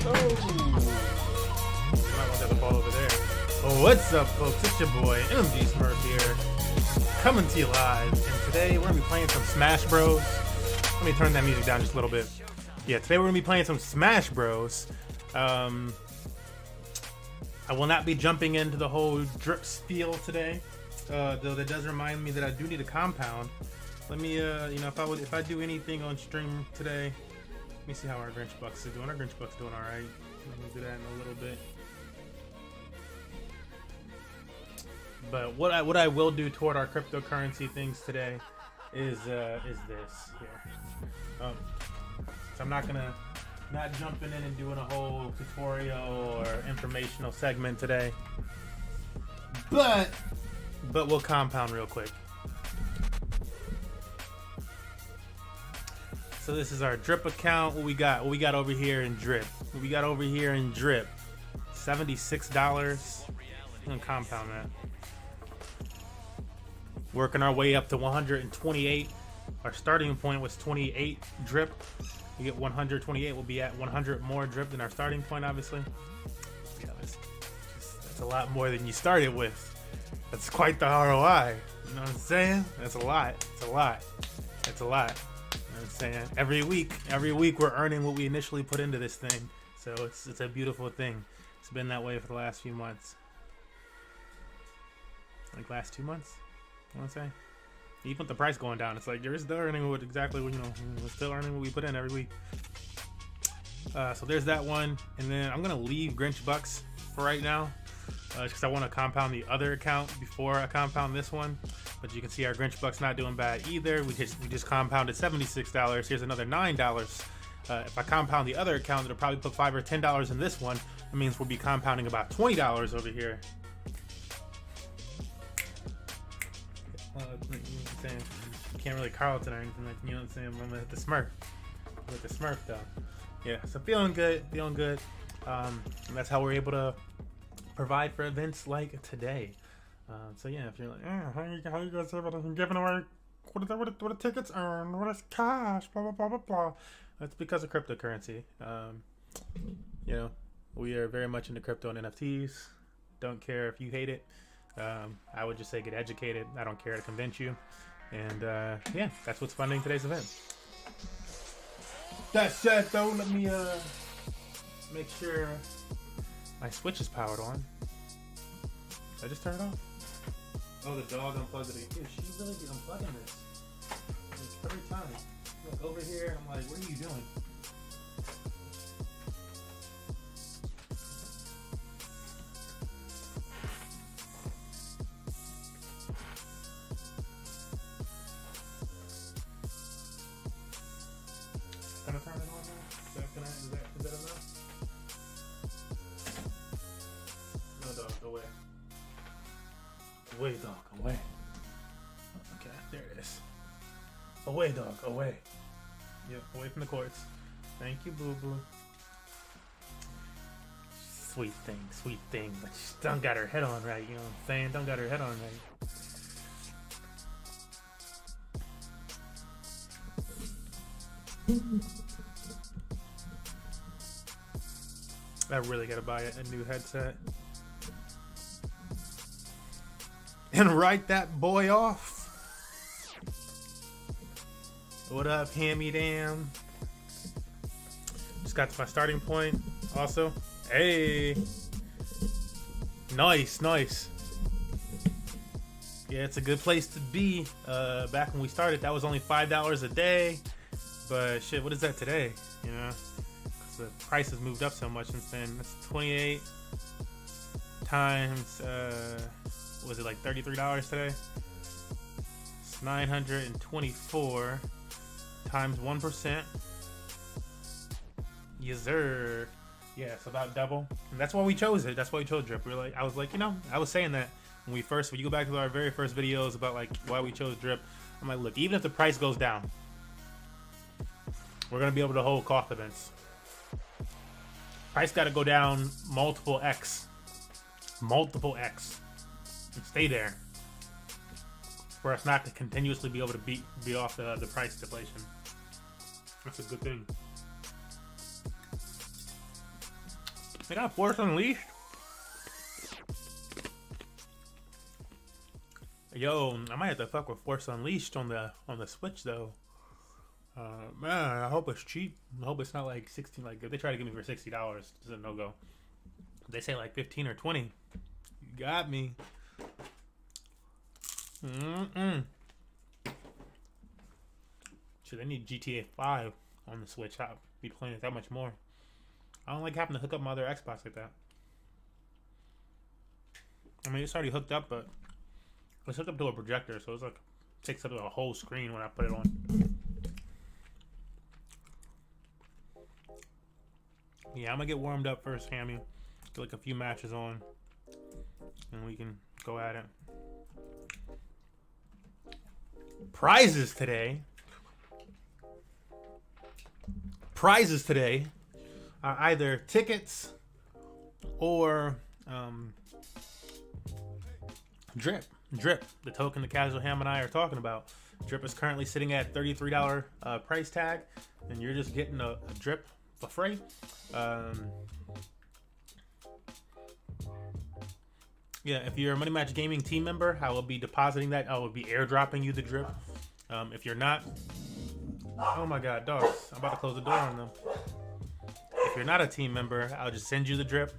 Might want that to fall over there. Oh, what's up, folks? It's your boy MMG Smurf here, coming to you live. And today we're gonna be playing some Smash Bros. Let me turn that music down just a little bit. Yeah, today we're gonna be playing some Smash Bros. I will not be jumping into the whole drip spiel today, though that does remind me that I do need a compound. Let me, if I do anything on stream today, let me see how our Grinch Bucks is doing. Our Grinch Bucks doing all right. We'll do that in a little bit. But what I will do toward our cryptocurrency things today is this here. So I'm not jumping in and doing a whole tutorial or informational segment today. But we'll compound real quick. So this is our drip account. What we got over here in drip? What we got over here in drip? $76. I'm gonna compound that. Working our way up to 128. Our starting point was 28 drip. We get 128. We'll be at 100 more drip than our starting point, obviously. Yeah, that's a lot more than you started with. That's quite the ROI. You know what I'm saying? That's a lot. It's a lot. It's a lot. You know what I'm saying? Every week we're earning what we initially put into this thing. So it's a beautiful thing. It's been that way for the last few months. Like last 2 months, I want to say. Even with the price going down, it's like you're still earning what exactly what, we're still earning what we put in every week. So there's that one, and then I'm gonna leave Grinch Bucks for right now, because I want to compound the other account before I compound this one. But you can see our Grinch Bucks not doing bad either. We just compounded $76. Here's another $9. If I compound the other account, it'll probably put $5 or $10 in this one. That means we'll be compounding about $20 over here. You can't really Carlton or anything, like, you know what I'm saying? I'm with the Smurf. With the Smurf though. Yeah, so feeling good. And that's how we're able to provide for events like today. So yeah, if you're like, how you guys able to giving away what are tickets earn? What is cash? Blah blah blah blah blah. That's because of cryptocurrency. We are very much into crypto and NFTs. Don't care if you hate it. I would just say get educated. I don't care to convince you. And yeah, that's what's funding today's event. That said though, let me make sure my switch is powered on. Did I just turn it off? Oh, the dog unplugged it. Dude, she really be unplugging this. Like, every time. Look over here, I'm like, what are you doing? Can I turn it on now? Is that enough? No, dog, away. Away, dog, away. Okay, there it is. Away, dog, away. Yep, away from the cords. Thank you, boo boo. Sweet thing, but she don't got her head on right, you know what I'm saying? Don't got her head on right. I really gotta buy a new headset and write that boy off. What up, hand-me-damn? Just got to my starting point also. Hey, nice. Yeah, it's a good place to be. Back when we started, that was only $5 a day. But shit, what is that today? You know, because the price has moved up so much since then. That's 28 times, was it like $33 today? It's 924 times 1%. Yes, sir. Yeah, it's about double. And that's why we chose it. That's why we chose drip. We were like, I was saying that when you go back to our very first videos about like why we chose drip. I'm like, look, even if the price goes down, we're gonna be able to hold KOTH events. Price got to go down multiple X, and stay there for us not to continuously be able to be off the price deflation. That's a good thing. They got Force Unleashed. Yo, I might have to fuck with Force Unleashed on the Switch though. Man, I hope it's cheap. I hope it's not like 16. Like if they try to give me for $60, it's a no go. They say like 15 or 20. You got me. Shit, they need GTA 5 on the Switch. I'll be playing it that much more. I don't like having to hook up my other Xbox like that. I mean, it's already hooked up, but it's hooked up to a projector, so it's like takes up the whole screen when I put it on. Yeah, I'm gonna get warmed up first, Hammy. Get like a few matches on, and we can go at it. Prizes today. Prizes today are either tickets or drip. Drip, the token the Casual Ham and I are talking about. Drip is currently sitting at $33 price tag, and you're just getting a drip for free. Yeah, if you're a Money Match Gaming team member, I will be depositing that. I will be airdropping you the drip. If you're not, oh my god, dogs! I'm about to close the door on them. If you're not a team member, I'll just send you the drip,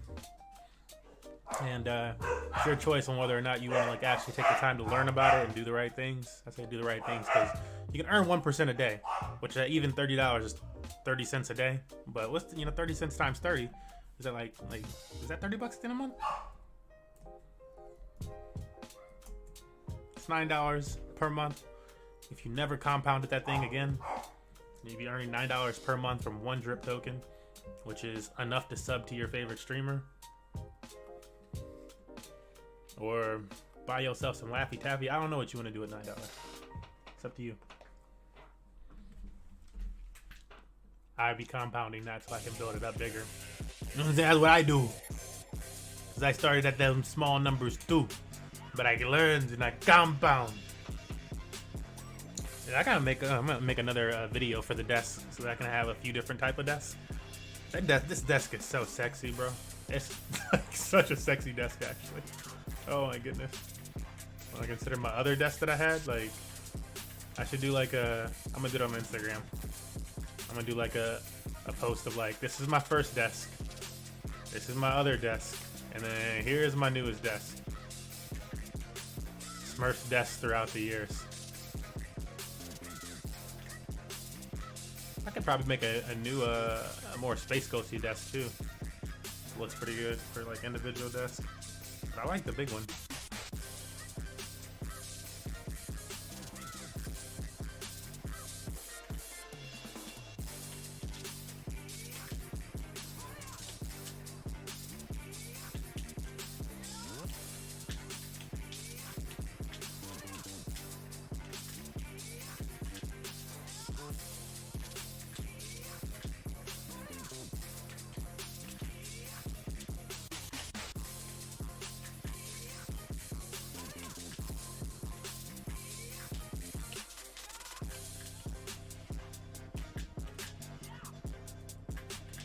and it's your choice on whether or not you want to like actually take the time to learn about it and do the right things. I say do the right things because you can earn 1% a day, which even $30 is 30 cents a day. But what's 30 cents times 30? Is that like is that $30 in a month? It's $9 per month. If you never compounded that thing again, you'd be earning $9 per month from one drip token, which is enough to sub to your favorite streamer. Or buy yourself some Laffy Taffy. I don't know what you want to do with $9. It's up to you. I'd be compounding that so I can build it up bigger. That's what I do. Because I started at them small numbers too. But I learned and I compound. And I gotta make I'm gonna make another video for the desk so that I can have a few different type of desks. This desk is so sexy, bro. It's like such a sexy desk actually. Oh my goodness. When I consider my other desk that I had, like I should do like I'm gonna do it on Instagram. I'm gonna do like a post of like, this is my first desk, this is my other desk, and then here's my newest desk. Smurfs desks throughout the years. I could probably make a new, a more space ghosty desk too. Looks pretty good for like individual desks. But I like the big one.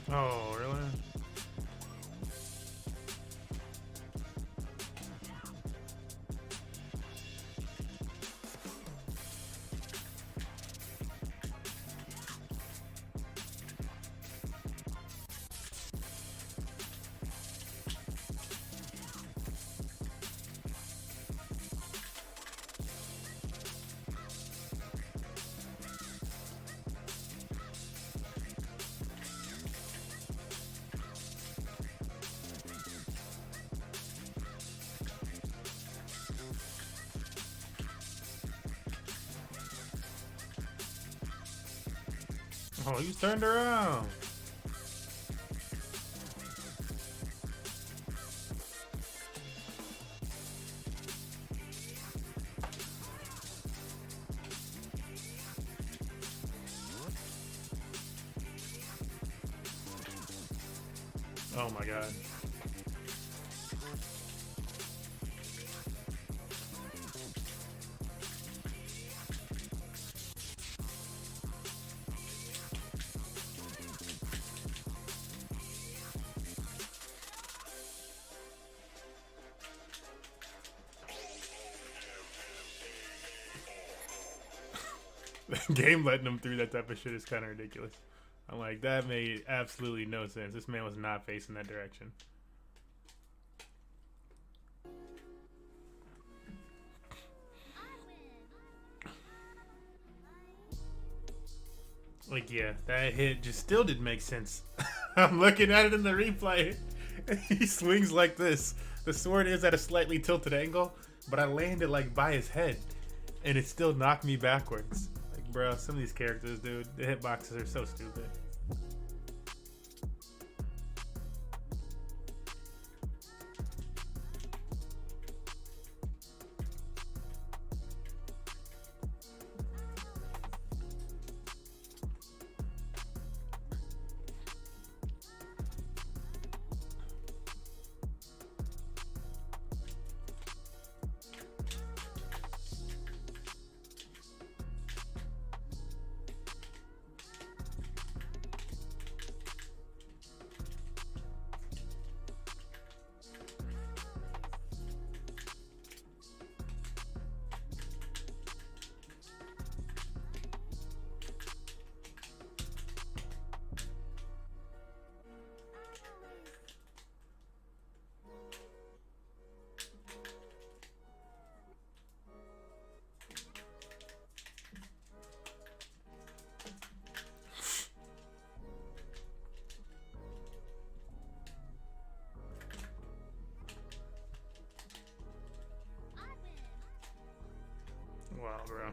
Oh, really? Oh, you turned around. Oh my god. Game letting him through that type of shit is kind of ridiculous. I'm like, that made absolutely no sense. This man was not facing that direction. Like, yeah, that hit just still didn't make sense. I'm looking at it in the replay. He swings like this. The sword is at a slightly tilted angle, but I landed like by his head, and it still knocked me backwards. Like, bro, some of these characters, dude, the hitboxes are so stupid. Wow, bro.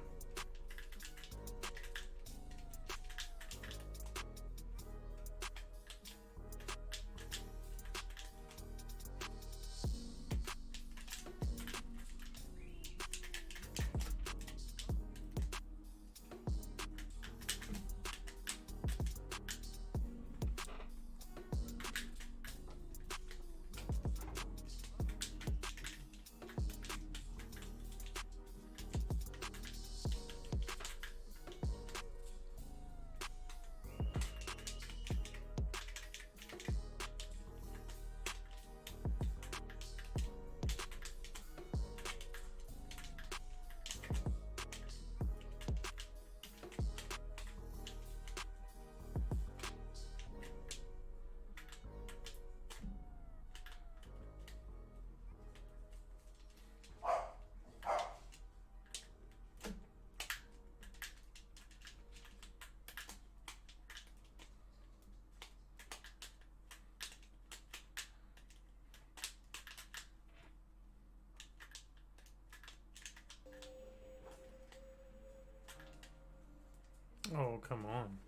Oh, come on.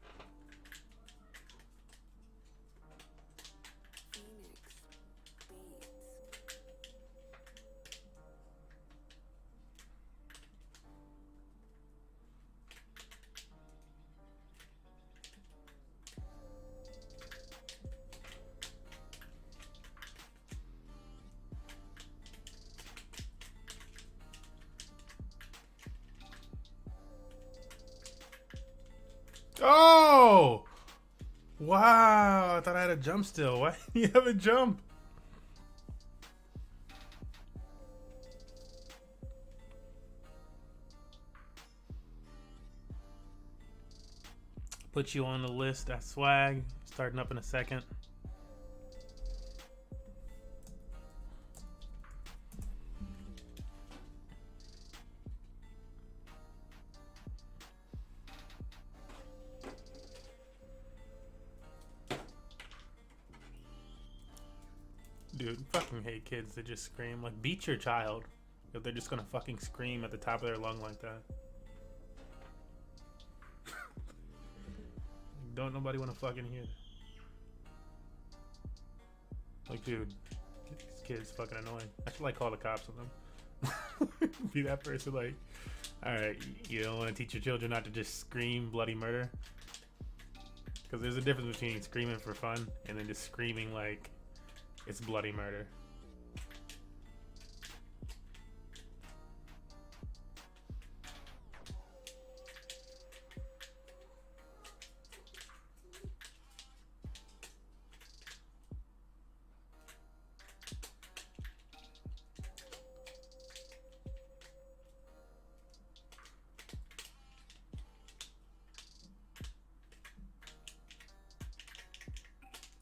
Oh! Wow, I thought I had a jump still. Why didn't you have a jump? Put you on the list. That's swag. Starting up in a second. Dude, fucking hate kids that just scream. Like, beat your child if they're just gonna fucking scream at the top of their lung like that. Don't nobody wanna fucking hear that. Like, dude, these kids fucking annoying. I should like call the cops on them. Be that person like, alright, you don't wanna teach your children not to just scream bloody murder? Because there's a difference between screaming for fun and then just screaming like it's bloody murder.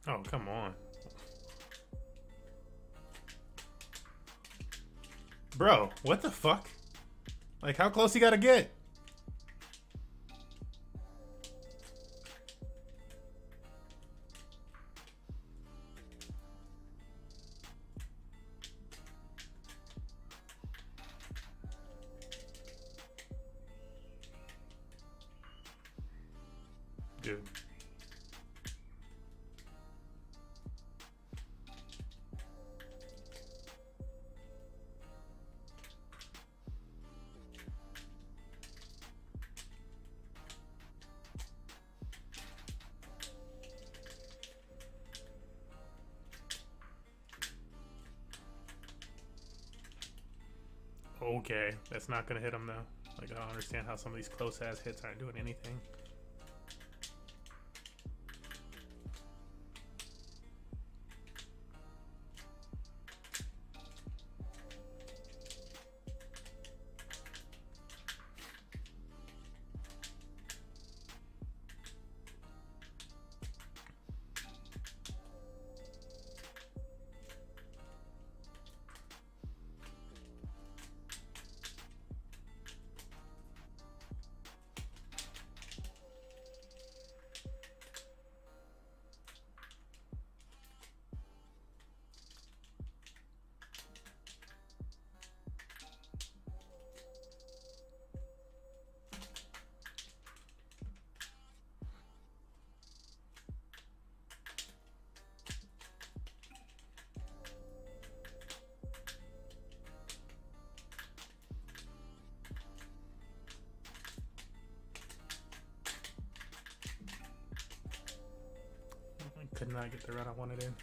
Oh, come on. Bro, what the fuck? Like, how close you gotta get? Dude. Okay, that's not gonna hit him though. Like, I don't understand how some of these close ass hits aren't doing anything. I could not get the route I wanted in.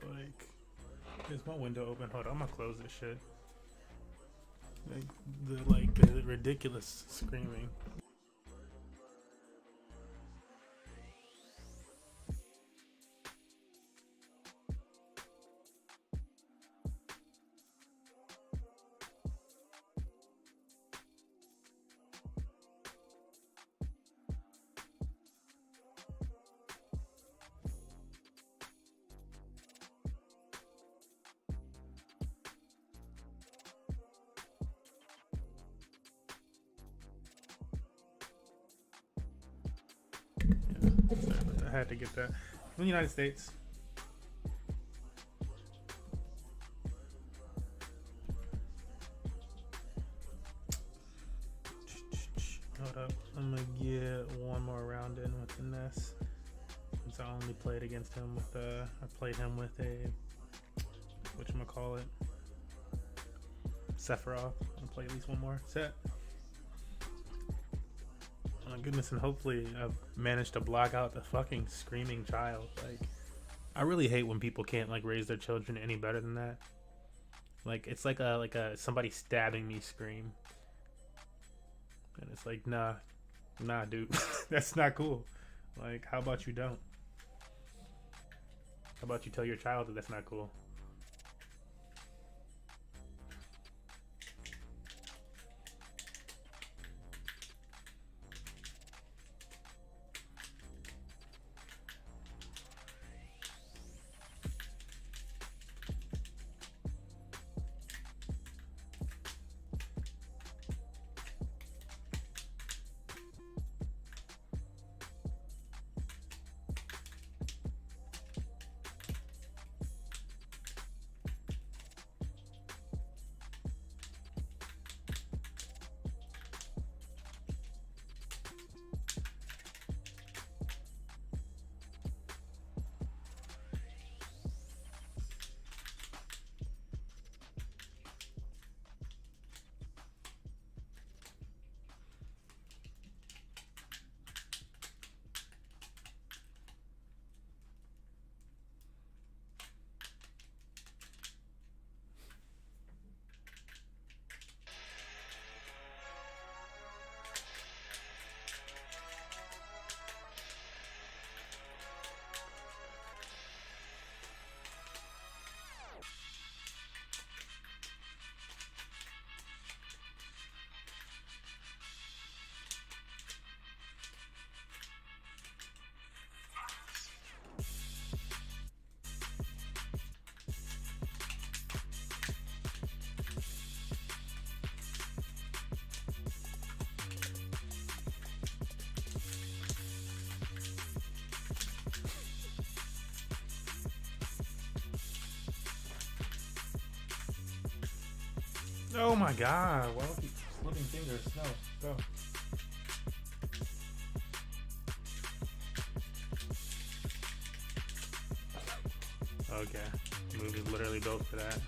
Like, there's one window open. Hold on, I'm gonna close this shit. Like the ridiculous screaming. I had to get that. From the United States. Hold up. I'm gonna get one more round in with the Ness. Since I only played against him with I played him with a whatchamacallit, Sephiroth. I'll play at least one more set. Oh my goodness, and hopefully I've managed to block out the fucking screaming child. Like, I really hate when people can't like raise their children any better than that. Like, it's like a somebody stabbing me scream. And it's like, nah, dude. That's not cool. Like, how about you don't? How about you tell your child that that's not cool? Oh my god, why do I keep slipping fingers? No, go. Okay, move is literally built for that.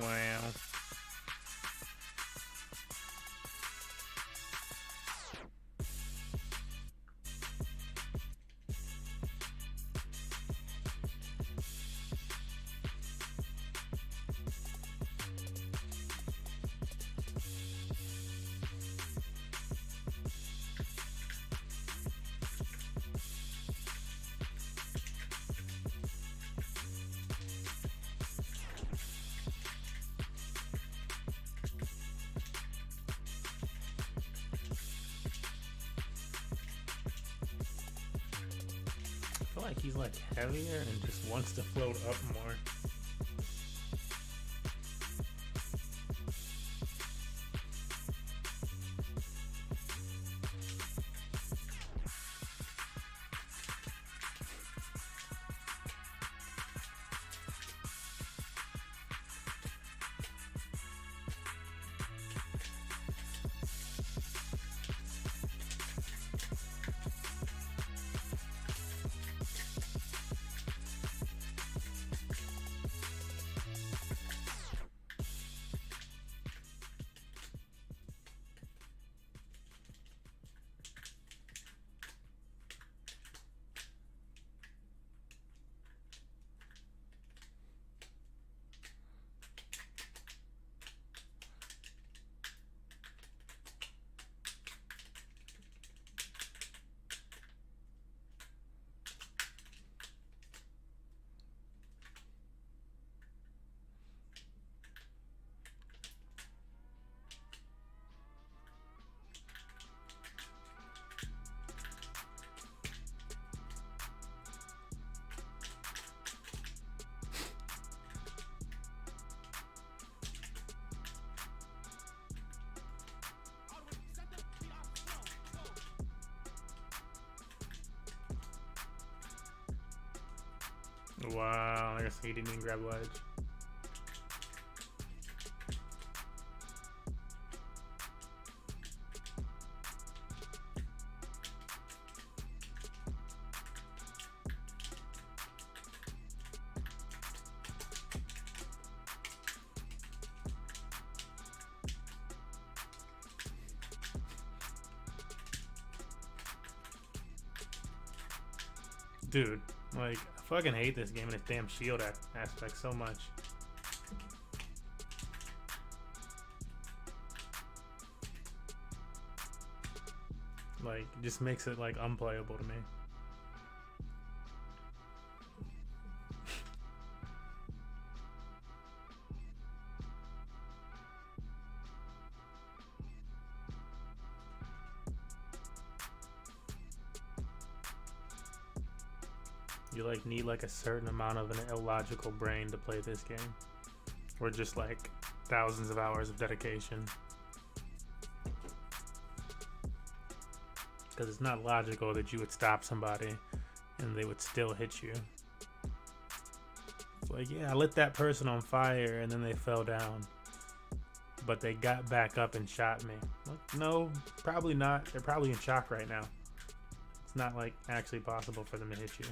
Wow. I feel like he's like heavier and just wants to float up more. Wow, I guess he didn't even grab ledge. Dude, like, I fucking hate this game and its damn shield aspect so much. Like, it just makes it, like, unplayable to me. You like need like a certain amount of an illogical brain to play this game, or just like thousands of hours of dedication, because it's not logical that you would stop somebody and they would still hit you. It's like, yeah, I lit that person on fire and then they fell down, but they got back up and shot me. Like, no, probably not. They're probably in shock right now. It's not like actually possible for them to hit you.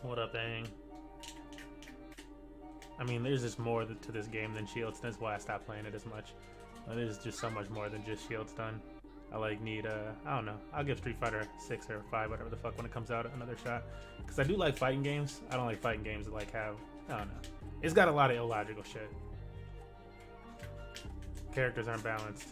What up, Ang? I mean, there's just more to this game than shields. That's why I stopped playing it as much. There's just so much more than just shields done. I like need I don't know. I'll give Street Fighter 6 or 5, whatever the fuck, when it comes out, another shot. Because I do like fighting games. I don't like fighting games that like have, I don't know. It's got a lot of illogical shit. characters aren't balanced.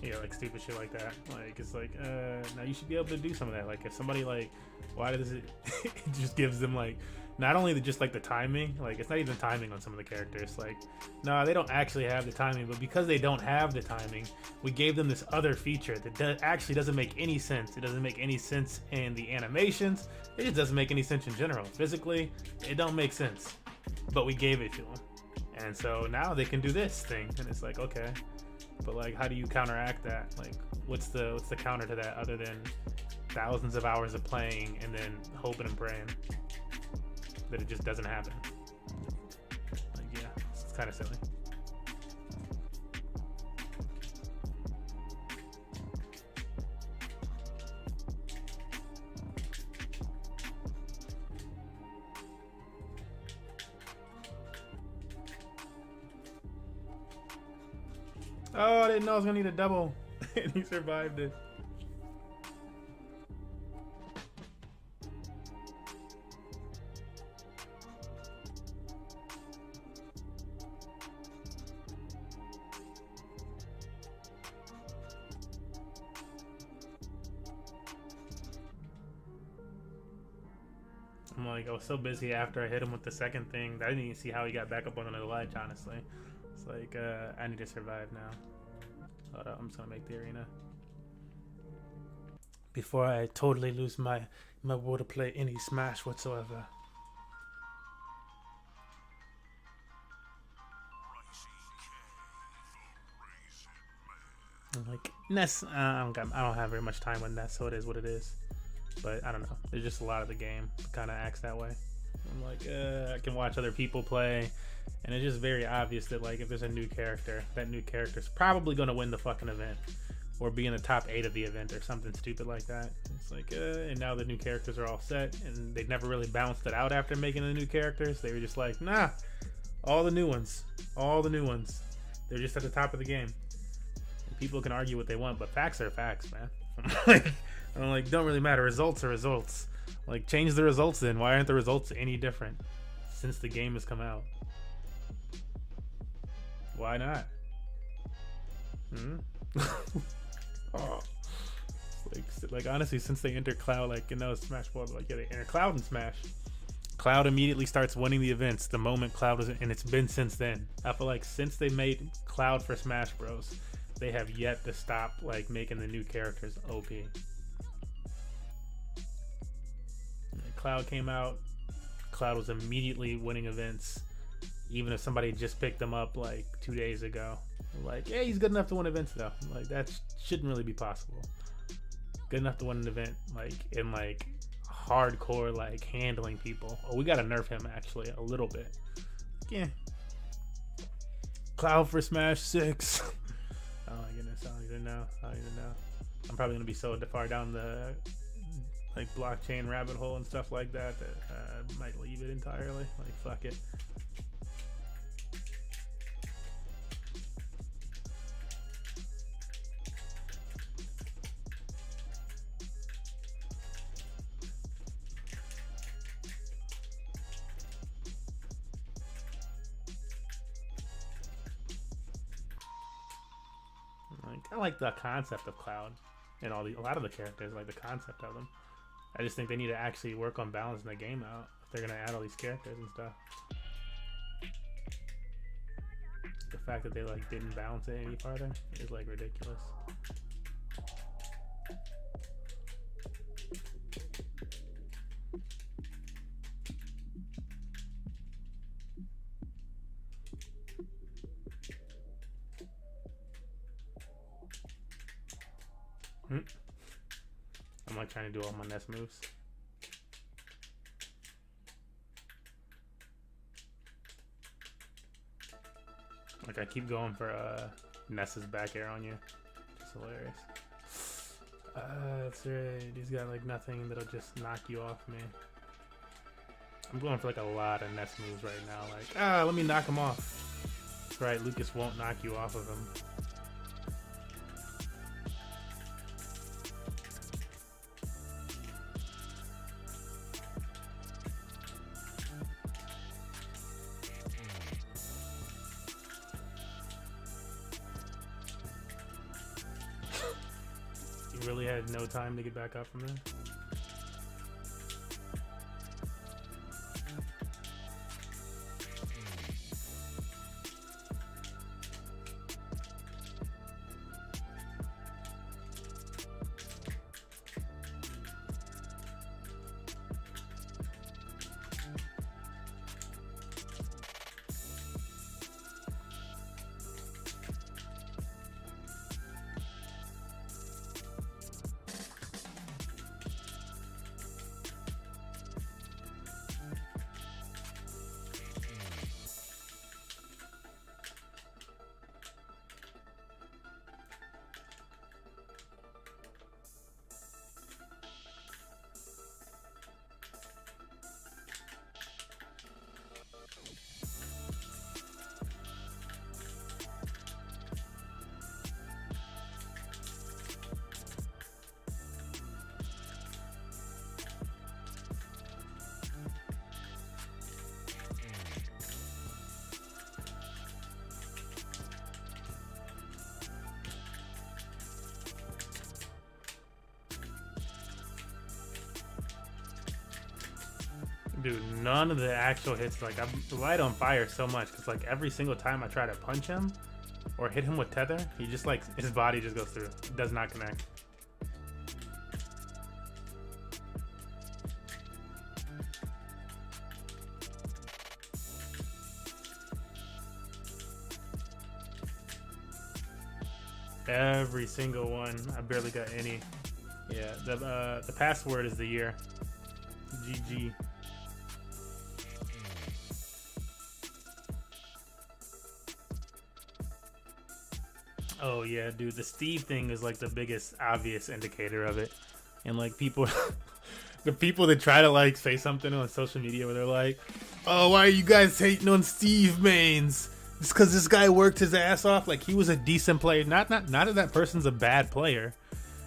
Yeah, like stupid shit like that. Like, it's like, now you should be able to do some of that. Like, if somebody, like, why does it, it just gives them, like, not only just, like, the timing, like, it's not even timing on some of the characters. Like, no, they don't actually have the timing, but because they don't have the timing, we gave them this other feature that actually doesn't make any sense. It doesn't make any sense in the animations. It just doesn't make any sense in general. Physically, it don't make sense, but we gave it to them. And so now they can do this thing, and it's like, okay. But like, how do you counteract that? Like, what's the counter to that other than thousands of hours of playing and then hoping and praying that it just doesn't happen? Like, yeah, it's kind of silly. Oh, I didn't know I was gonna need a double. And he survived it. I'm like, I was so busy after I hit him with the second thing that I didn't even see how he got back up on the ledge, honestly. It's like, I need to survive now. Hold up, I'm just gonna make the arena before I totally lose my will to play any Smash whatsoever. I'm like, Ness, I don't have very much time with Ness, so it is what it is. But I don't know, there's just a lot of the game kind of acts that way. I'm like, I can watch other people play, and it's just very obvious that, like, if there's a new character, that new character's probably going to win the fucking event or be in the top 8 of the event or something stupid like that. It's like, and now the new characters are all set, and they never really balanced it out after making the new characters. They were just like, nah, all the new ones, they're just at the top of the game. And people can argue what they want, but facts are facts, man. I'm like, don't really matter. Results are results. Like, change the results then. Why aren't the results any different since the game has come out? Why not? Oh. Like honestly, since they enter Cloud, like, you know, Smash 4, like, yeah, they enter Cloud and Smash. Cloud immediately starts winning the events the moment Cloud was in, and it's been since then. I feel like since they made Cloud for Smash Bros, they have yet to stop, like, making the new characters OP. Cloud came out, Cloud was immediately winning events, even if somebody just picked him up like 2 days ago. Like, yeah, he's good enough to win events though. Like, that shouldn't really be possible. Good enough to win an event, like, in like hardcore, like, handling people. Oh, we gotta nerf him actually a little bit. Yeah. Cloud for Smash 6. Oh my goodness, I don't even know. I'm probably gonna be so far down the, like, blockchain rabbit hole and stuff like that I might leave it entirely. Like, fuck it. Like, I like the concept of Cloud and a lot of the characters, like the concept of them. I just think they need to actually work on balancing the game out if they're gonna add all these characters and stuff. The fact that they, like, didn't balance it any farther is, like, ridiculous. I'm, like, trying to do all my Ness moves. Like I keep going for Ness's back air on you. It's hilarious. That's right. He's got like nothing that'll just knock you off me. I'm going for like a lot of Ness moves right now. Like, let me knock him off. That's right, Lucas won't knock you off of him. You really had no time to get back up from there? Dude, none of the actual hits, like I'm light on fire so much because like every single time I try to punch him or hit him with tether, he just like his body just goes through. It does not connect. Every single one. I barely got any. Yeah, the password is the year. GG. Oh yeah, dude, the Steve thing is like the biggest obvious indicator of it. And like people the people that try to like say something on social media where they're like, oh, why are you guys hating on Steve mains? It's because this guy worked his ass off. Like he was a decent player. Not that that person's a bad player.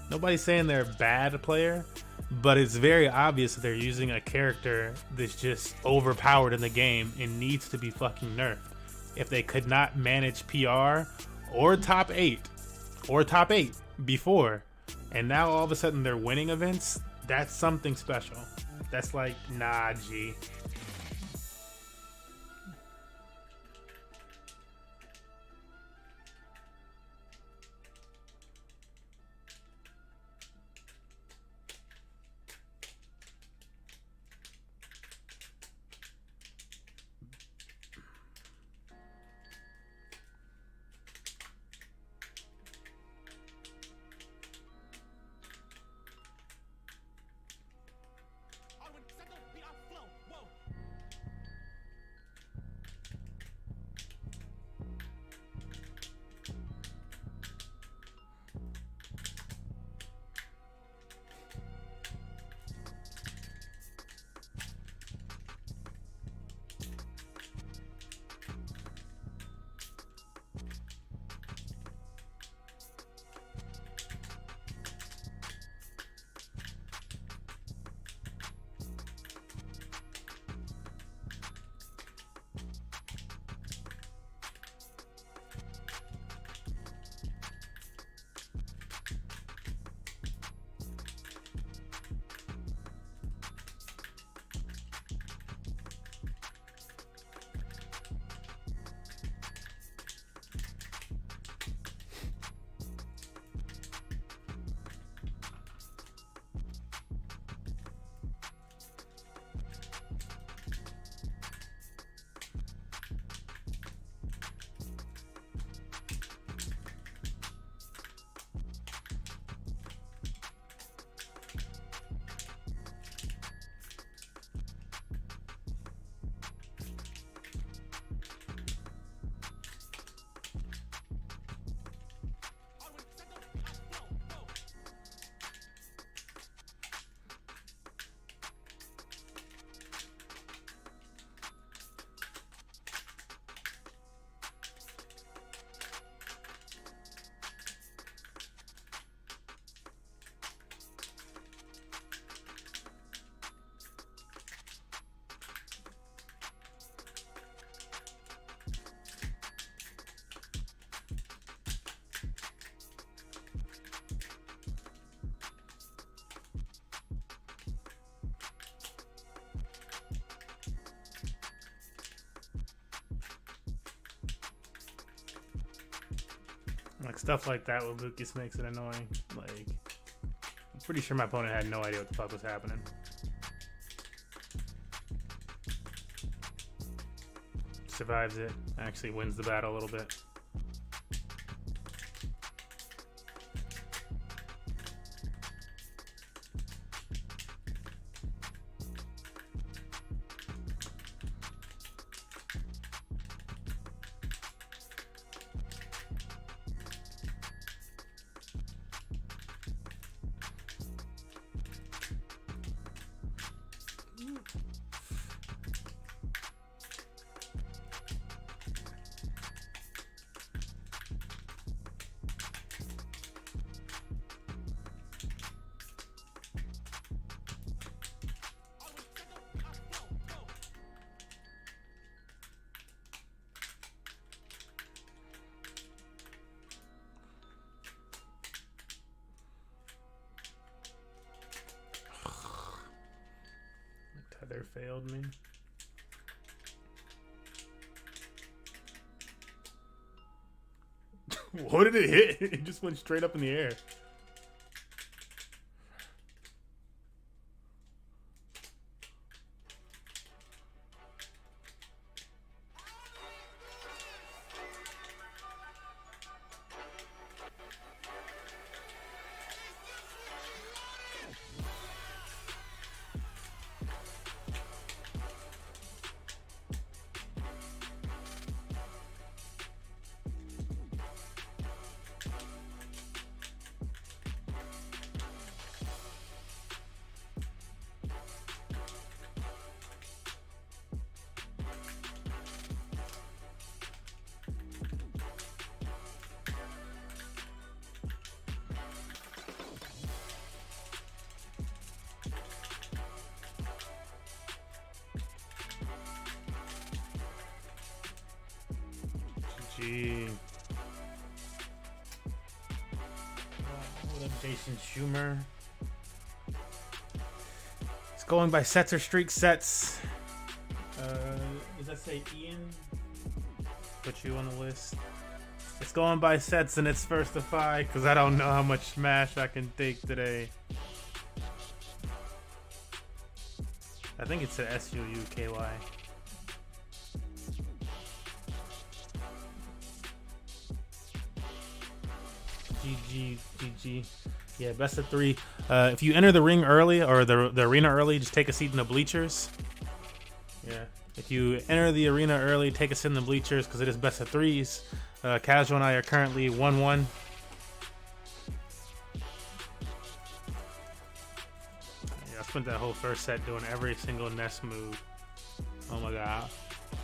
Nobody's saying they're a bad player, but it's very obvious that they're using a character that's just overpowered in the game and needs to be fucking nerfed. If they could not manage PR or top 8 before, and now all of a sudden they're winning events, that's something special. That's like, nah, G. Like stuff like that with Lucas makes it annoying. Like, I'm pretty sure my opponent had no idea what the fuck was happening. Survives it, actually wins the battle a little bit. Tether failed me. What did it hit? It just went straight up in the air. Gee. What up, Jason Schumer? It's going by sets or streak sets. Does that say Ian? Put you on the list. It's going by sets and it's first to 5 because I don't know how much smash I can take today. I think it's a SUUKY. GG. Yeah, best of 3. If you enter the ring early or the arena early, just take a seat in the bleachers. Yeah, if you enter the arena early, take a seat in the bleachers because it is best of 3s. Casual and I are currently 1-1. Yeah, I spent that whole first set doing every single nest move. Oh my god.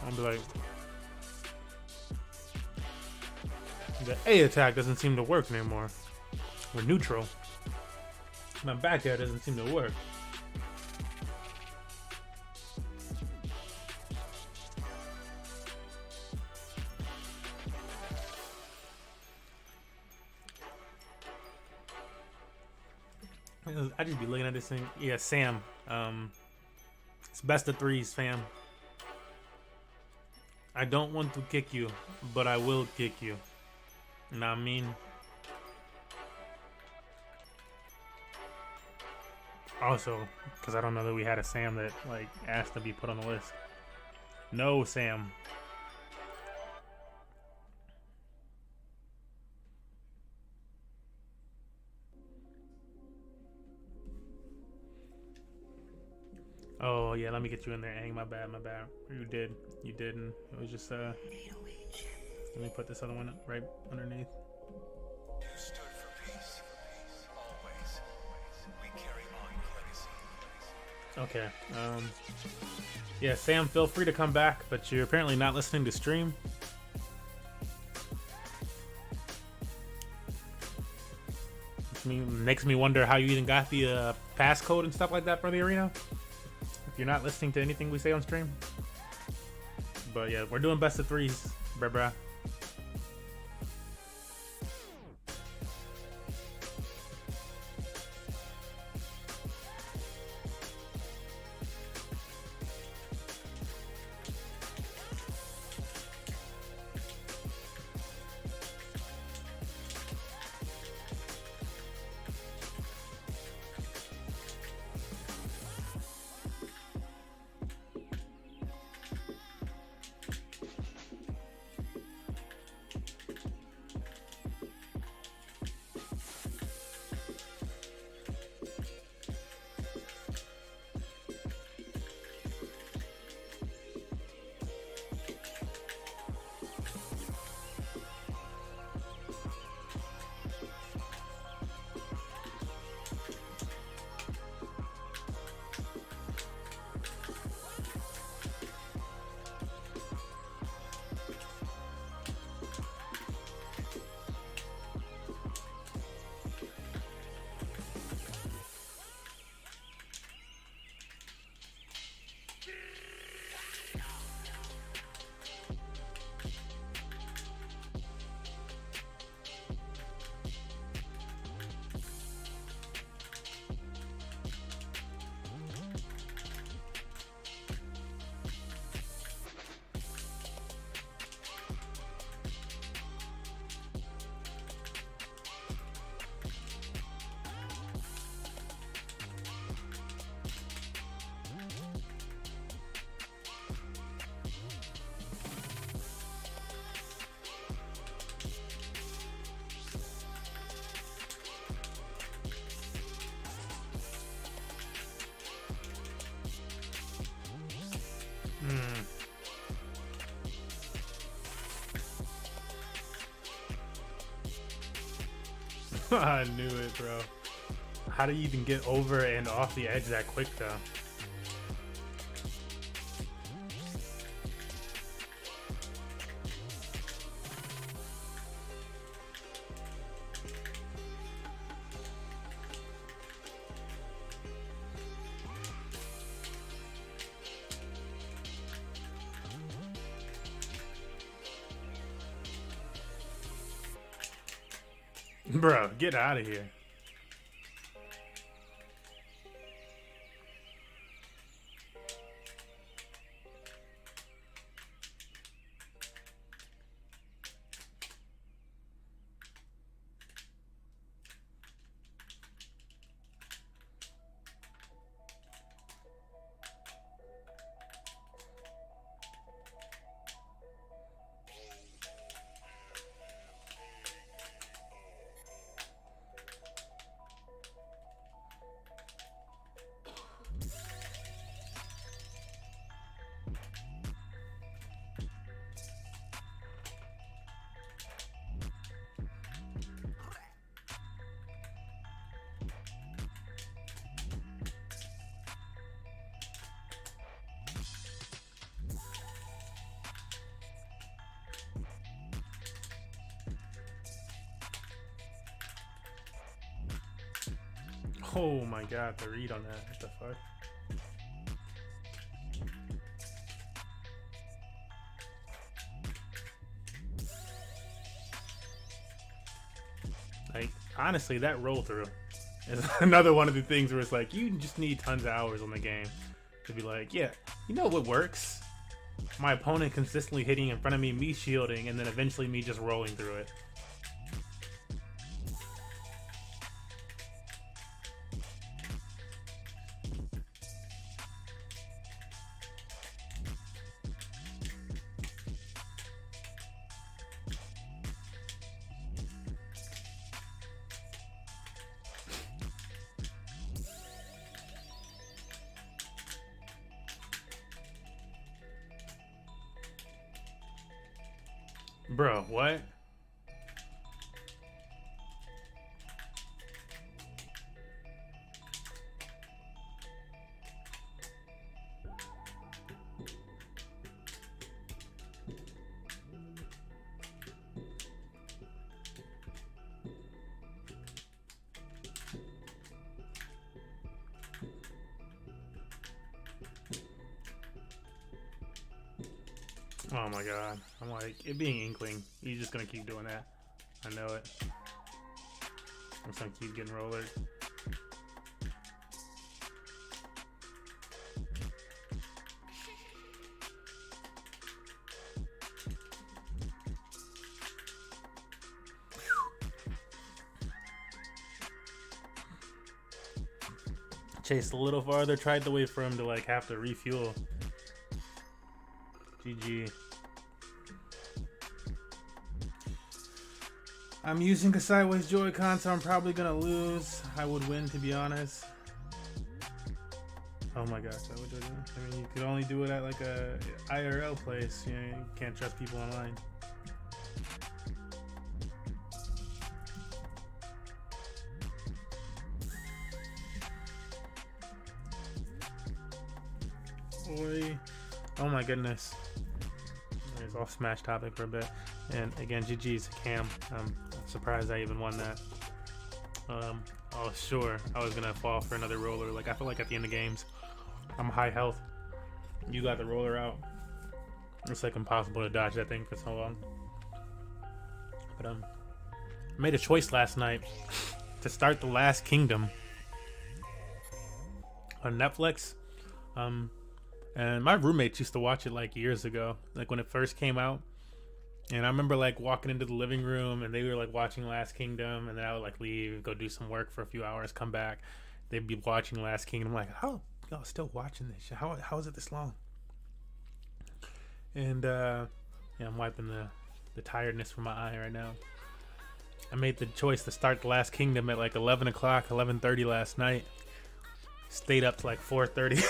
I'm gonna be like, the A attack doesn't seem to work anymore. We're neutral. My back air doesn't seem to work. I just be looking at this thing. Yeah, Sam. It's best of 3s, fam. I don't want to kick you, but I will kick you. You know what I mean? Also, because I don't know that we had a Sam that like asked to be put on the list. No, Sam. Oh yeah, let me get you in there, Ang. My bad. You didn't. It was just let me put this other one right underneath. You stood for peace. Always. We carry on legacy. Okay. Yeah, Sam, feel free to come back, but you're apparently not listening to stream. Which makes me wonder how you even got the passcode and stuff like that for the arena. If you're not listening to anything we say on stream. But yeah, we're doing best of 3s, bruh. I knew it, bro. How do you even get over and off the edge that quick, though? Bro, get out of here. Oh my god, the read on that. What the fuck? Like, honestly, that roll through is another one of the things where it's like, you just need tons of hours on the game to be like, yeah, you know what works? My opponent consistently hitting in front of me shielding, and then eventually me just rolling through it. Bro, what? Oh my god. I'm like, it being Inkling, you're just gonna keep doing that. I know it. I'm just gonna keep getting rollers. Chased a little farther, tried to wait for him to like have to refuel. GG. I'm using a sideways Joy-Con, so I'm probably gonna lose. I would win, to be honest. Oh my gosh, that would do it. I mean, you could only do it at like a IRL place. You know, you can't trust people online. Boy. Oh my goodness. It's off Smash topic for a bit. And again, GG's Cam. I'm surprised I even won that. I was sure I was gonna fall for another roller. Like, I feel like at the end of games, I'm high health. You got the roller out. It's like impossible to dodge that thing for so long. But I made a choice last night to start The Last Kingdom on Netflix. And my roommates used to watch it like years ago, like when it first came out. And I remember like walking into the living room and they were like watching Last Kingdom, and then I would like leave, go do some work for a few hours, come back. They'd be watching Last Kingdom. I'm like, how y'all still watching this shit? How is it this long? And yeah, I'm wiping the tiredness from my eye right now. I made the choice to start The Last Kingdom at like 11 o'clock, 11:30 last night. Stayed up to like 4:30.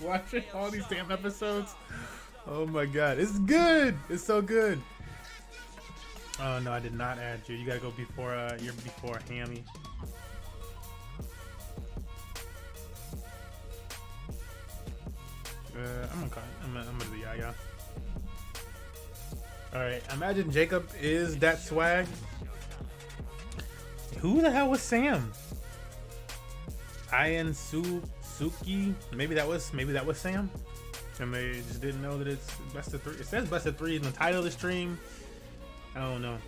Watching all these damn episodes. Oh my god, it's good. It's so good. Oh no, I did not add you. You gotta go before you're before Hammy. I'm gonna do Yaya. Alright, imagine Jacob is that swag. Who the hell was Sam? Ian Suki. Maybe that was Sam. And they just didn't know that it's best of 3. It says best of 3 in the title of the stream. I don't know.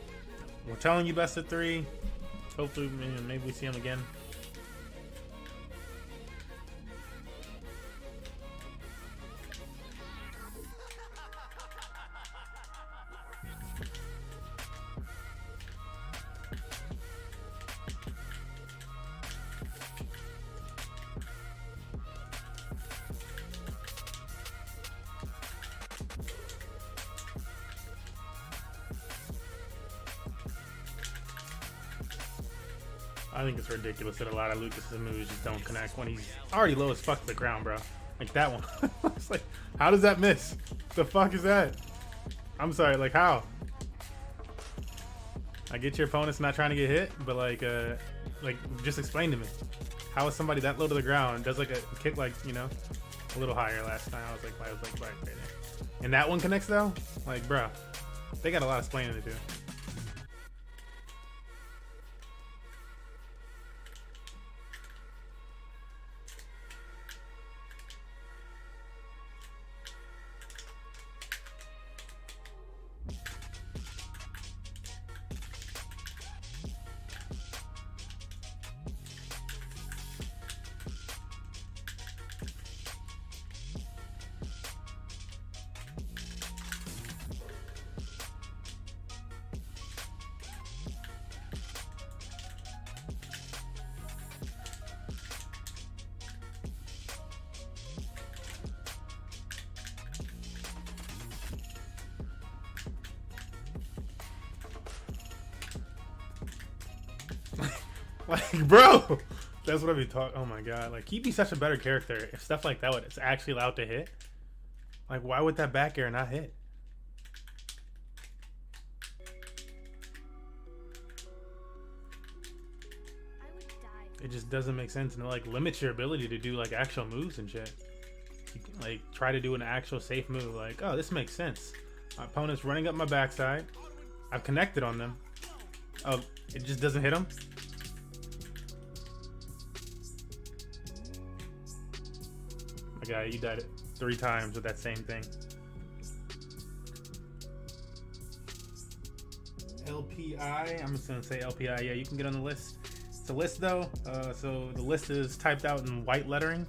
We're telling you best of 3. Hopefully, maybe we see him again. I think it's ridiculous that a lot of Lucas's moves just don't connect when he's already low as fuck to the ground, bro. Like that one. It's like, how does that miss? The fuck is that? I'm sorry, like how? I get your opponent's not trying to get hit, but like just explain to me. How is somebody that low to the ground does like a kick like, you know, a little higher last time? I was like right there. And that one connects though? Like, bro, they got a lot of explaining to do. Like, bro, that's what I be talking. Oh my god, like he'd be such a better character if stuff like that was actually allowed to hit. Like, why would that back air not hit? It just doesn't make sense, and it like limits your ability to do like actual moves and shit. You can, like, try to do an actual safe move. Like, oh, this makes sense. My opponent's running up my backside. I've connected on them. Oh, it just doesn't hit them. My guy, you died it 3 times with that same thing. LPI, I'm just gonna say LPI. Yeah, you can get on the list. It's a list though, so the list is typed out in white lettering,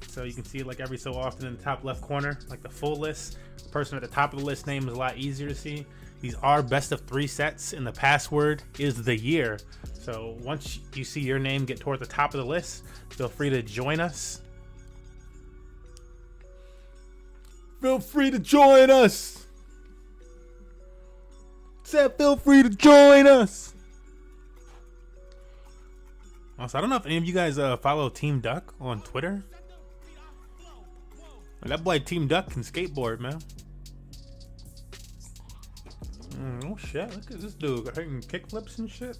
so you can see it like every so often in the top left corner, like the full list. The person at the top of the list name is a lot easier to see. These are best of 3 sets, and the password is the year. So once you see your name get toward the top of the list, feel free to join us. Feel free to join us. Said feel free to join us. Also, I don't know if any of you guys follow Team Duck on Twitter. That boy Team Duck can skateboard, man. Oh shit, look at this dude. Got hitting kickflips and shit.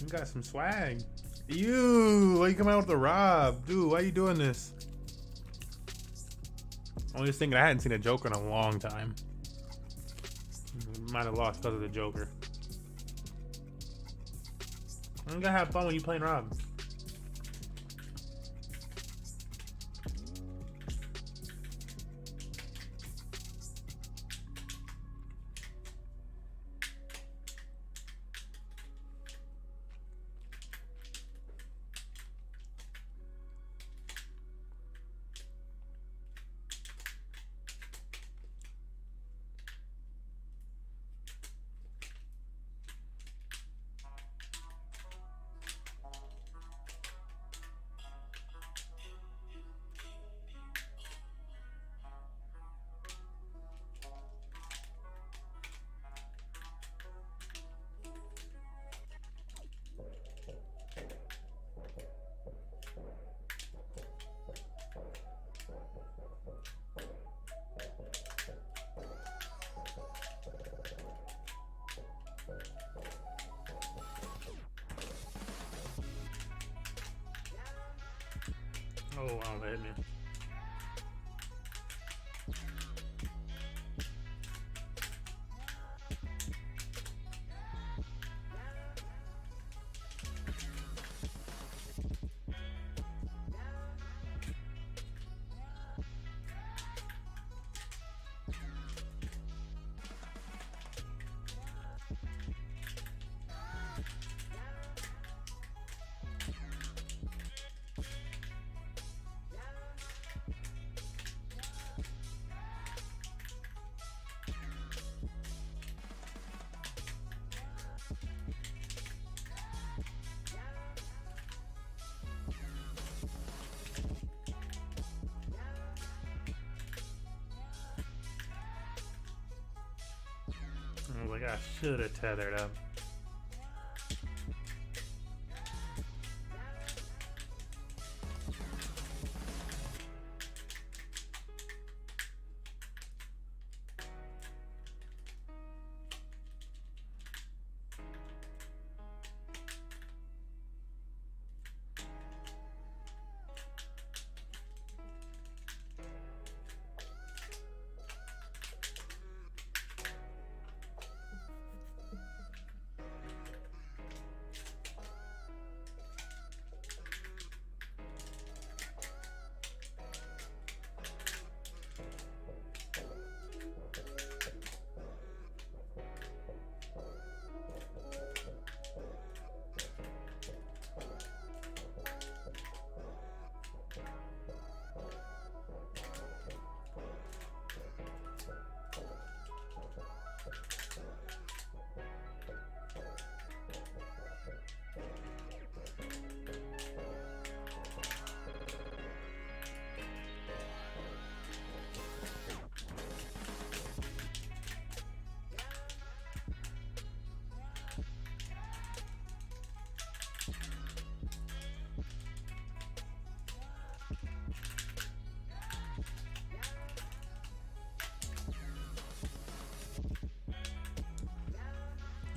You got some swag. Ew, why you coming out with the Rob? Dude, why you doing this? I'm just thinking I hadn't seen a Joker in a long time. Might have lost because of the Joker. You gotta have fun when you playing Rob. Oh, wow, that hit me. I was like, I should have tethered up.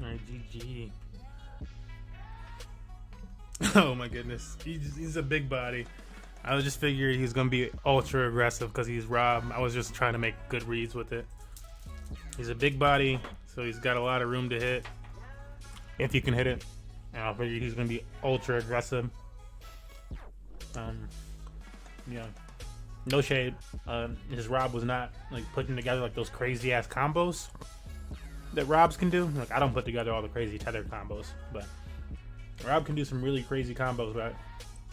Alright, GG. Oh my goodness. He's a big body. I was just figuring he's going to be ultra aggressive because he's Rob. I was just trying to make good reads with it. He's a big body, so he's got a lot of room to hit. If you can hit it. And I figured he's going to be ultra aggressive. Yeah. No shade. His Rob was not like putting together like those crazy ass combos that Robs can do. Like, I don't put together all the crazy tether combos, but Rob can do some really crazy combos, but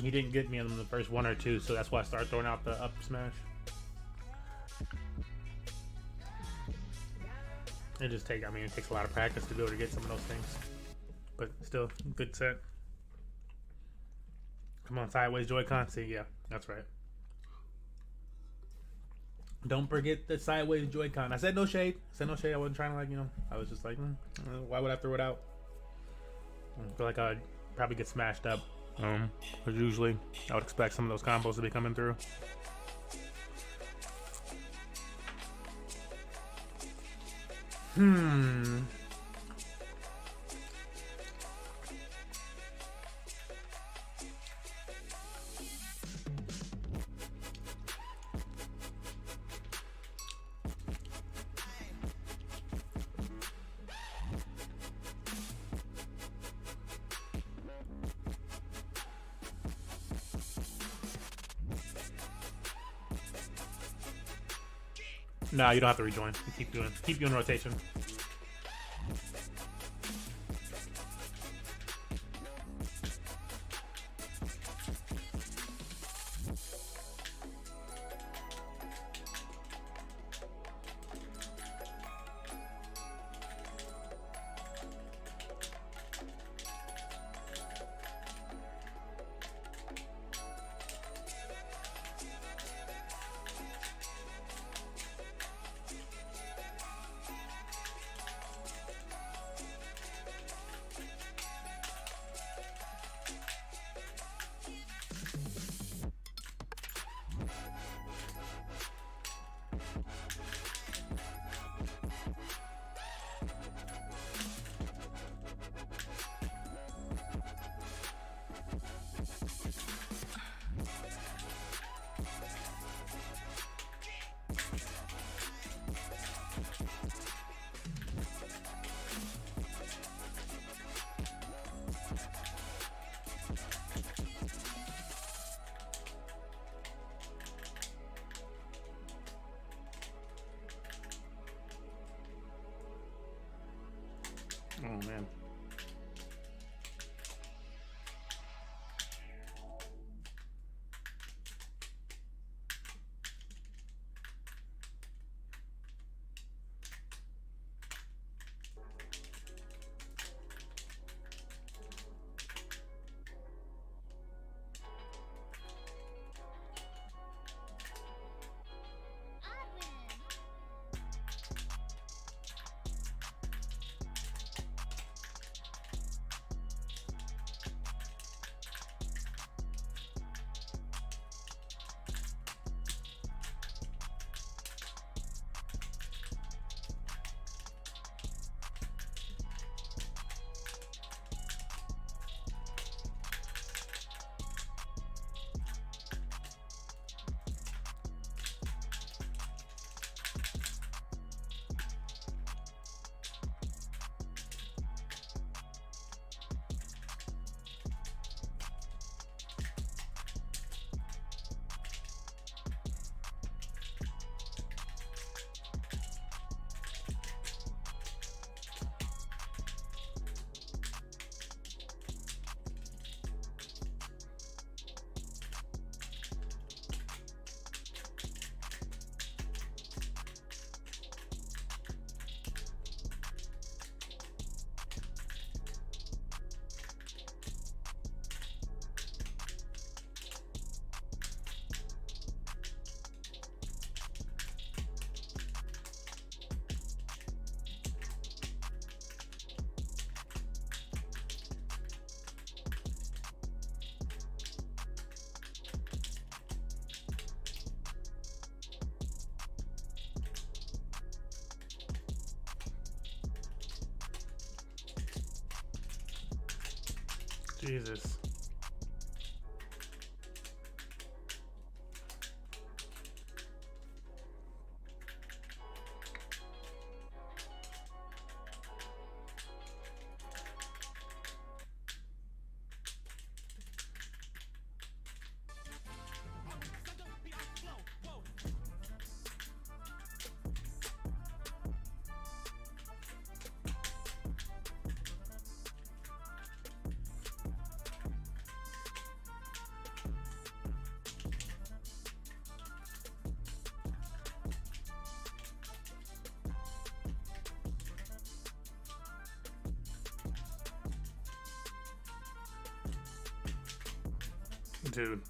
he didn't get me in the first one or two, so that's why I started throwing out the up smash. It takes a lot of practice to be able to get some of those things, but still, good set. Come on, sideways Joy-Con. See, yeah, that's right. Don't forget the sideways Joy-Con. I said no shade. I wasn't trying to, like, I was just like, why would I throw it out? I feel like I'd probably get smashed up. Because usually I would expect some of those combos to be coming through. No, you don't have to rejoin. You keep doing rotation. Oh man. Jesus. Dude.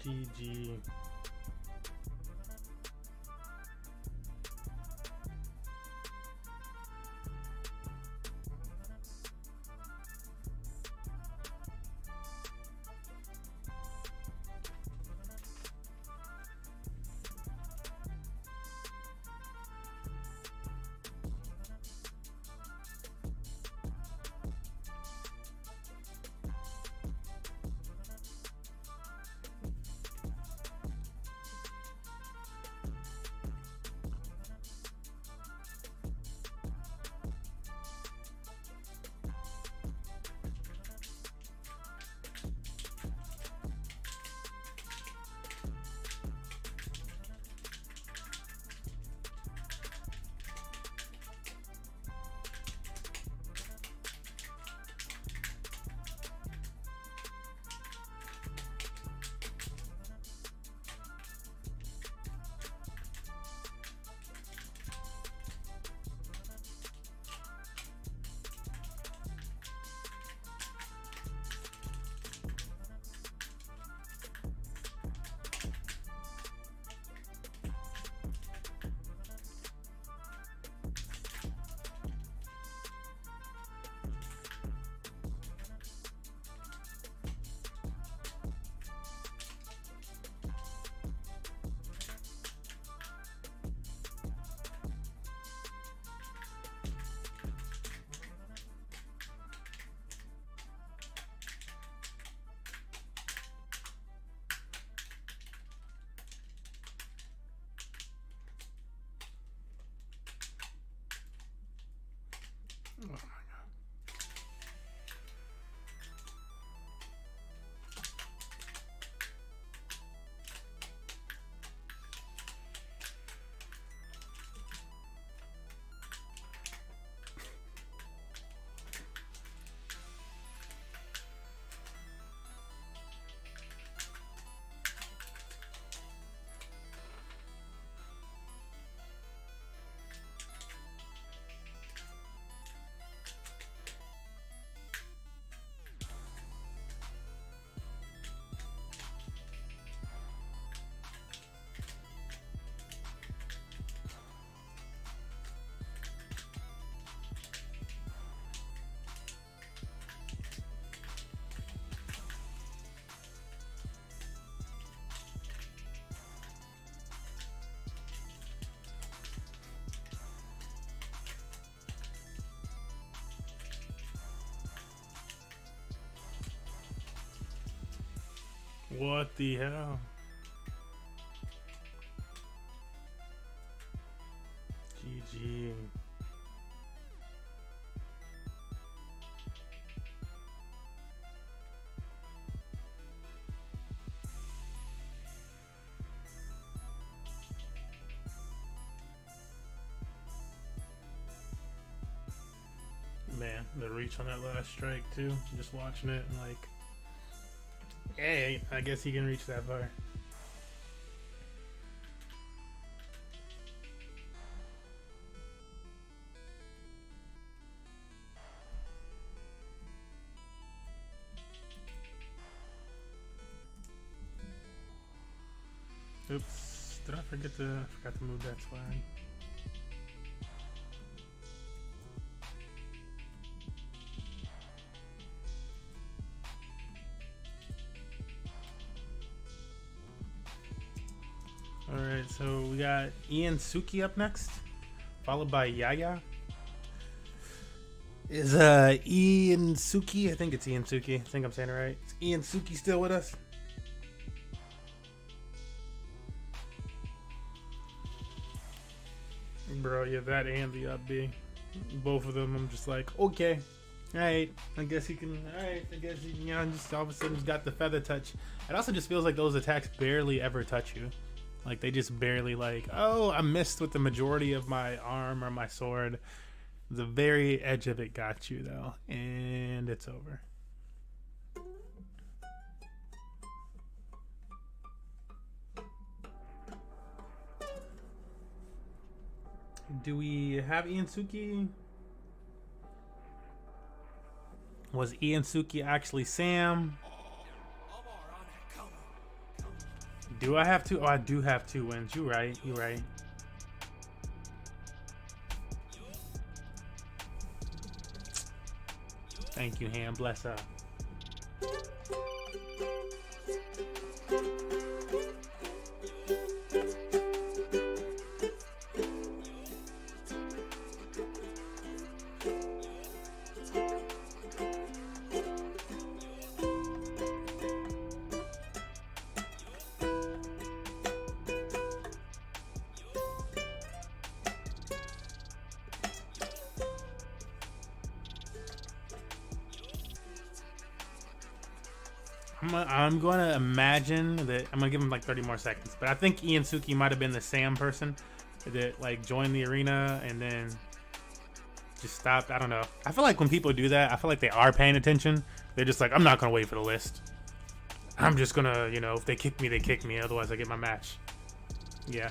GG. Oh my God. What the hell? GG. Man, the reach on that last strike too. Just watching it and like, hey, I guess he can reach that far. Oops, did I forgot to move that flag? Alright, so we got Ian Suki up next, followed by Yaya. Is Ian Suki, I think it's Ian Suki, I think I'm saying it right. Is Ian Suki still with us? Bro, yeah, that and the up B. Both of them, I'm just like, okay. Alright, I guess he can, alright, I guess he, you know, just all of a sudden he's got the feather touch. It also just feels like those attacks barely ever touch you. Like, they just barely like, oh, I missed with the majority of my arm or my sword. The very edge of it got you, though. And it's over. Do we have Ian Suki? Was Ian Suki actually Sam? Do I have two? Oh, I do have 2 wins. You're right. You're right. Thank you, Ham. Bless up. I'm going to imagine that I'm going to give him like 30 more seconds, but I think Ian Suki might have been the Sam person that like joined the arena and then just stopped. I don't know. I feel like when people do that, I feel like they are paying attention. They're just like, I'm not going to wait for the list. I'm just going to, you know, if they kick me, they kick me. Otherwise I get my match. Yeah.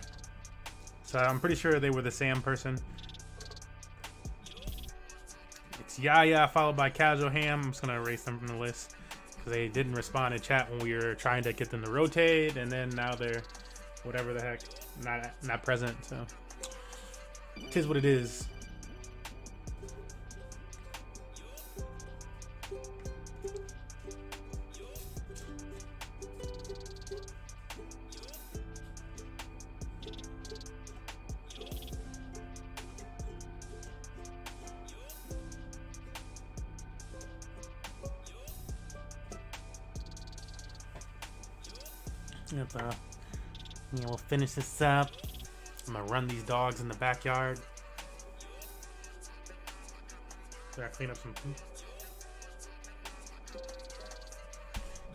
So I'm pretty sure they were the Sam person. It's Yaya followed by Casual Ham. I'm just going to erase them from the list. They didn't respond in chat when we were trying to get them to rotate, and then now they're whatever the heck, not present. So it is what it is. Yep, yeah, we'll finish this up. I'm gonna run these dogs in the backyard. So I clean up some poop.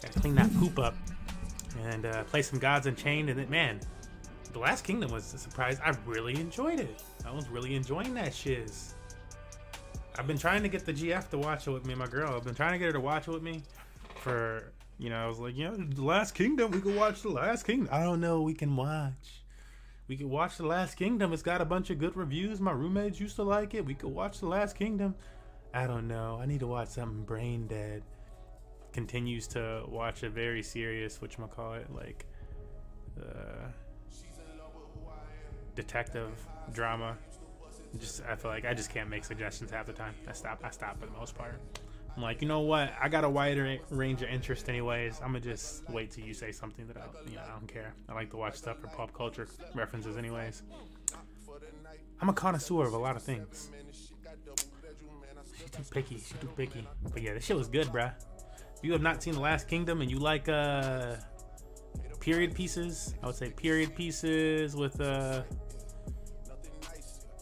Gotta clean that poop up and play some Gods Unchained. And then, man, The Last Kingdom was a surprise. I really enjoyed it. I was really enjoying that shiz. I've been trying to get the GF to watch it with me, my girl. I've been trying to get her to watch it with me for, you know, I was like, The Last Kingdom. We could watch The Last Kingdom. I don't know. We can watch. We could watch The Last Kingdom. It's got a bunch of good reviews. My roommates used to like it. We could watch The Last Kingdom. I don't know. I need to watch something brain dead. Continues to watch a very serious, whatchamacallit, like, detective drama. I feel like I just can't make suggestions half the time. I stop for the most part. I'm like, you know what? I got a wider range of interest anyways. I'm gonna just wait till you say something that I don't care. I like to watch stuff for pop culture references anyways. I'm a connoisseur of a lot of things. She's too picky. But yeah, this shit was good, bruh. If you have not seen The Last Kingdom and you like period pieces, I would say period pieces with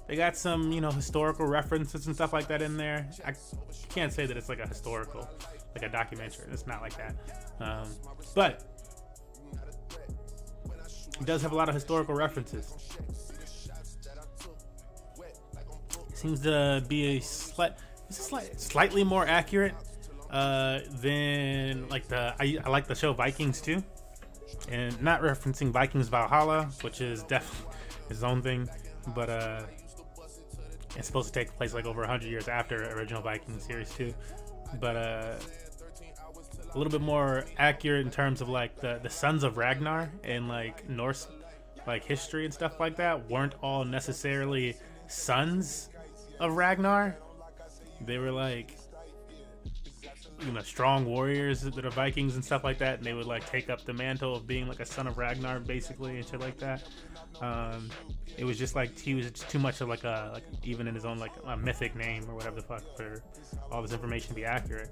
they got some, historical references and stuff like that in there. I can't say that it's like a historical, like a documentary. It's not like that. But it does have a lot of historical references. It seems to be slightly more accurate than like I like the show Vikings too. And not referencing Vikings Valhalla, which is definitely his own thing, but it's supposed to take place like over 100 years after original Viking series too. But a little bit more accurate in terms of like the sons of Ragnar and like Norse like history and stuff like that weren't all necessarily sons of Ragnar. They were like, strong warriors that are Vikings and stuff like that, and they would like take up the mantle of being like a son of Ragnar basically and shit like that. It was just like he was just too much of like even in his own like a mythic name or whatever the fuck for all this information to be accurate.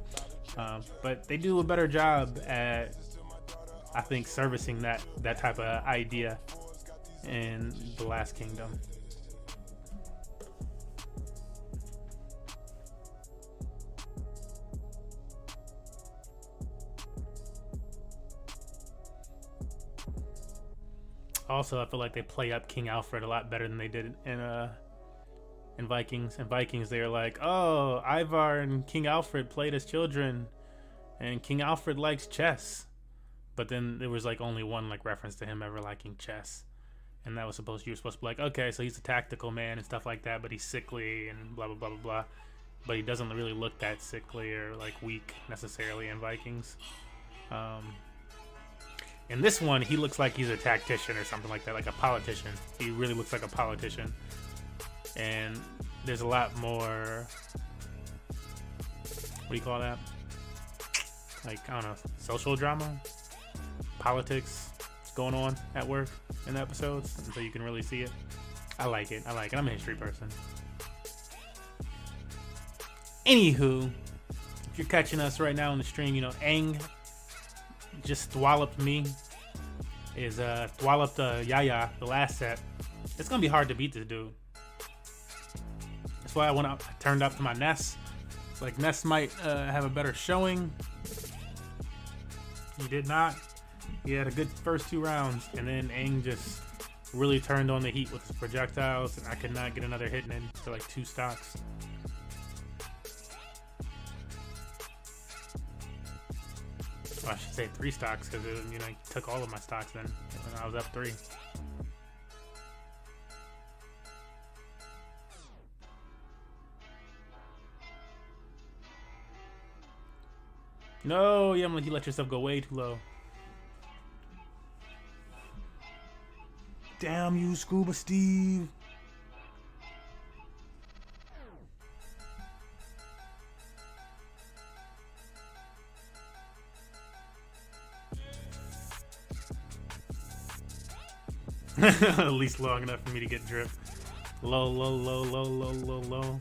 But they do a better job at, I think, servicing that type of idea in The Last Kingdom. Also, I feel like they play up King Alfred a lot better than they did in Vikings. In Vikings, they were like, oh, Ivar and King Alfred played as children, and King Alfred likes chess. But then there was like only one like reference to him ever liking chess, and that was you were supposed to be like, okay, so he's a tactical man and stuff like that, but he's sickly and blah blah blah blah blah. But he doesn't really look that sickly or like weak necessarily in Vikings. In this one, he looks like he's a tactician or something like that, like a politician. He really looks like a politician. And there's a lot more, what do you call that? Like, I don't know, social drama, politics going on at work in the episodes, and so you can really see it. I like it. I'm a history person. Anywho, if you're catching us right now on the stream, Aang just thwalloped me. Thwalloped Yaya the last set. It's gonna be hard to beat this dude. That's why I turned up to my Ness. It's like Ness might have a better showing. He did not. He had a good first 2 rounds, and then Aang just really turned on the heat with his projectiles, and I could not get another hit in for like 2 stocks. Well, I should say 3 stocks, because he took all of my stocks then, and I was up 3. No, yeah, you let yourself go way too low. Damn you, Scuba Steve. At least long enough for me to get drip. Low, low, low, low, low, low, low.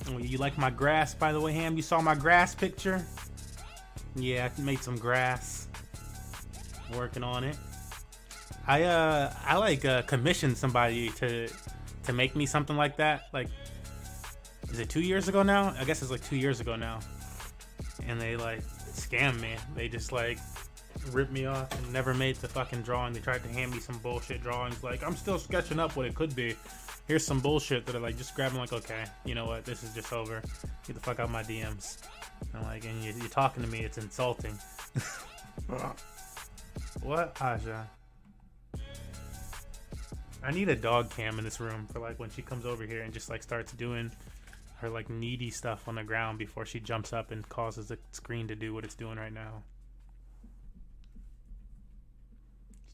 Oh, you like my grass, by the way, Ham? You saw my grass picture? Yeah, I made some grass. Working on it. I like commissioned somebody to make me something like that. Like, is it 2 years ago now? I guess it's like 2 years ago now. And they like scammed me. They just like ripped me off and never made the fucking drawing. They tried to hand me some bullshit drawings. Like, I'm still sketching up what it could be. Here's some bullshit that I like just grabbing. Like, okay, you know what? This is just over. Get the fuck out of my DMs. I'm like, and you're talking to me. It's insulting. What, Aja? I need a dog cam in this room for like when she comes over here and just like starts doing her like needy stuff on the ground before she jumps up and causes the screen to do what it's doing right now.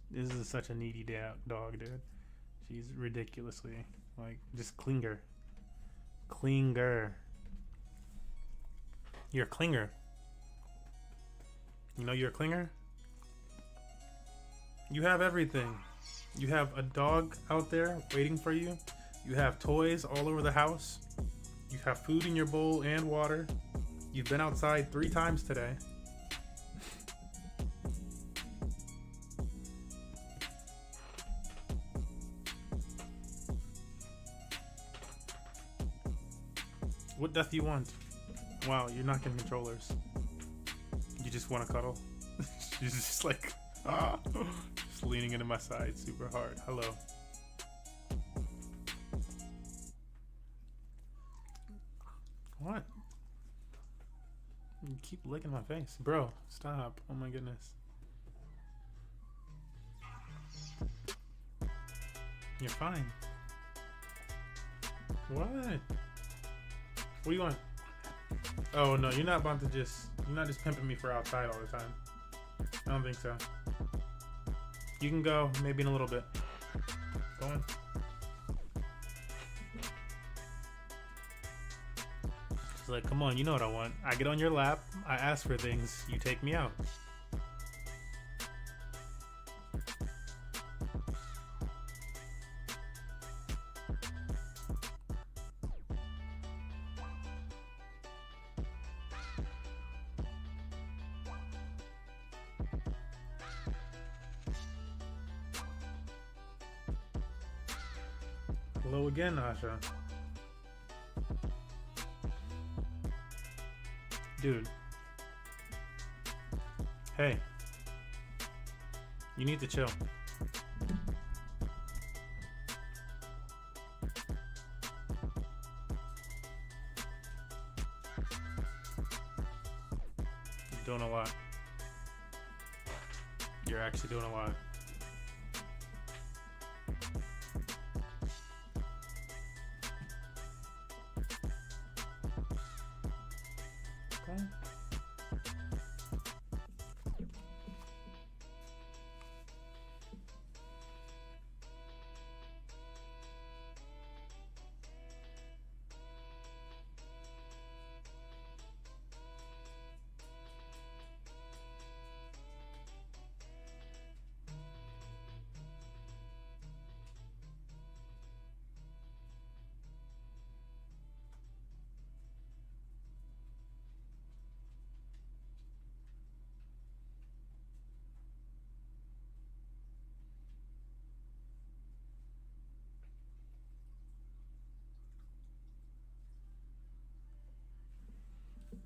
This is such a needy dog, dude. She's ridiculously like just clinger. You're a clinger. You know you're a clinger? You have everything. You have a dog out there waiting for you. You have toys all over the house. You have food in your bowl and water. You've been outside 3 times today. What death do you want? Wow, you're not getting controllers. You just want to cuddle? She's just like, ah. Leaning into my side super hard. Hello. What? You keep licking my face. Bro, stop. Oh my goodness. You're fine. What? What do you want? Oh no, you're not about to just, you're not just pimping me for outside all the time. I don't think so. You can go, maybe in a little bit. Go on. She's like, come on, you know what I want. I get on your lap, I ask for things, you take me out. Hello again, Asha. Dude. Hey. You need to chill. You're doing a lot. You're actually doing a lot.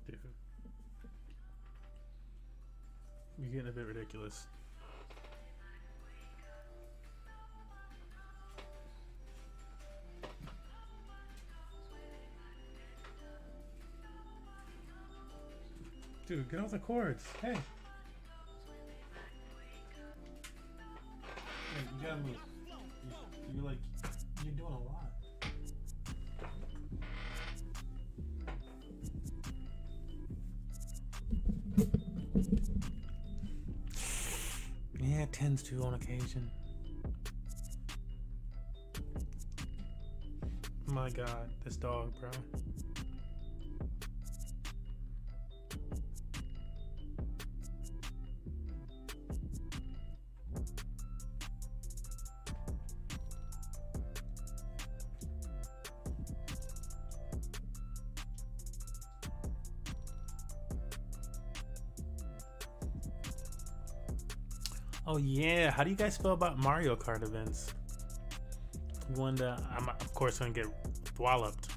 Dude. You're getting a bit ridiculous. Dude, get off the cords. Hey. Hey, you gotta move. You're like, you're doing a lot. Yeah, it tends to on occasion. My God, this dog, bro. Oh yeah, how do you guys feel about Mario Kart events? I'm of course gonna get walloped.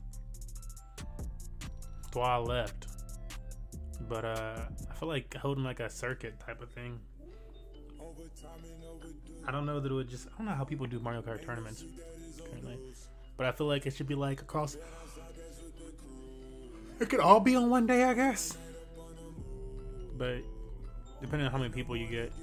But I feel like holding like a circuit type of thing. I don't know that it would just, I don't know how people do Mario Kart tournaments currently, but I feel like it should be like across, it could all be on one day, I guess, but depending on how many people you get.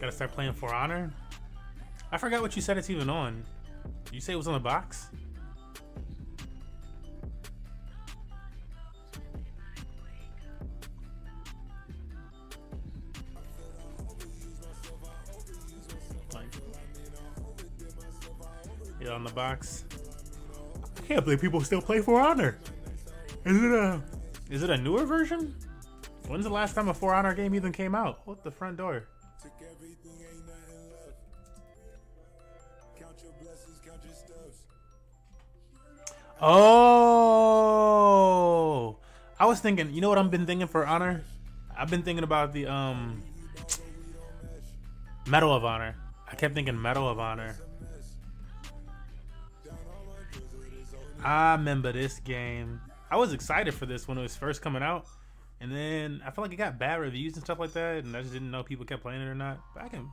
Gotta start playing For Honor. I forgot what you said it's even on. Did you say it was on the box? Yeah, on the box. I can't believe people still play For Honor. Is it a newer version? When's the last time a For Honor game even came out? What the front door? Oh, I was thinking, you know what I've been thinking for Honor? I've been thinking about the Medal of Honor. I kept thinking Medal of Honor. I remember this game. I was excited for this when it was first coming out, and then I felt like it got bad reviews and stuff like that, and I just didn't know if people kept playing it or not. But I can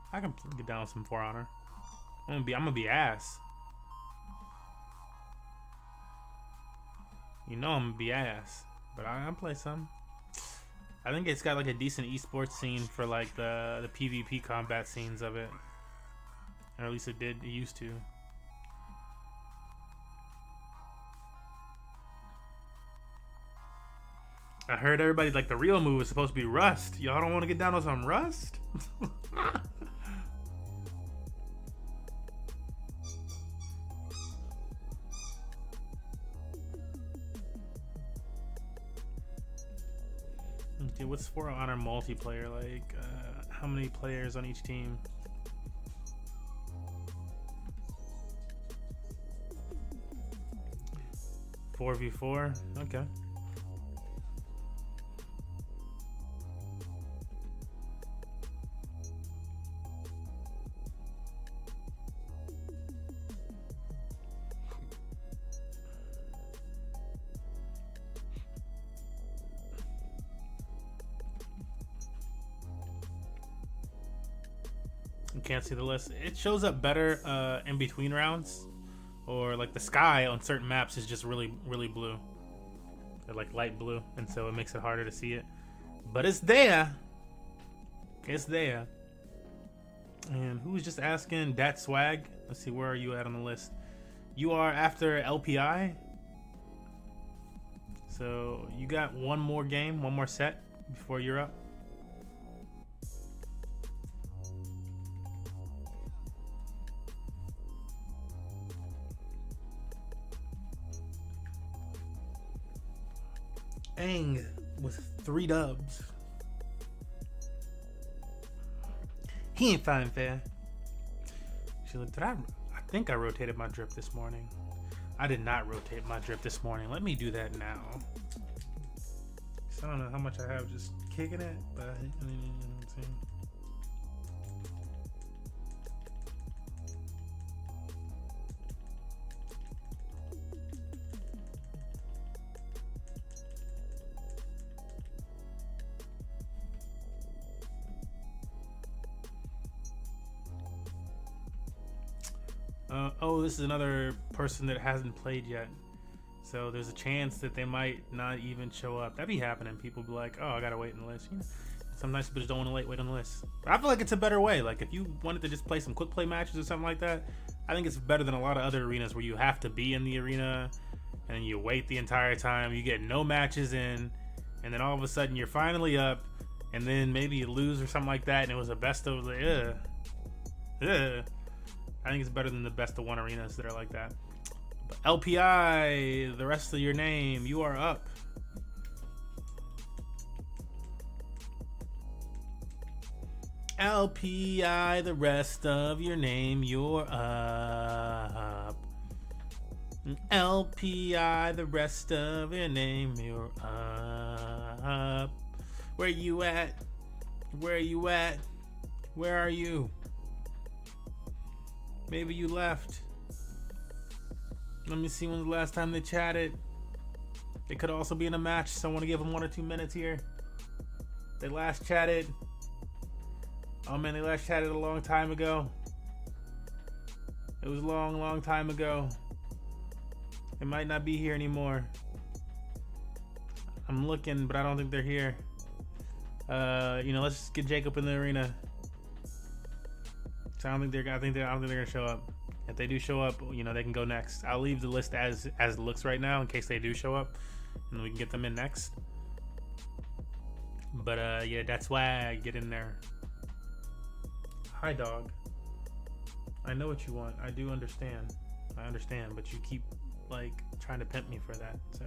get down with some For Honor. I'm gonna be ass. You know I'm gonna be ass, but I'll play some. I think it's got like a decent esports scene for like the PvP combat scenes of it, or at least it used to. I heard everybody like the real move is supposed to be Rust. Y'all don't want to get down on some Rust? Okay, what's For Honor multiplayer like? How many players on each team? Four v 4. Okay. Can't see the list. It shows up better in between rounds, or like the sky on certain maps is just really blue. They're like light blue, and so it makes it harder to see it. But it's there. It's there. And who was just asking? Dat Swag. Let's see, where are you at on the list? You are after LPI. So you got one more game, one more set before you're up. Ang with 3 dubs. He ain't fine fair. She looked. I think I rotated my drip this morning. I did not rotate my drip this morning. Let me do that now. I don't know how much I have just kicking it, but let's see. Oh, this is another person that hasn't played yet. So there's a chance that they might not even show up. That be happening. People be like, oh, I gotta wait on the list. You know, sometimes people just don't want to wait on the list. But I feel like it's a better way. Like if you wanted to just play some quick play matches or something like that, I think it's better than a lot of other arenas where you have to be in the arena and you wait the entire time. You get no matches in, and then all of a sudden you're finally up, and then maybe you lose or something like that, and it was a best of the I think it's better than the best of one arenas that are like that. But LPI, the rest of your name, you are up. LPI, the rest of your name, you're up. LPI, the rest of your name, you're up. Where you at? Where you at? Where are you? Maybe you left. Let me see when's the last time they chatted. They could also be in a match, so I want to give them 1 or 2 minutes here. They last chatted. Oh man, they last chatted a long time ago. It was a long time ago. They might not be here anymore. I'm looking, but I don't think they're here. Let's just get Jacob in the arena. So I don't think they're gonna show up. If they do show up, they can go next. I'll leave the list as it looks right now in case they do show up, and we can get them in next. But yeah, that's why I get in there. Hi, dog. I know what you want. I do understand. I understand, but you keep trying to pimp me for that. So,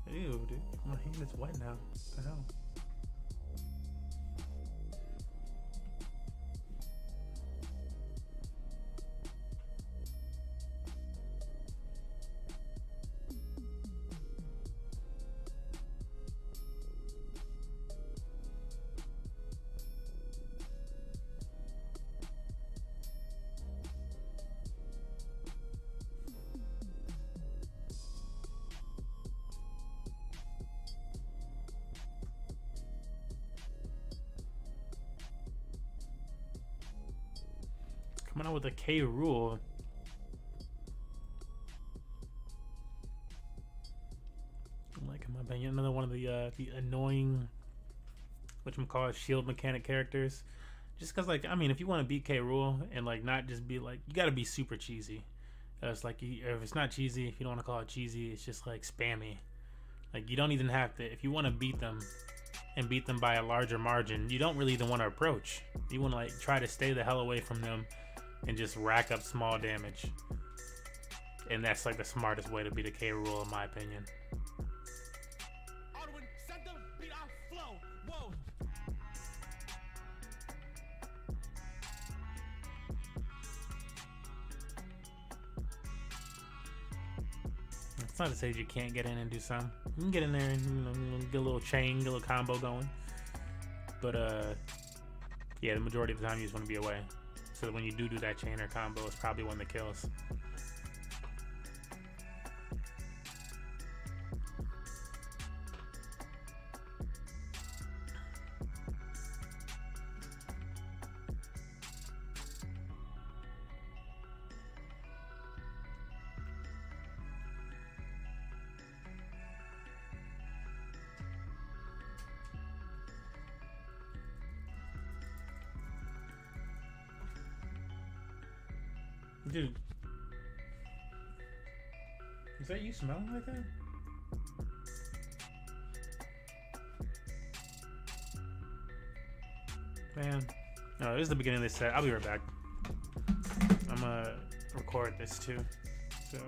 ew, dude, my hand is wet now. What the hell? Coming out with a K rule. In my opinion, another one of the annoying, whatchamacallit, shield mechanic characters. Just because, if you want to beat K rule and not just be you got to be super cheesy. It's if it's not cheesy, if you don't want to call it cheesy, it's just spammy. You don't even have to. If you want to beat them and beat them by a larger margin, you don't really even want to approach. You want to try to stay the hell away from them and just rack up small damage. And that's the smartest way to beat a K rule, in my opinion. It's not to say you can't get in and do some. You can get in there and get a little chain, get a little combo going. But yeah, the majority of the time you just want to be away. So that when you do that chain or combo, it's probably one that kills. Dude, is that you smelling like that? Man, no, this is the beginning of this set. I'll be right back. I'm gonna record this too. So,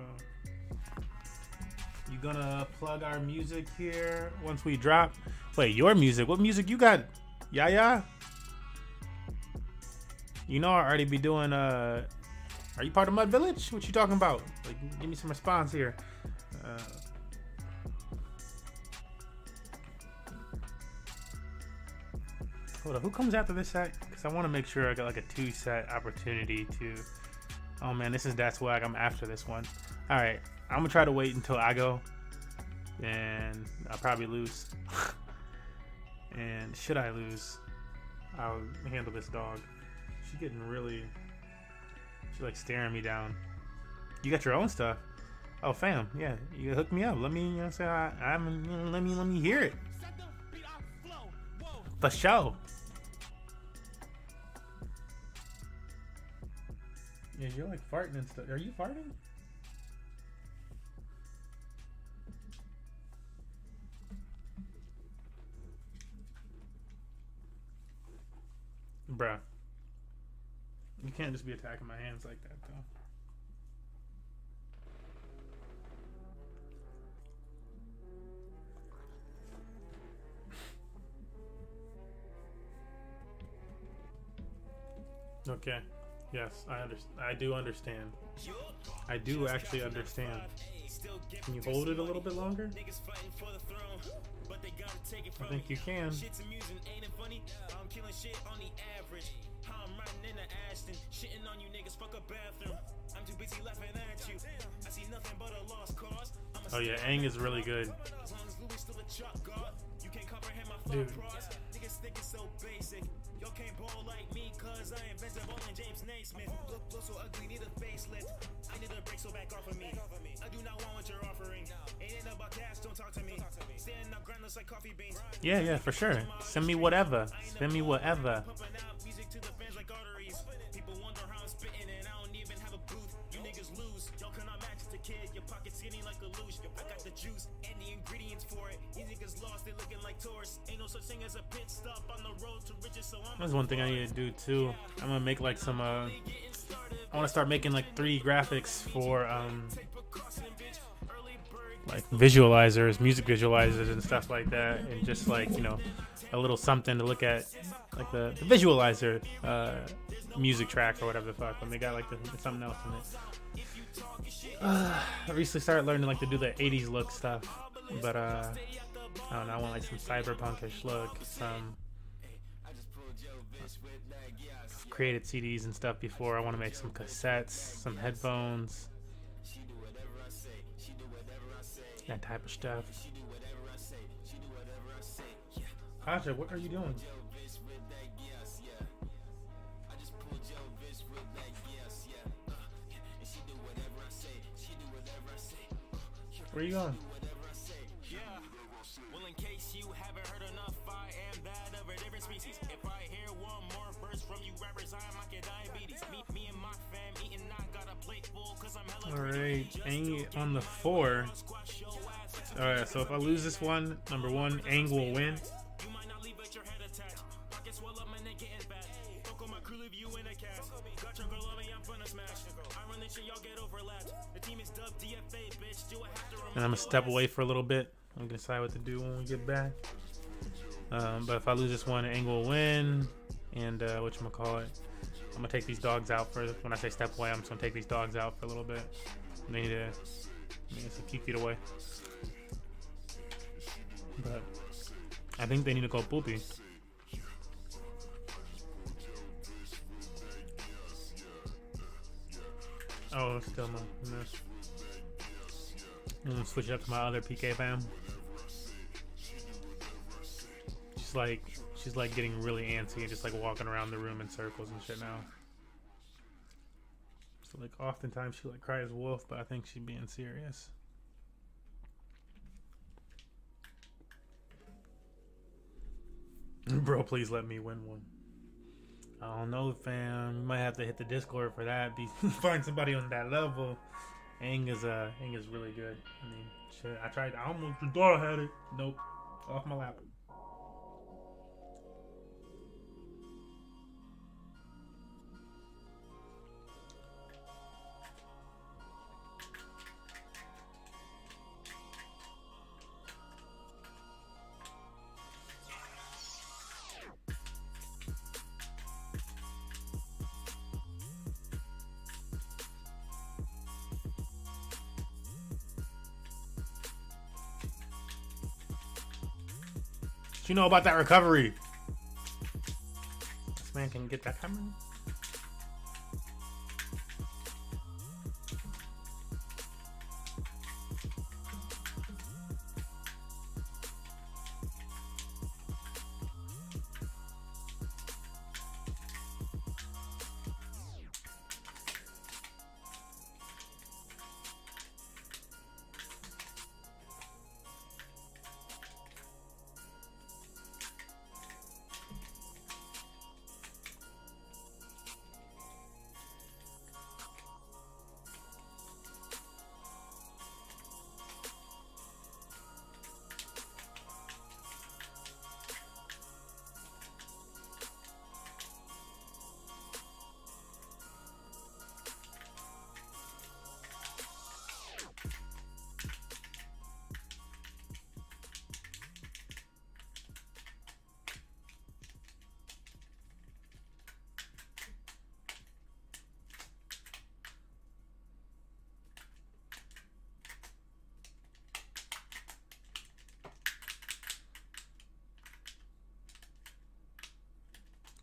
you gonna plug our music here once we drop? Wait, your music? What music you got? Yeah. I'll already be doing Are you part of Mud Village? What you talking about? Give me some response here. Hold up, who comes after this set? Because I want to make sure I got a 2-set opportunity to. Oh man, this is That's Whack. I'm after this one. All right, I'm gonna try to wait until I go, and I'll probably lose. And should I lose, I'll handle this dog. She's getting really. She's staring me down. You got your own stuff. Oh, fam, yeah, you hook me up. Let me, let me hear it. For sure. Yeah, you're farting and stuff. Are you farting? Bruh. You can't just be attacking my hands like that, though. Okay. Yes, I do understand. I do actually understand. Can you hold it a little bit longer? I think you can. Oh yeah, Aang is really good. Dude. Yeah, yeah, for sure. Send me whatever. Send me whatever. That's one thing I need to do too. I'm gonna make like some I want to start making like 3 graphics for like visualizers, music visualizers and stuff like that, and just like, you know, a little something to look at, like the visualizer music track or whatever the fuck, when they got like something else in it. I recently started learning like to do the 80s look stuff, but I don't know, I want like some cyberpunkish look, some created CDs and stuff before. I want to make some cassettes, some headphones, that type of stuff. Aja, what are you doing? Where are you going? Alright, Aang on the 4. Alright, so if I lose this one, number 1, Aang will win. And I'm gonna step away for a little bit. I'm gonna decide what to do when we get back. But if I lose this one, Aang will win. And whatchamacallit, I'm gonna take these dogs out for, when I say step away, I'm just gonna take these dogs out for a little bit. They need to, it's a few feet away. But I think they need to go poopy. Oh, still no. I'm gonna switch it up to my other PK fam. She's like getting really antsy and just like walking around the room in circles and shit now. So like oftentimes she like cries wolf, but I think she's being serious. Bro, please let me win one. I don't know, fam. You might have to hit the Discord for that. Find somebody on that level. Aang is really good. I mean, shit. I tried. I almost thought I had it. Nope. Off my lap. You know about that recovery? This man can get that camera.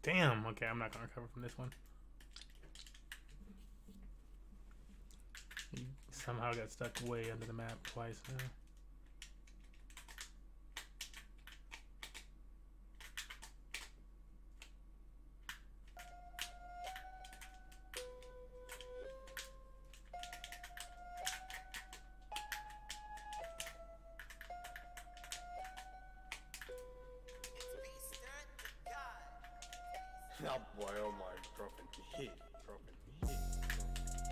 Damn. Okay, I'm not gonna recover from this one. He somehow got stuck way under the map twice now. Oh boy, oh my, dropping the hit, dropping the hit, dropping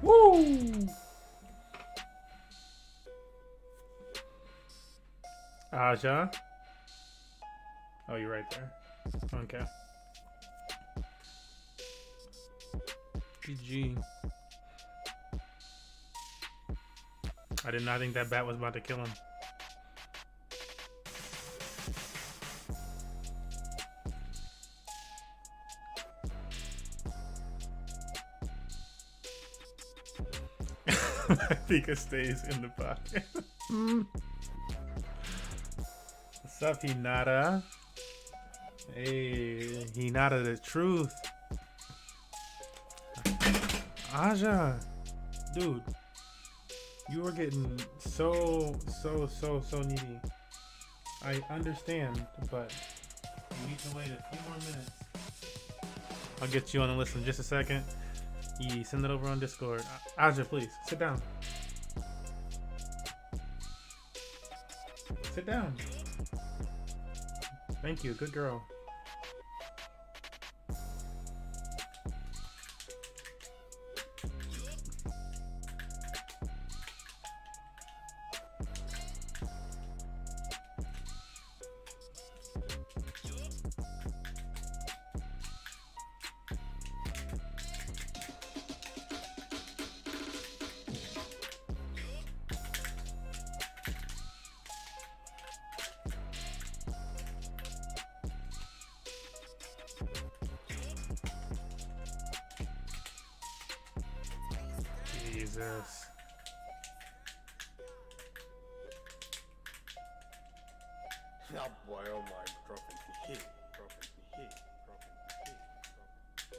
Woo! Aja? Oh, you're right there. Okay. GG. I did not think that bat was about to kill him. Pika stays in the pocket. What's up, Hinata? Hey, Hinata the truth. Aja, dude, you were getting so needy. I understand, but you need to wait a few more minutes. I'll get you on the list in just a second. You send it over on Discord. Aja, please sit down. Sit down. Thank you, good girl. Jesus. oh boy, oh my, dropping the hit, dropping the hit, dropping the hit, dropping the hit.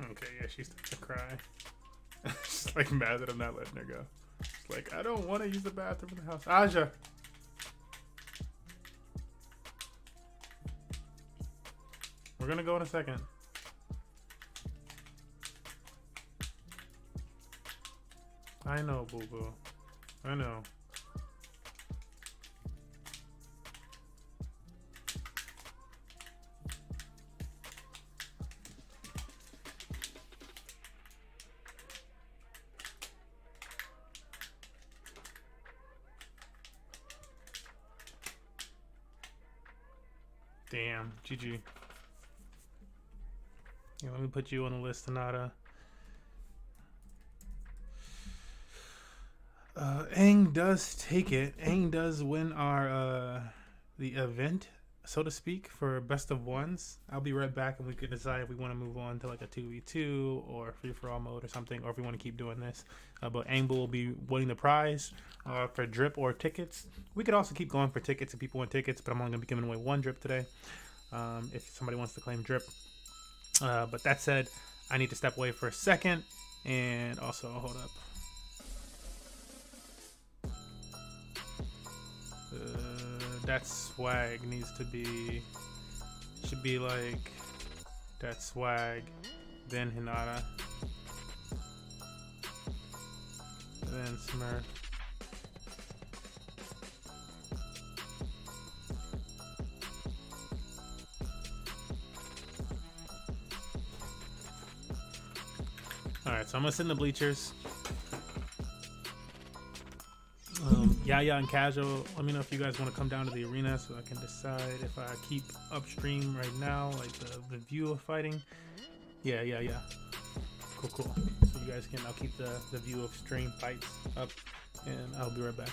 Okay, yeah, she starts to cry. She's like mad that I'm not letting her go. It's like, I don't want to use the bathroom in the house. Aja! We're gonna go in a second. I know, boo boo. I know. Damn, GG. Yeah, let me put you on the list, Tanada. Aang does take it. Aang does win our the event, so to speak, for best of ones. I'll be right back, and we can decide if we want to move on to like a 2v2 or free for all mode or something, or if we want to keep doing this. But Aang will be winning the prize for drip or tickets. We could also keep going for tickets if people want tickets, but I'm only gonna be giving away one drip today. If somebody wants to claim drip. But that said, I need to step away for a second, and also hold up. That swag needs to be, should be like that swag, then Hinata, then Smurf. Alright, so I'm gonna sit in the bleachers. Yaya and Casual, let me know if you guys want to come down to the arena so I can decide if I keep upstream right now, like the view of fighting. Yeah. Cool. So you guys can, I'll keep the view of stream fights up, and I'll be right back.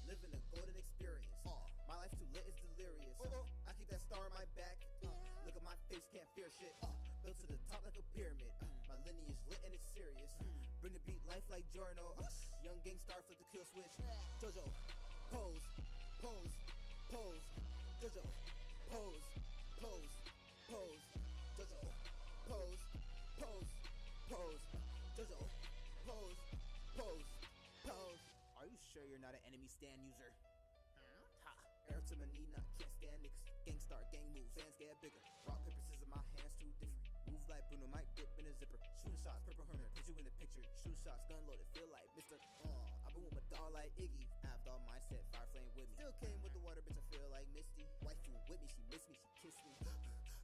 Living a golden experience. My life too lit is delirious. I keep that star on my back. Look at my face, can't fear shit. Built to the top like a pyramid. My lineage lit and it's serious. Bring the beat life like Jorno. Young gang star flip the kill switch. Jojo, pose, pose, pose. Jojo, pose, pose, pose. Jojo, pose, pose, pose. Jojo, pose, pose, pose. Are you sure you're not an enemy stand user? Air to my knee, not can't stand niggas. Gangstar, gang moves, hands get bigger. Rock, paper, scissors, my hands too different. Move like Bruno, might dip in a zipper. Shooting shots, purple hermit, put you in the picture. Shoot shots, gun loaded, feel like Mr. I've been with my dog like Iggy. Avd all mindset, fire flame with me. Still came with the water, bitch, I feel like Misty. Waifu with me, she miss me, she kissed me.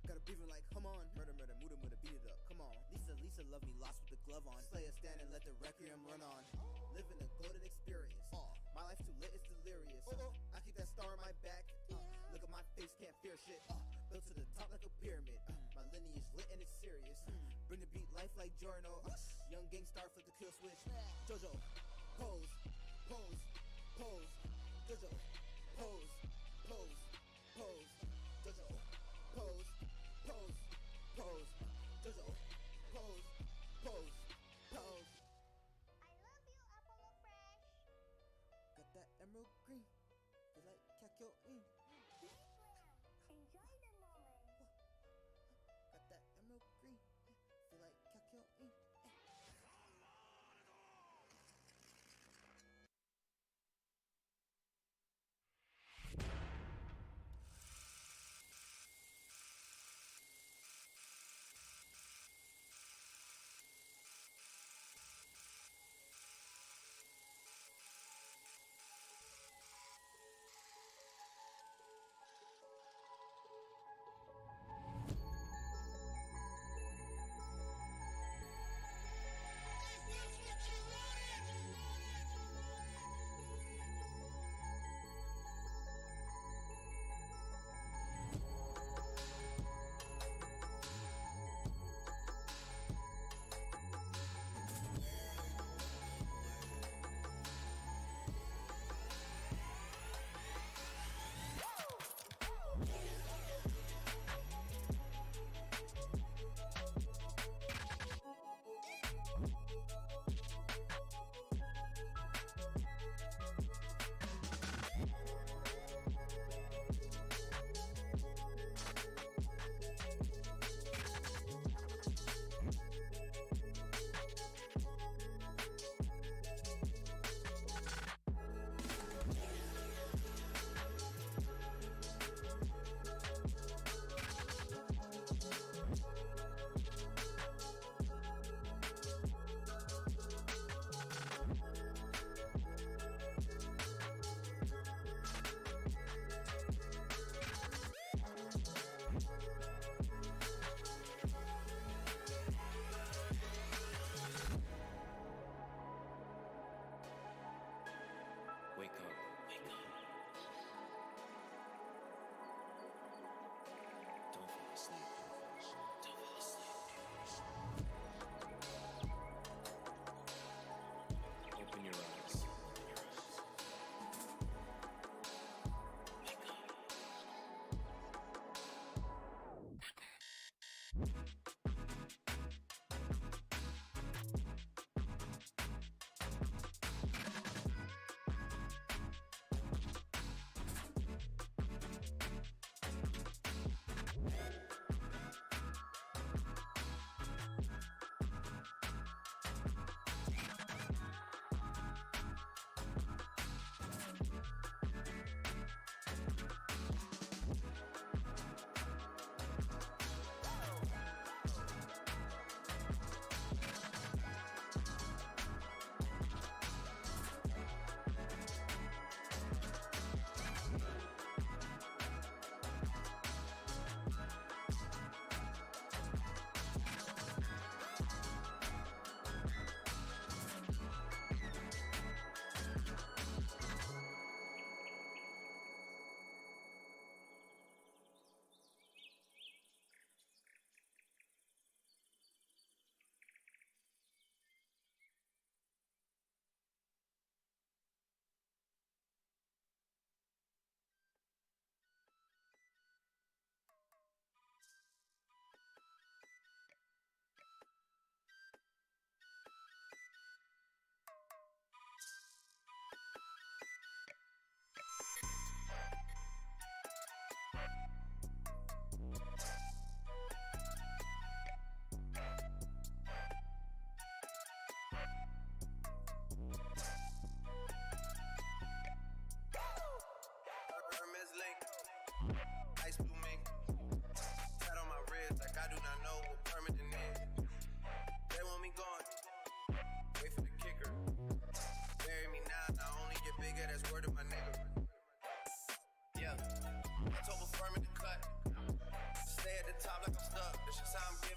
Gotta breathing like, come on. Murder, murder, muda, muda, beat it up, come on. Lisa love me, lost with the glove on. Play a stand and let the requiem run on. Living a golden experience. My life too lit is delirious. I keep that star on my back. Look at my face, can't fear shit. Built to the top like a pyramid. My lineage lit and it's serious. Bring the beat life like Jorno. Young gang star flip the kill switch. Jojo, pose, pose, pose. Jojo, pose, pose, pose. Jojo, pose, pose, pose. Jojo, pose, pose, pose. I love you, Apollo Fresh. Got that emerald green. Feel like Kakyo in. Enjoy the moment. Got that emerald green. Feel like Kakyo in.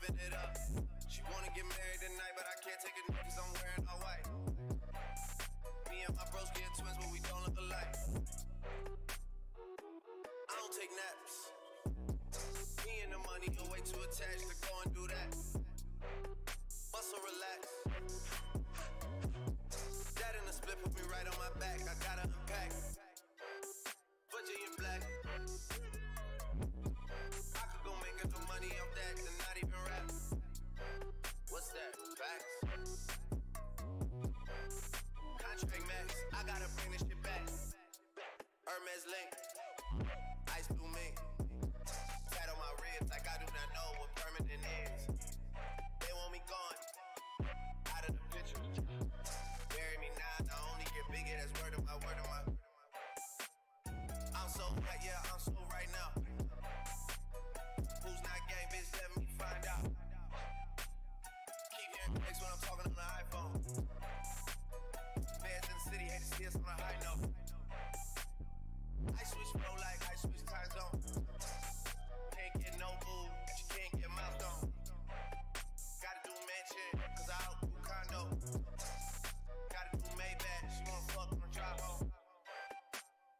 living it up. She wanna get married tonight, but I can't take it cause I'm wearing all white. Me and my bros get twins, but we don't look alike. I don't take naps. Me and the money are way too attached to go and do that. Muscle relax. That in the split put me right on my back. I gotta unpack. Virginia black. I could go make enough money off that and not even rap. What's that? Facts. Contract max. I gotta bring this shit back. Hermes link. Ice blue mink. Tat on my ribs like I do not know what permanent is. They want me gone. Out of the picture. Bury me now. I only get bigger. That's word of my word of my. I'm so hot, yeah, I'm so right now. Who's not gang, bitch, let me find out. Keep hearing clicks when I'm talking on the iPhone. Fans in the city hate to see us on a high note. I switch flow like I switch time zone. Can't get no move, but you can't get mouth on. Gotta do mansion, cause I outdo condo. Gotta do Maybach, she wanna fuck on the drive home.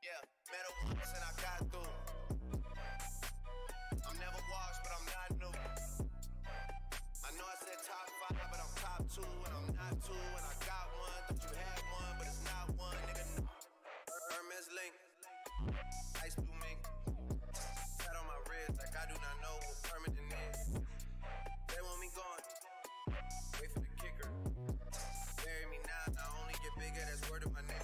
Yeah, met her once and I got through. I'm never washed, but I'm not new. I know I said top 5, but I'm top 2, and I'm not 2, and I got one. Thought you had one, but it's not one, nigga. No. Hermes link, ice blue mink. Tat on my wrist like I do not know what permanent is. They want me gone. Wait for the kicker. Bury me now, I only get bigger. That's word of my nigga.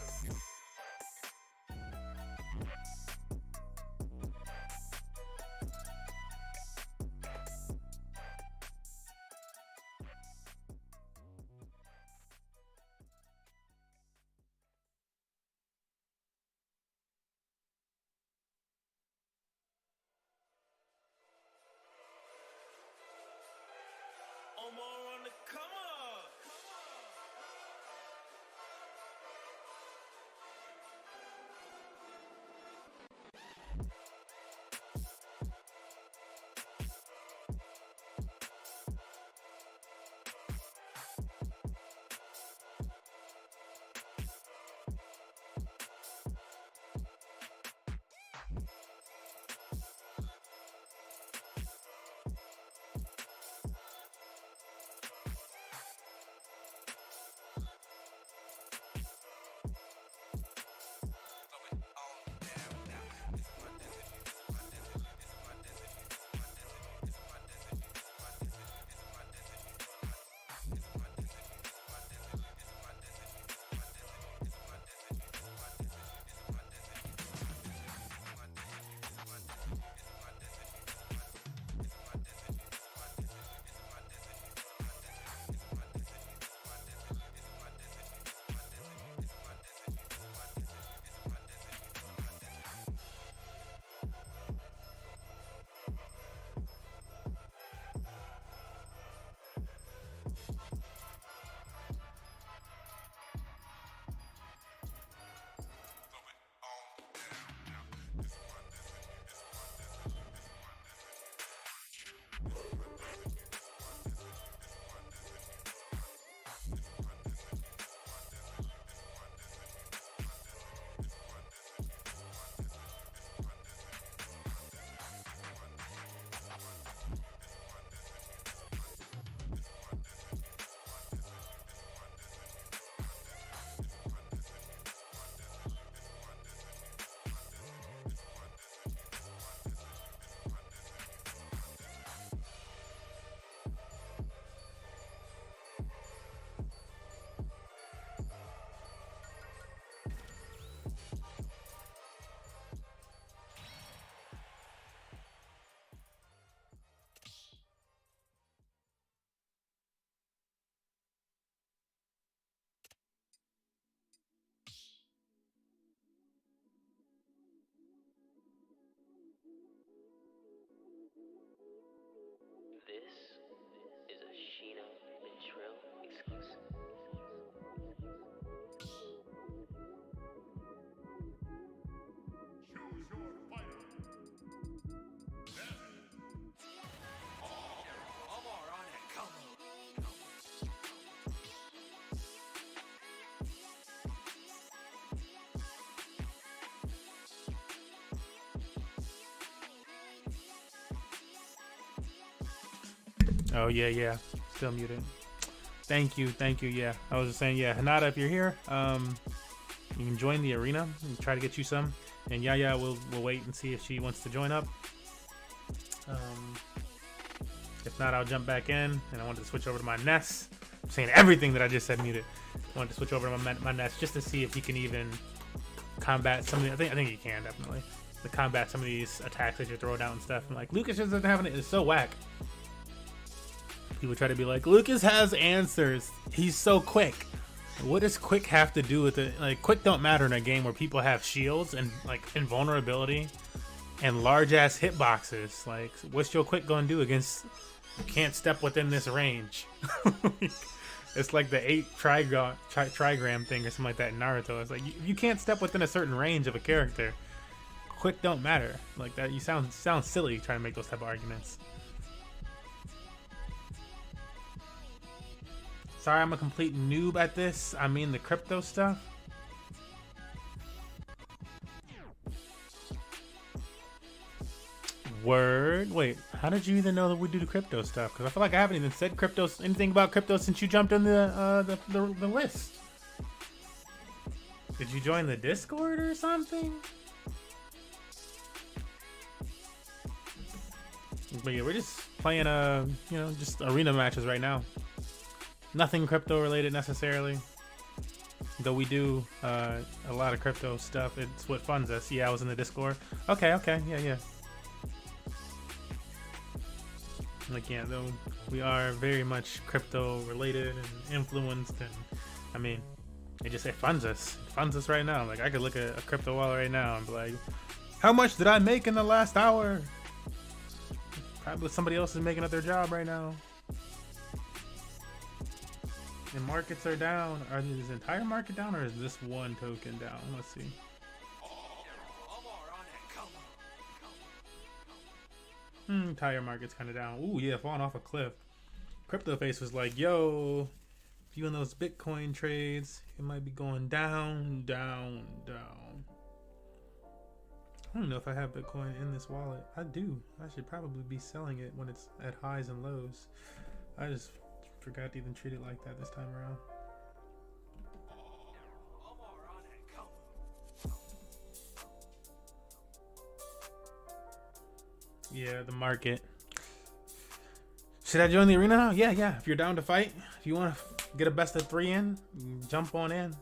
Omar on the come up. This is a Sheena and Trill exclusive. Choose your fighter. Omar on Oh yeah. Still muted. Thank you. Yeah, I was just saying, yeah, Hanada, if you're here, you can join the arena and try to get you some. And yeah, we'll wait and see if she wants to join up. If not, I'll jump back in. And I wanted to switch over to my Ness. I'm saying everything that I just said muted. I wanted to switch over to my Ness just to see if he can even combat some of the, I think he can definitely. To combat some of these attacks that you're throwing out and stuff. And like, Lucas just doesn't have it. It's so whack. People try to be like, Lucas has answers. He's so quick. What does quick have to do with it? Like, quick don't matter in a game where people have shields and like invulnerability and large ass hitboxes. Like, what's your quick gonna do against? You can't step within this range. It's like the 8 trigram thing or something like that in Naruto. It's like you can't step within a certain range of a character. Quick don't matter. Like that, you sound silly trying to make those type of arguments. Sorry, I'm a complete noob at this. I mean the crypto stuff. Word. Wait, how did you even know that we do the crypto stuff? Because I feel like I haven't even said anything about crypto since you jumped in the list. Did you join the Discord or something? But yeah, we're just playing just arena matches right now. Nothing crypto related necessarily, though we do a lot of crypto stuff. It's what funds us. Yeah, I was in the Discord. Okay, yeah. Like, yeah, though we are very much crypto related and influenced, and I mean, it funds us. It funds us right now. Like, I could look at a crypto wallet right now and be like, how much did I make in the last hour? Probably somebody else is making up their job right now. And markets are down. Is the entire market down, or is this one token down? Let's see. Entire market's kind of down. Ooh, yeah, falling off a cliff. Crypto Face was like, yo, if you in those Bitcoin trades, it might be going down. I don't know if I have Bitcoin in this wallet. I do. I should probably be selling it when it's at highs and lows. I just forgot to even treat it like that this time around. Yeah, the market. Should I join the arena now? Yeah. If you're down to fight, if you want to get a best of 3 in, jump on in.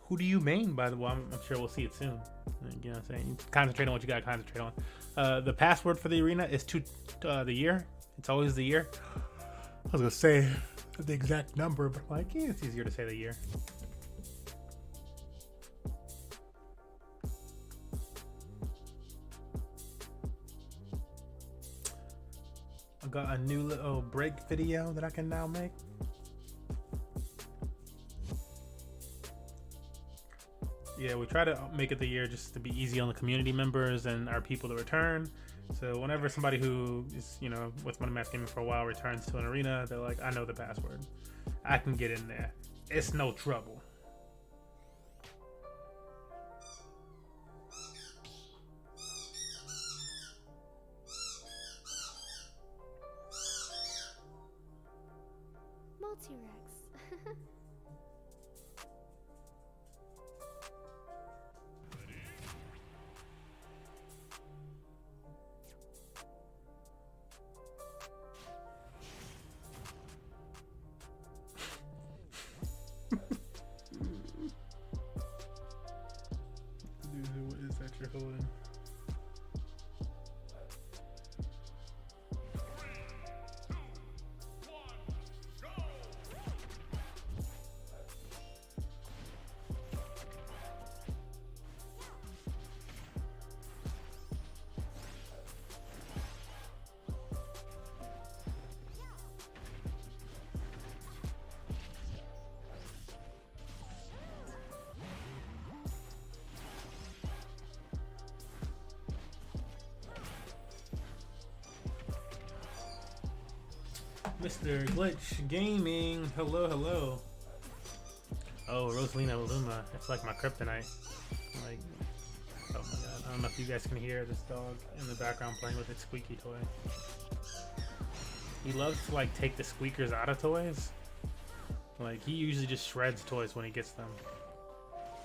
Who do you main, by the way? I'm sure we'll see it soon. You know what I'm saying? You concentrate on what you got to concentrate on. The password for the arena is the year. It's always the year. I was going to say the exact number, but like, yeah, it's easier to say the year. I got a new little break video that I can now make. Yeah, we try to make it the year just to be easy on the community members and our people to return. So whenever somebody who is, with Money Match Gaming for a while returns to an arena, they're like, I know the password. I can get in there. It's no trouble. Multi-Rex. Dude, what is that you're holding? Mr. Glitch Gaming, hello. Oh, Rosalina Luma, it's like my kryptonite. Like, oh my god, I don't know if you guys can hear this dog in the background playing with its squeaky toy. He loves to like take the squeakers out of toys. Like he usually just shreds toys when he gets them.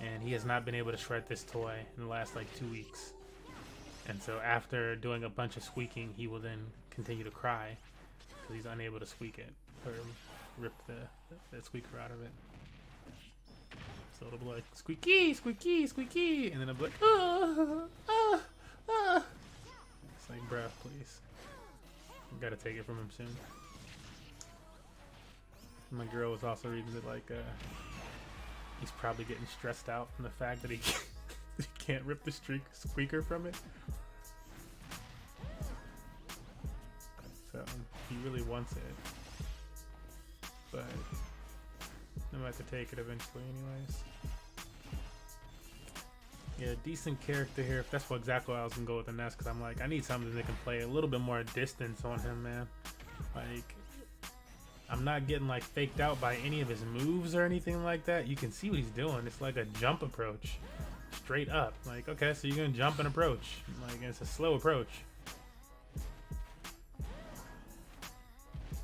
And he has not been able to shred this toy in the last like 2 weeks. And so after doing a bunch of squeaking, he will then continue to cry because he's unable to squeak it or rip the squeaker out of it. So it'll be like squeaky, squeaky, squeaky, and then it'll be like It's like, bruh, please. I gotta take it from him soon. My girl was also reading that like he's probably getting stressed out from the fact that he can't rip the squeaker from it. So he really wants it, but I'm gonna have to take it eventually anyways. Yeah, decent character here. If that's exactly what I was gonna go with the Nest, because I'm like, I need something that can play a little bit more distance on him, man. Like, I'm not getting like faked out by any of his moves or anything like that. You can see what he's doing. It's like a jump approach, straight up. Like, okay, so you're gonna jump and approach. Like, it's a slow approach.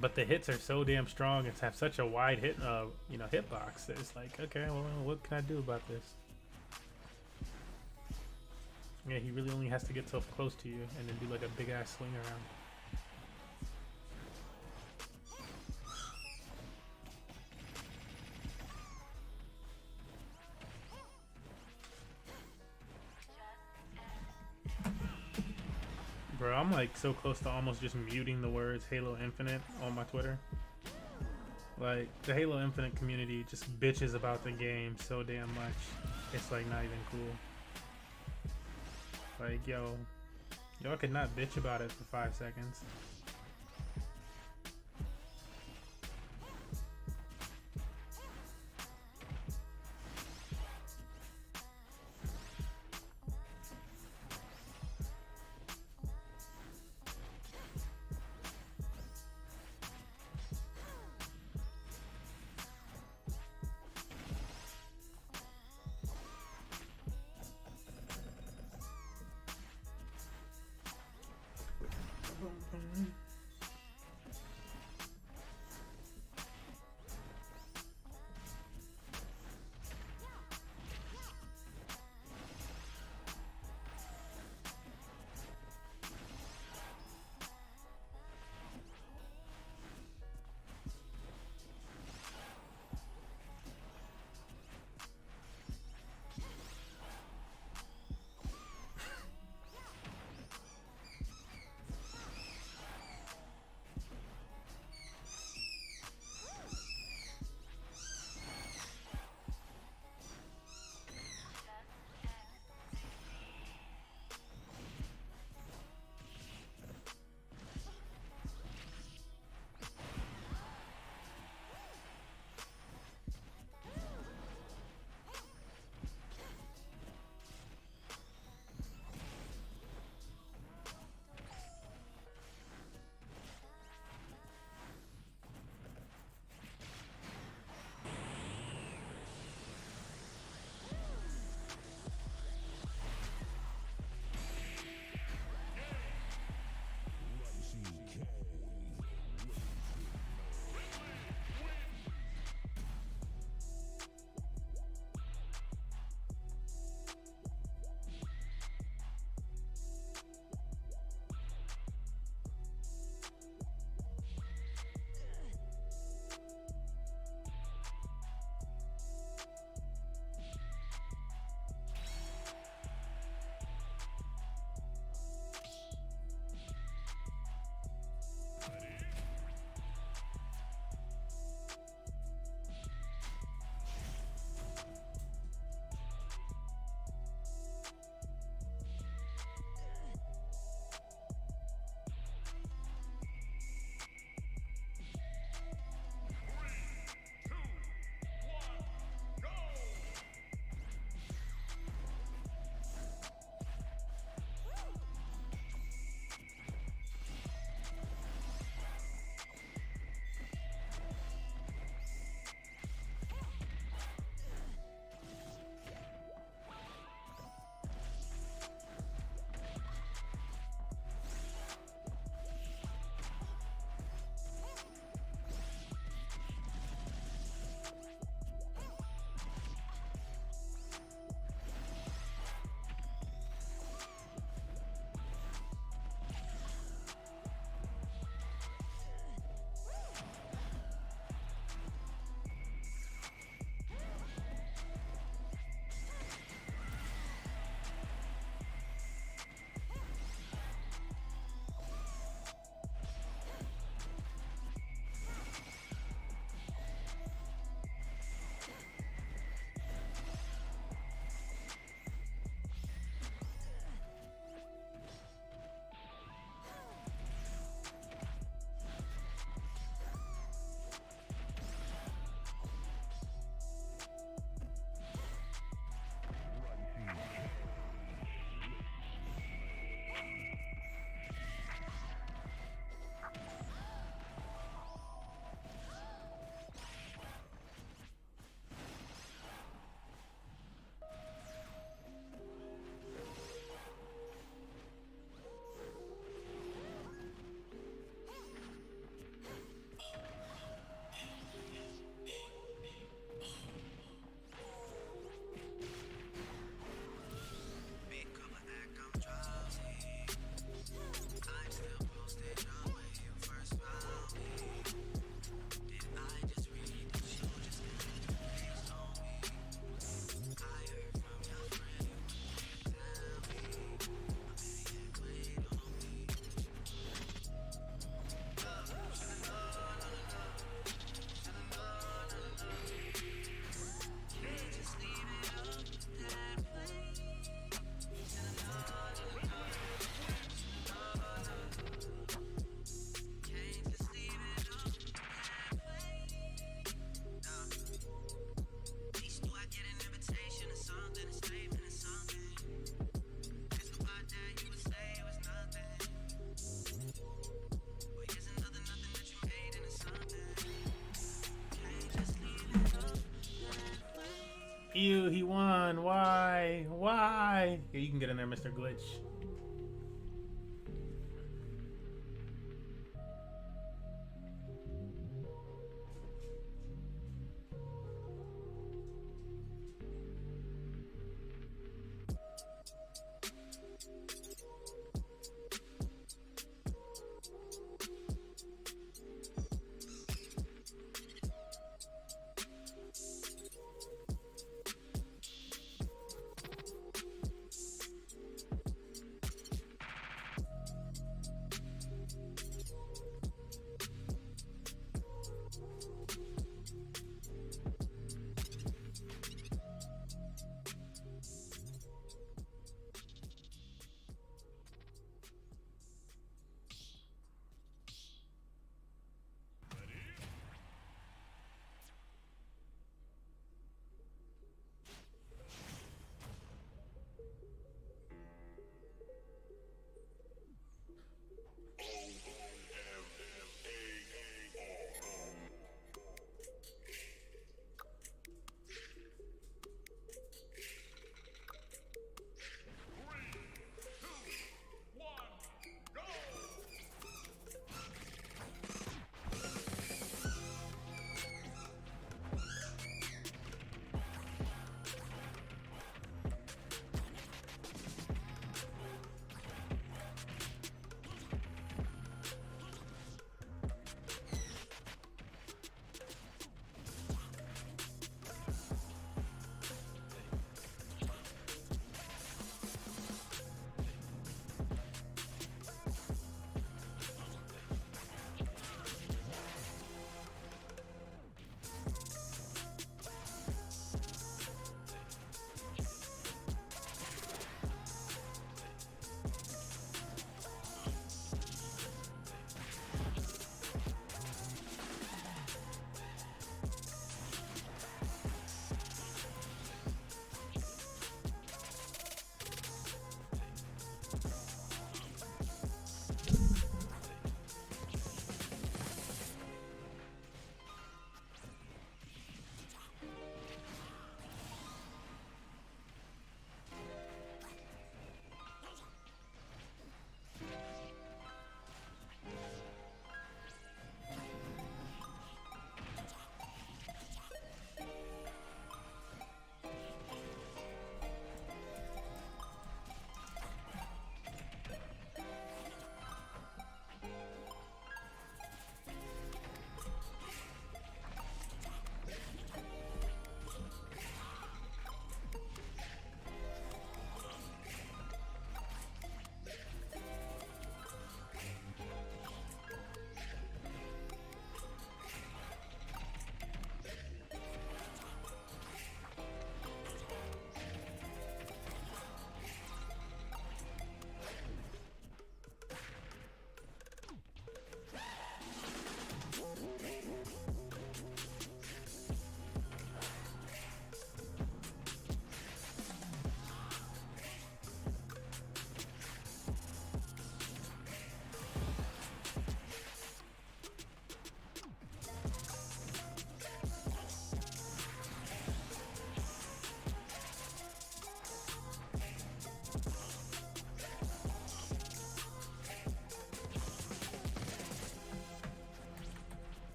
But the hits are so damn strong. It's have such a wide hit, hitbox. That it's like, okay, well, what can I do about this? Yeah, he really only has to get so close to you and then do like a big ass swing around. Bro, I'm like so close to almost just muting the words Halo Infinite on my Twitter. Like, the Halo Infinite community just bitches about the game so damn much. It's like not even cool. Like, y'all could not bitch about it for 5 seconds. Ew, he won. Why? Why? Yeah, you can get in there, Mr. Glitch.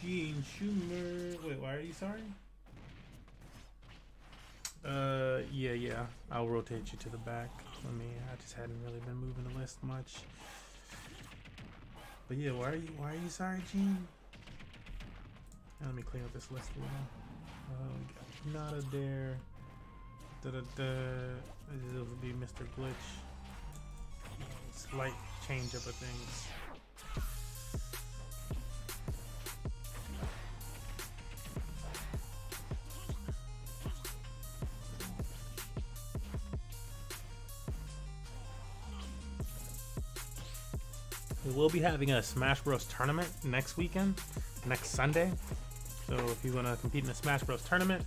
Gene Schumer. Wait, why are you sorry? Yeah. I'll rotate you to the back. I just hadn't really been moving the list much. But yeah, why are you sorry, Gene? Let me clean up this list a little. We got Nada there. This will be Mr. Glitch. Slight change up of things. We will be having a Smash Bros tournament next Sunday. So if you want to compete in a Smash Bros tournament,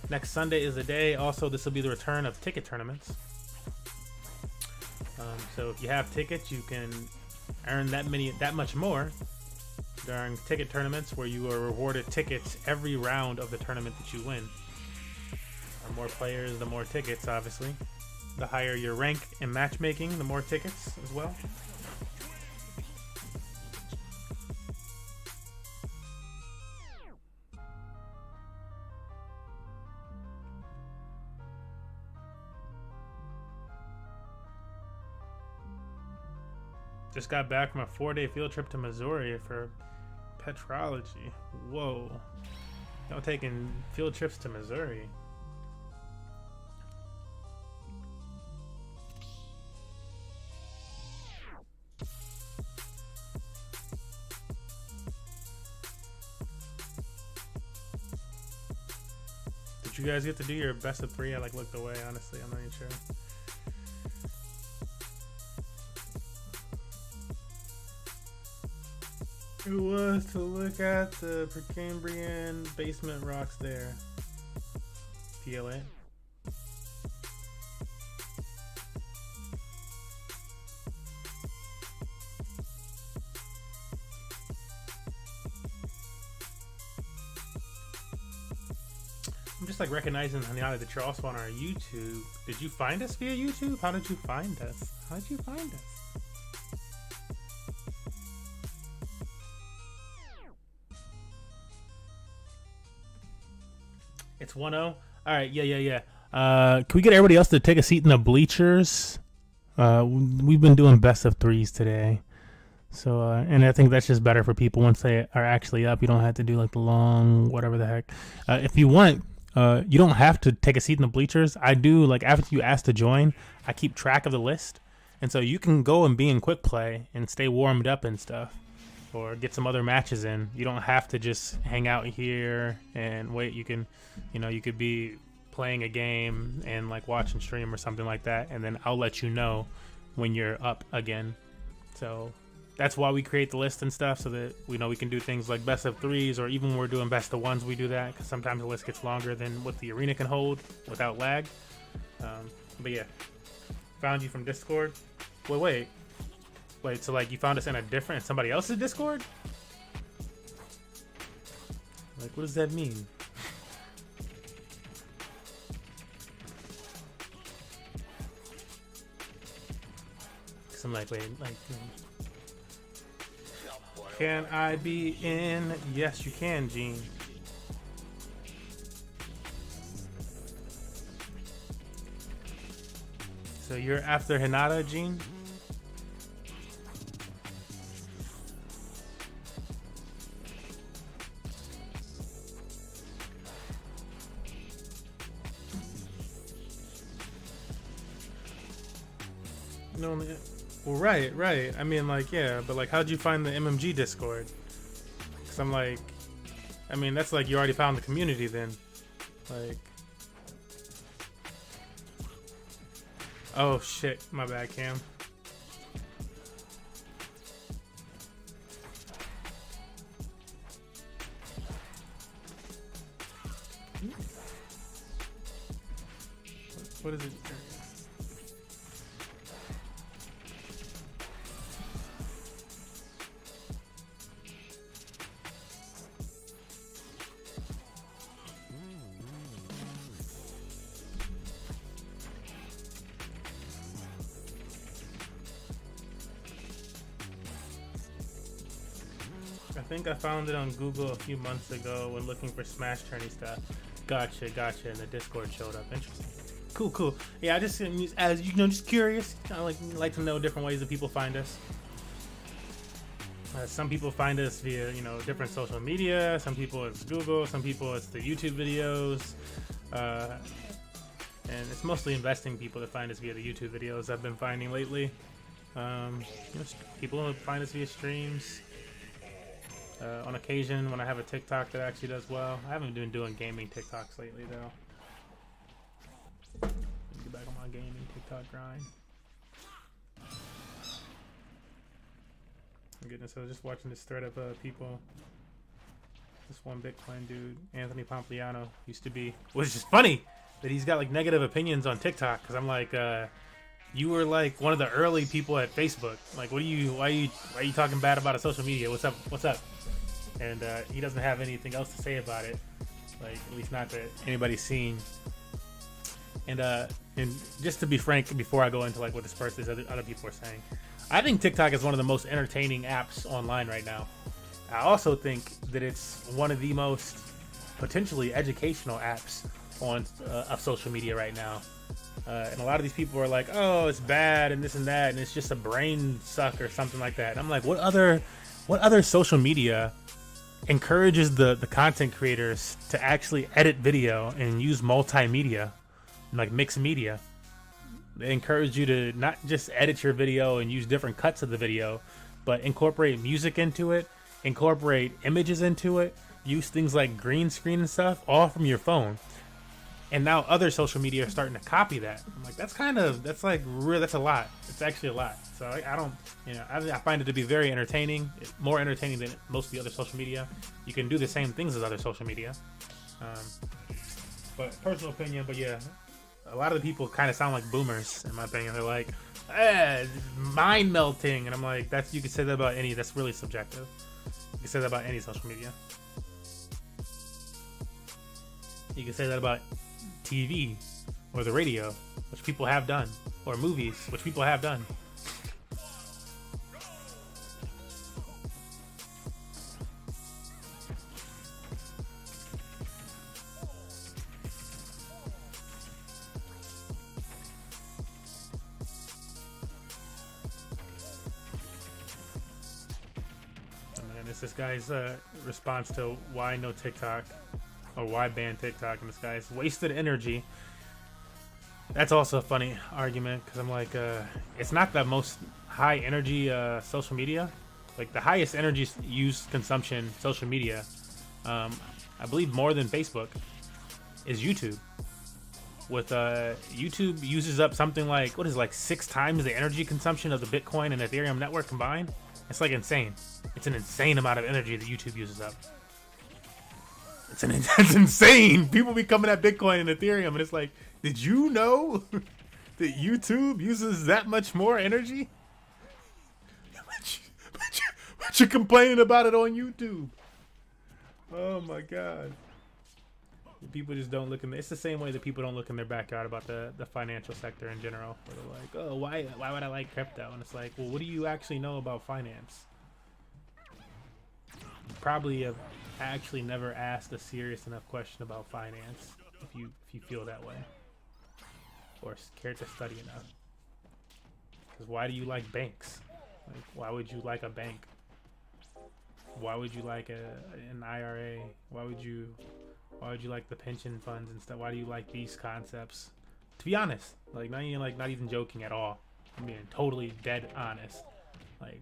next Sunday is the day. Also, this will be the return of ticket tournaments. So if you have tickets, you can earn that much more during ticket tournaments where you are rewarded tickets every round of the tournament that you win. The more players, the more tickets, obviously. The higher your rank in matchmaking, the more tickets as well. Just got back from a 4-day field trip to Missouri for petrology. Whoa. Y'all taking field trips to Missouri. Did you guys get to do your best of 3? I like looked away, honestly. I'm not even sure. It was to look at the Precambrian basement rocks there. PLA. I'm just like recognizing, Hanani, that you're also on our YouTube. Did you find us via YouTube? How did you find us? How did you find us? It's 1-0. All right, yeah. Can we get everybody else to take a seat in the bleachers? We've been doing best of 3s today. So, and I think that's just better for people once they are actually up. You don't have to do like the long, whatever the heck. If you want, you don't have to take a seat in the bleachers. I do, like, after you ask to join, I keep track of the list. And so you can go and be in quick play and stay warmed up and stuff, or get some other matches in. You don't have to just hang out here and wait. You can, you could be playing a game and like watching stream or something like that, and then I'll let you know when you're up again. So that's why we create the list and stuff, so that we know we can do things like best of 3s, or even when we're doing best of 1s, we do that, because sometimes the list gets longer than what the arena can hold without lag. But yeah, found you from Discord. Wait, so like you found us in somebody else's Discord? Like, what does that mean? Cause I'm like, can I be in? Yes, you can, Gene. So you're after Hinata, Gene? No, well, right. I mean, like, yeah, but like, how'd you find the MMG Discord? Because I'm like, I mean, that's like you already found the community then. Like, oh shit, my bad, Cam. What is it? I think I found it on Google a few months ago when looking for Smash Tourney stuff. Gotcha, and the Discord showed up. Interesting. Cool. Yeah, I just, as you know, just curious. Kind of like to know different ways that people find us. Some people find us via, different social media. Some people it's Google. Some people it's the YouTube videos. And it's mostly investing people that find us via the YouTube videos I've been finding lately. People find us via streams. On occasion, when I have a TikTok that actually does well. I haven't been doing gaming TikToks lately, though. Get back on my gaming TikTok grind. My goodness, I was just watching this thread of people. This one Bitcoin dude, Anthony Pompliano, used to be, which is funny that he's got like negative opinions on TikTok, because I'm like, you were like one of the early people at Facebook. Like, why are you talking bad about a social media? What's up? And he doesn't have anything else to say about it. Like, at least not that anybody's seen. And just to be frank, before I go into like what this other people are saying, I think TikTok is one of the most entertaining apps online right now. I also think that it's one of the most potentially educational apps on of social media right now. And a lot of these people are like, oh, it's bad and this and that, and it's just a brain suck or something like that. And I'm like, what other social media encourages the content creators to actually edit video and use multimedia, like mixed media? They encourage you to not just edit your video and use different cuts of the video, but incorporate music into it, incorporate images into it, use things like green screen and stuff, all from your phone. And now other social media are starting to copy that. I'm like, that's a lot. It's actually a lot. So I don't, I find it to be very entertaining, more entertaining than most of the other social media. You can do the same things as other social media. But personal opinion, but yeah, a lot of the people kind of sound like boomers, in my opinion. They're like, mind melting. And I'm like, you could say that about that's really subjective. You can say that about any social media. You can say that about TV or the radio, which people have done, or movies, which people have done. This guy's response to why no TikTok or why ban TikTok, and this guy's wasted energy. That's also a funny argument, because I'm like, it's not the most high energy social media. Like, the highest energy use consumption social media, I believe more than Facebook, is YouTube. With YouTube uses up something like, 6 times the energy consumption of the Bitcoin and Ethereum network combined. It's like insane. It's an insane amount of energy that YouTube uses up. It's insane. People be coming at Bitcoin and Ethereum, and it's like, did you know that YouTube uses that much more energy? But you're complaining about it on YouTube. Oh my God. People just don't look in it's the same way that people don't look in their backyard about the financial sector in general. Where they're like, oh, why would I like crypto? And it's like, well, what do you actually know about finance? You probably have actually never asked a serious enough question about finance if you feel that way, or cared to study enough. Because why do you like banks? Like, why would you like a bank? Why would you like an IRA? Why would you like the pension funds and stuff? Why do you like these concepts? To be honest, like not even joking at all. I'm being totally dead honest. Like,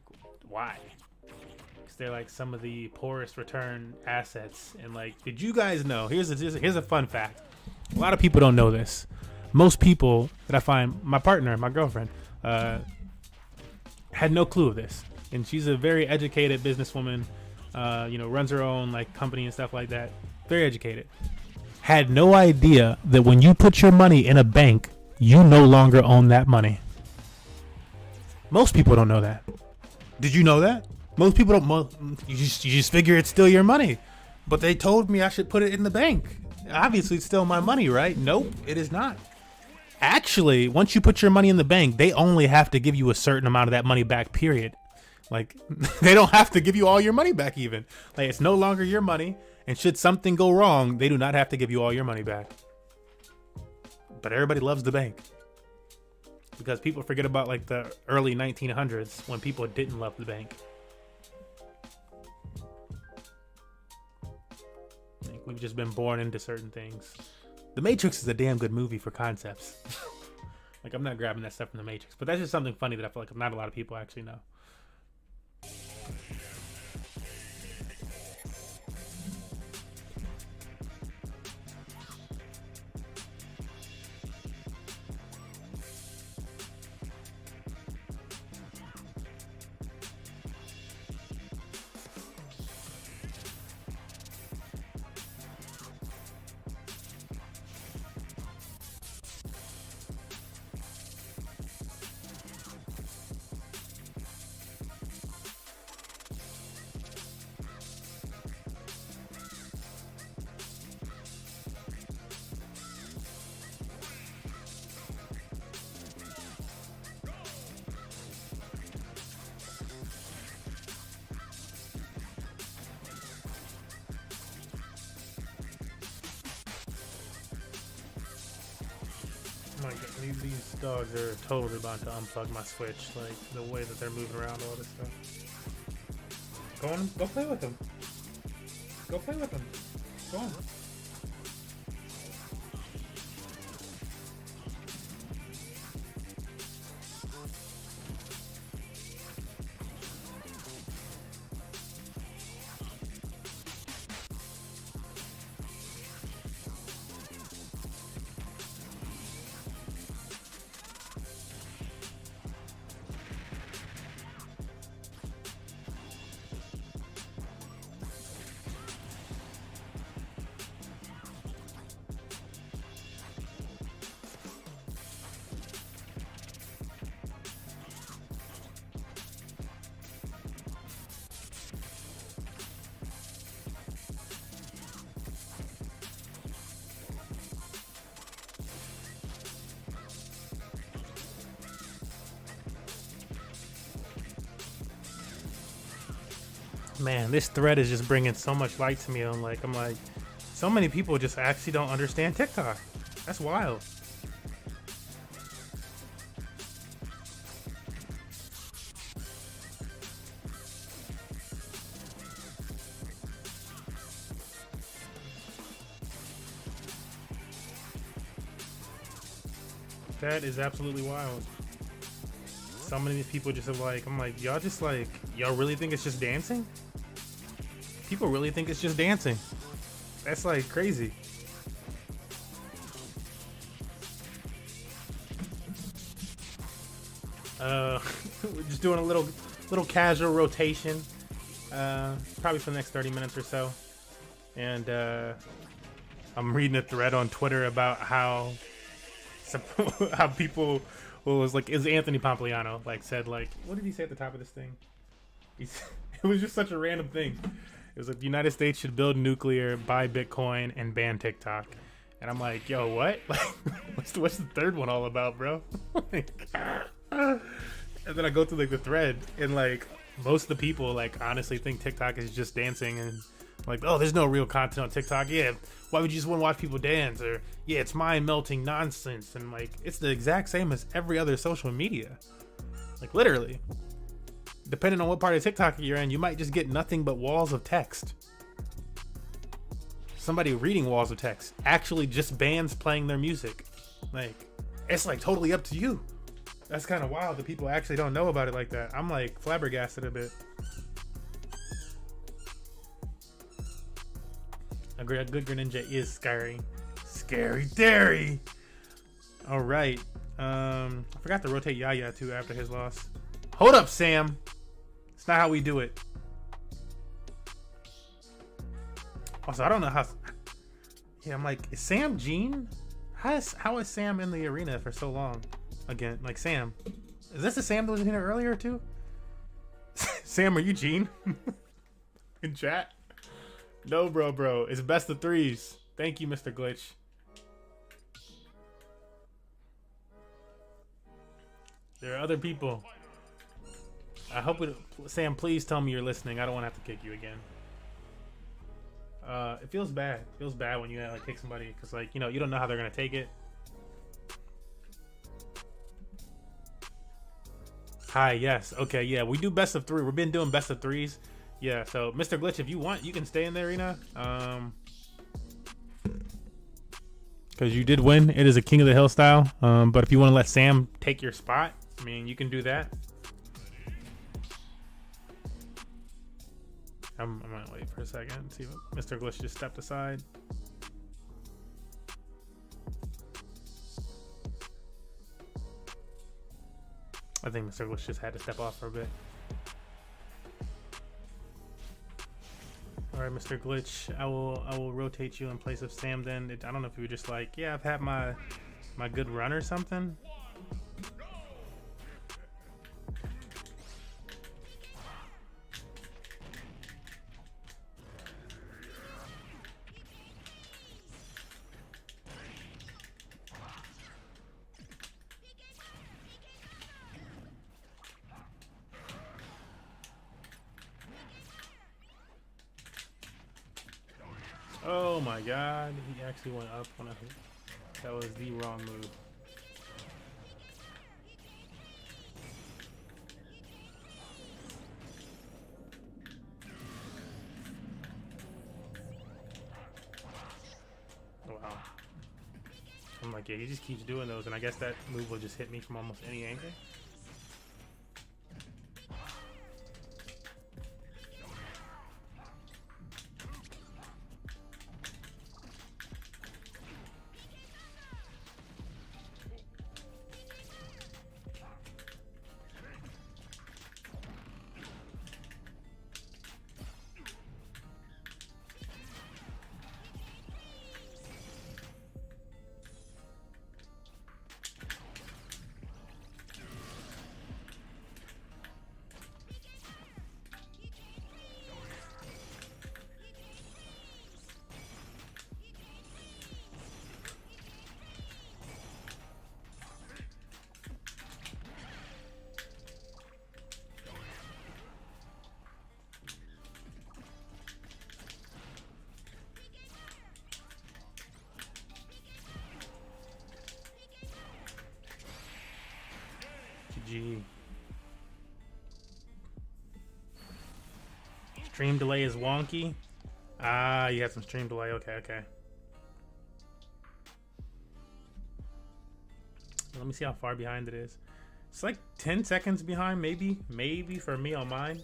why? Because they're like some of the poorest return assets. And like, did you guys know? Here's a fun fact. A lot of people don't know this. Most people that I find, my partner, my girlfriend, had no clue of this. And she's a very educated businesswoman. Runs her own like company and stuff like that. Very educated. Had no idea that when you put your money in a bank, you no longer own that money. Most people don't know that. Did you know that? Most people don't. You just figure it's still your money. But they told me I should put it in the bank. Obviously, it's still my money, right? Nope, it is not. Actually, once you put your money in the bank, they only have to give you a certain amount of that money back, period. Like, they don't have to give you all your money back even. Like, it's no longer your money. And should something go wrong, they do not have to give you all your money back. But everybody loves the bank. Because people forget about like the early 1900s when people didn't love the bank. Like, we've just been born into certain things. The Matrix is a damn good movie for concepts. Like, I'm not grabbing that stuff from the Matrix. But that's just something funny that I feel like not a lot of people actually know. my god, these dogs are totally about to unplug my Switch. Like the way that they're moving around, all this stuff. Go on, go play with them. Go play with them. Go on. Man, this thread is just bringing so much light to me. I'm like, so many people just actually don't understand TikTok. That's wild. That is absolutely wild. So many people just are like, I'm like, y'all just like, y'all really think it's just dancing? People really think it's just dancing. That's like crazy. We're just doing a little casual rotation, probably for the next 30 minutes or so. And I'm reading a thread on Twitter about how people was like, is Anthony Pompliano like said like, what did he say at the top of this thing? It was just such a random thing. It was like the United States should build nuclear, buy Bitcoin, and ban TikTok. And I'm like, yo, what? Like, what's the third one all about, bro? And then I go through like the thread, and like most of the people like honestly think TikTok is just dancing, and like, oh, there's no real content on TikTok. Yeah, why would you just want to watch people dance? Or yeah, it's mind melting nonsense. And like, it's the exact same as every other social media. Like literally. Depending on what part of TikTok you're in, you might just get nothing but walls of text. Somebody reading walls of text. Actually just bands playing their music. Like, it's like totally up to you. That's kind of wild that people actually don't know about it like that. I'm like flabbergasted a bit. A good Greninja is scary. Scary dairy. All right. I forgot to rotate Yaya too after his loss. Hold up, Sam. It's not how we do it. Also, I don't know how. Yeah, I'm like, is Sam Gene? How is Sam in the arena for so long? Again, like Sam. Is this the Sam that was in here earlier too? Sam, are you Gene? In chat? No, bro. It's best of threes. Thank you, Mr. Glitch. There are other people. I hope it. Sam, please tell me you're listening. I don't want to have to kick you again. It feels bad. It feels bad when you like kick somebody because, like, you know, you don't know how they're gonna take it. Hi. Yes. Okay. Yeah. We do best of three. We've been doing best of threes. Yeah. So, Mr. Glitch, if you want, you can stay in the arena. Because you did win. It is a King of the Hill style. But if you want to let Sam take your spot, I mean, you can do that. I'm gonna wait for a second and see what Mr. Glitch just stepped aside. I think Mr. Glitch just had to step off for a bit. All right, Mr. Glitch, I will rotate you in place of Sam. Then I don't know if you were just like, yeah, I've had my good run or something. Oh my god, he actually went up when I hit. That was the wrong move. like, yeah, he just keeps doing those, and I guess that move will just hit me from almost any angle. GG. Stream delay is wonky. Ah, you had some stream delay. Okay, okay. Let me see how far behind it is. It's like 10 seconds behind, maybe. Maybe for me on mine.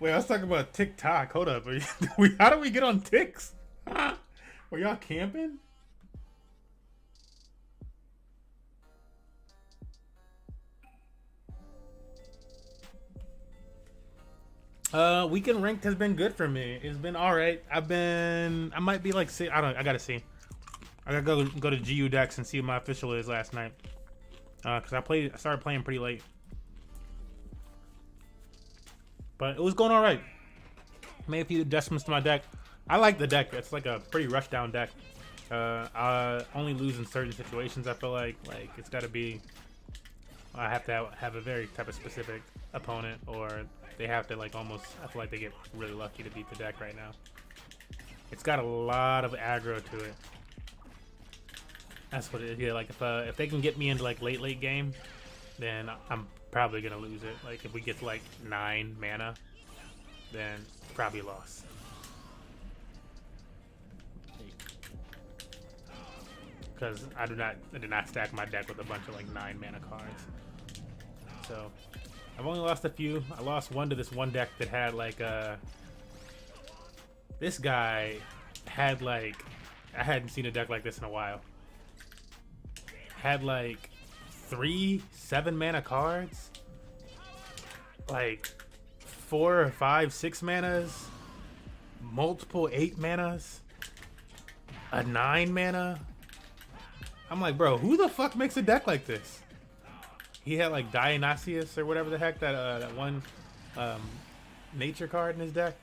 Wait, I was talking about TikTok. Hold up. How do we get on Tix? Were y'all camping? Weekend ranked has been good for me. It's been alright. I might be like, I gotta see. I gotta go to GU Dex and see what my official is last night. Cause I started playing pretty late. But it was going alright. Made a few adjustments to my deck. I like the deck. It's like a pretty rush down deck. I only lose in certain situations. I feel like it's got to be. I have to have a very type of specific opponent, or they have to like almost. I feel like they get really lucky to beat the deck right now. It's got a lot of aggro to it. That's what it is. Yeah, like if they can get me into like late game, then I'm probably gonna lose it. Like if we get to like 9 mana, then probably lost. Because I did not stack my deck with a bunch of like 9 mana cards. So I've only lost a few. I lost one to this one deck that had like this guy had like, I hadn't seen a deck like this in a while. Had like 3 7-mana cards, like 4 or 5 6 manas, multiple 8 manas, a 9 mana. I'm like, bro, who the fuck makes a deck like this? He had like Dionysius or whatever the heck, that one nature card in his deck.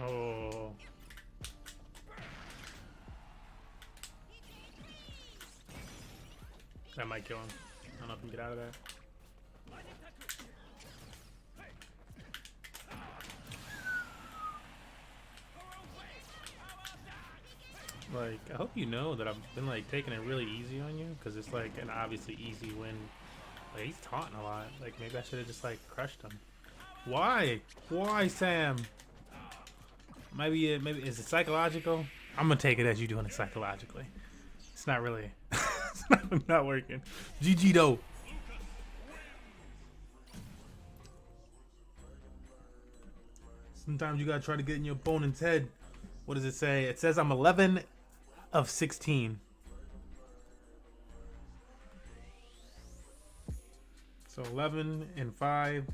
Oh. That might kill him. I don't know if he can get out of that. Like, I hope you know that I've been like taking it really easy on you, because it's like an obviously easy win. Like, he's taunting a lot. Like, maybe I should have just like crushed him. Why? Why, Sam? Maybe is it psychological? I'm gonna take it as you doing it psychologically. It's not really. It's not working. GG though. Sometimes you gotta try to get in your opponent's head. What does it say? It says I'm 11 of 16. So So 11 and 5.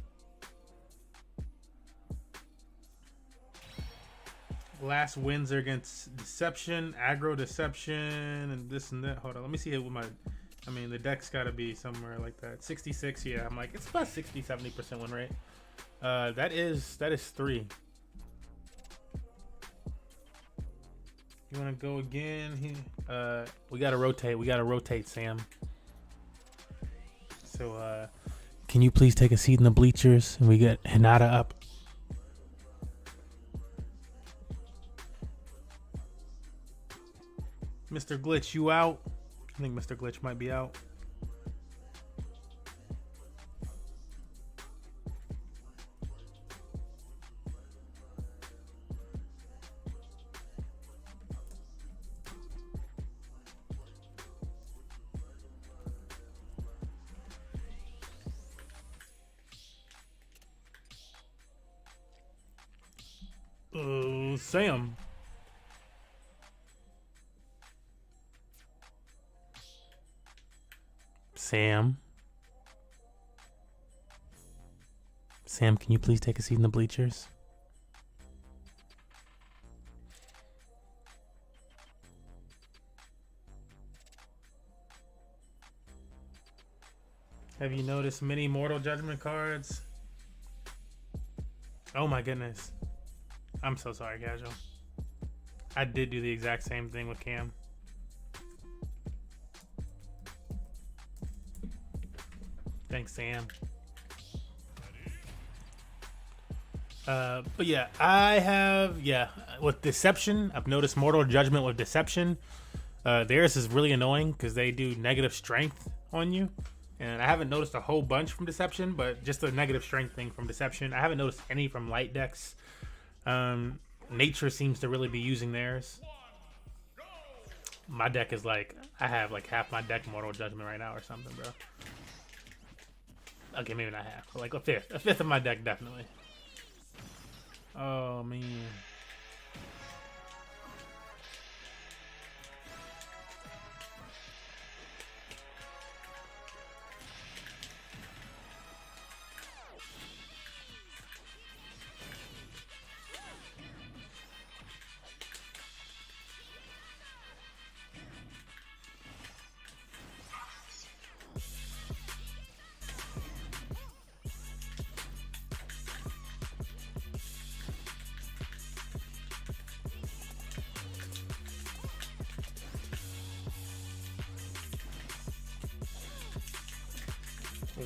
Last wins are against Deception, Aggro Deception, and this and that. Hold on, let me see it with my. I mean, the deck's got to be somewhere like that. 66, yeah. I'm like, it's about 60-70% win rate. That is 3. You want to go again? We got to rotate. We got to rotate, Sam. So, can you please take a seat in the bleachers? And we get Hinata up. Mr. Glitch, you out? I think Mr. Glitch might be out. Sam. Sam, can you please take a seat in the bleachers? Have you noticed many Mortal Judgment cards? Oh my goodness. I'm so sorry, Casual. I did do the exact same thing with Cam. Thanks, Sam. But yeah, I have, with Deception, I've noticed Mortal Judgment with Deception. Theirs is really annoying because they do negative strength on you. And I haven't noticed a whole bunch from Deception, but just a negative strength thing from Deception. I haven't noticed any from light decks. Nature seems to really be using theirs. My deck is like, I have like half my deck Mortal Judgment right now or something, bro. Okay, maybe not half, but like a fifth of my deck, definitely. Oh man.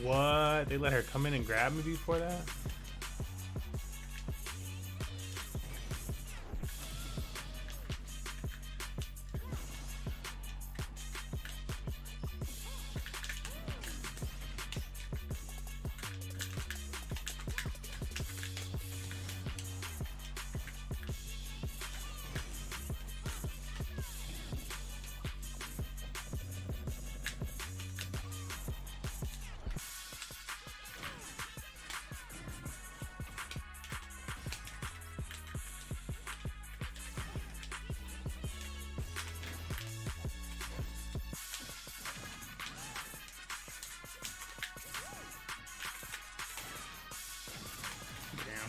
What? They let her come in and grab me before that?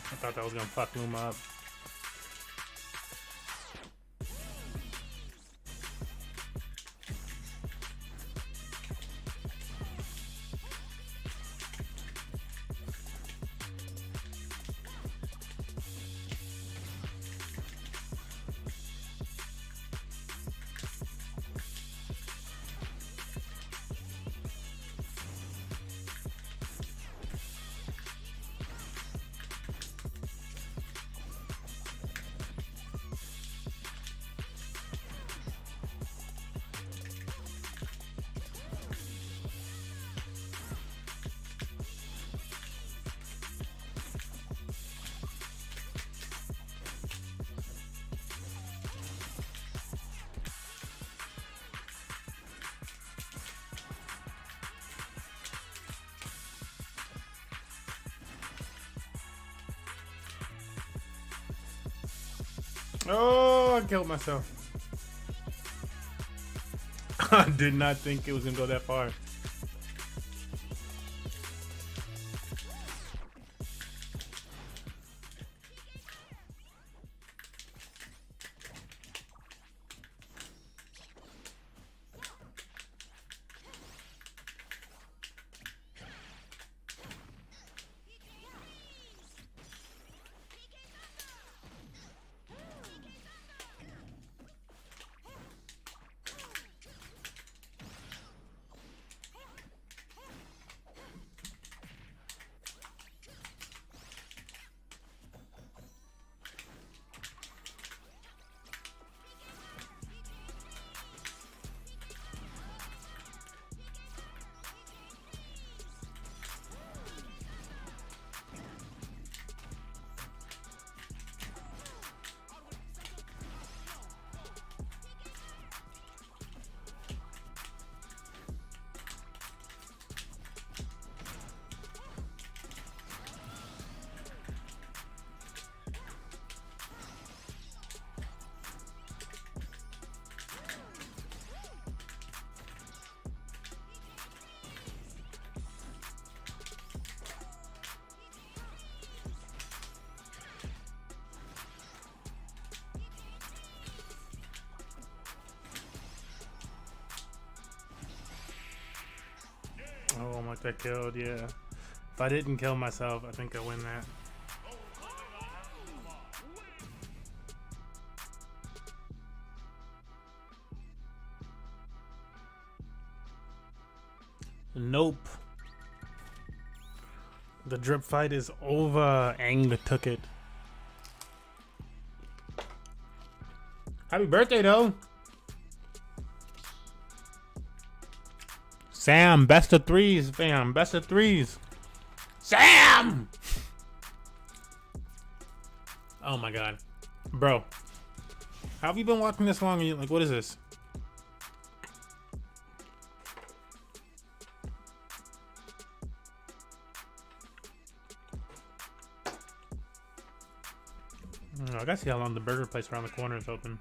I thought that was gonna fuck Luma up. Oh, I killed myself. I did not think it was gonna go that far. like that killed, yeah. If I didn't kill myself, I think I win that. Nope. The drip fight is over. Ang took it. Happy birthday, though. Sam, best of threes, fam. Best of threes. Sam! Oh my god. Bro. How have you been watching this long? And you're like, what is this? I gotta see how long the burger place around the corner is open.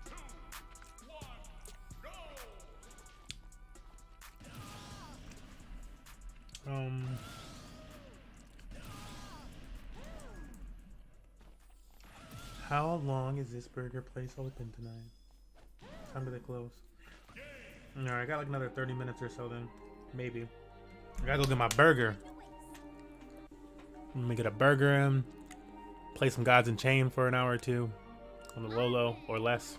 How long is this burger place open tonight? What time do they close? Alright, I got like another 30 minutes or so then. Maybe. I gotta go get my burger. Let me get a burger in. Play some Gods and Chain for an hour or two. On the low or less.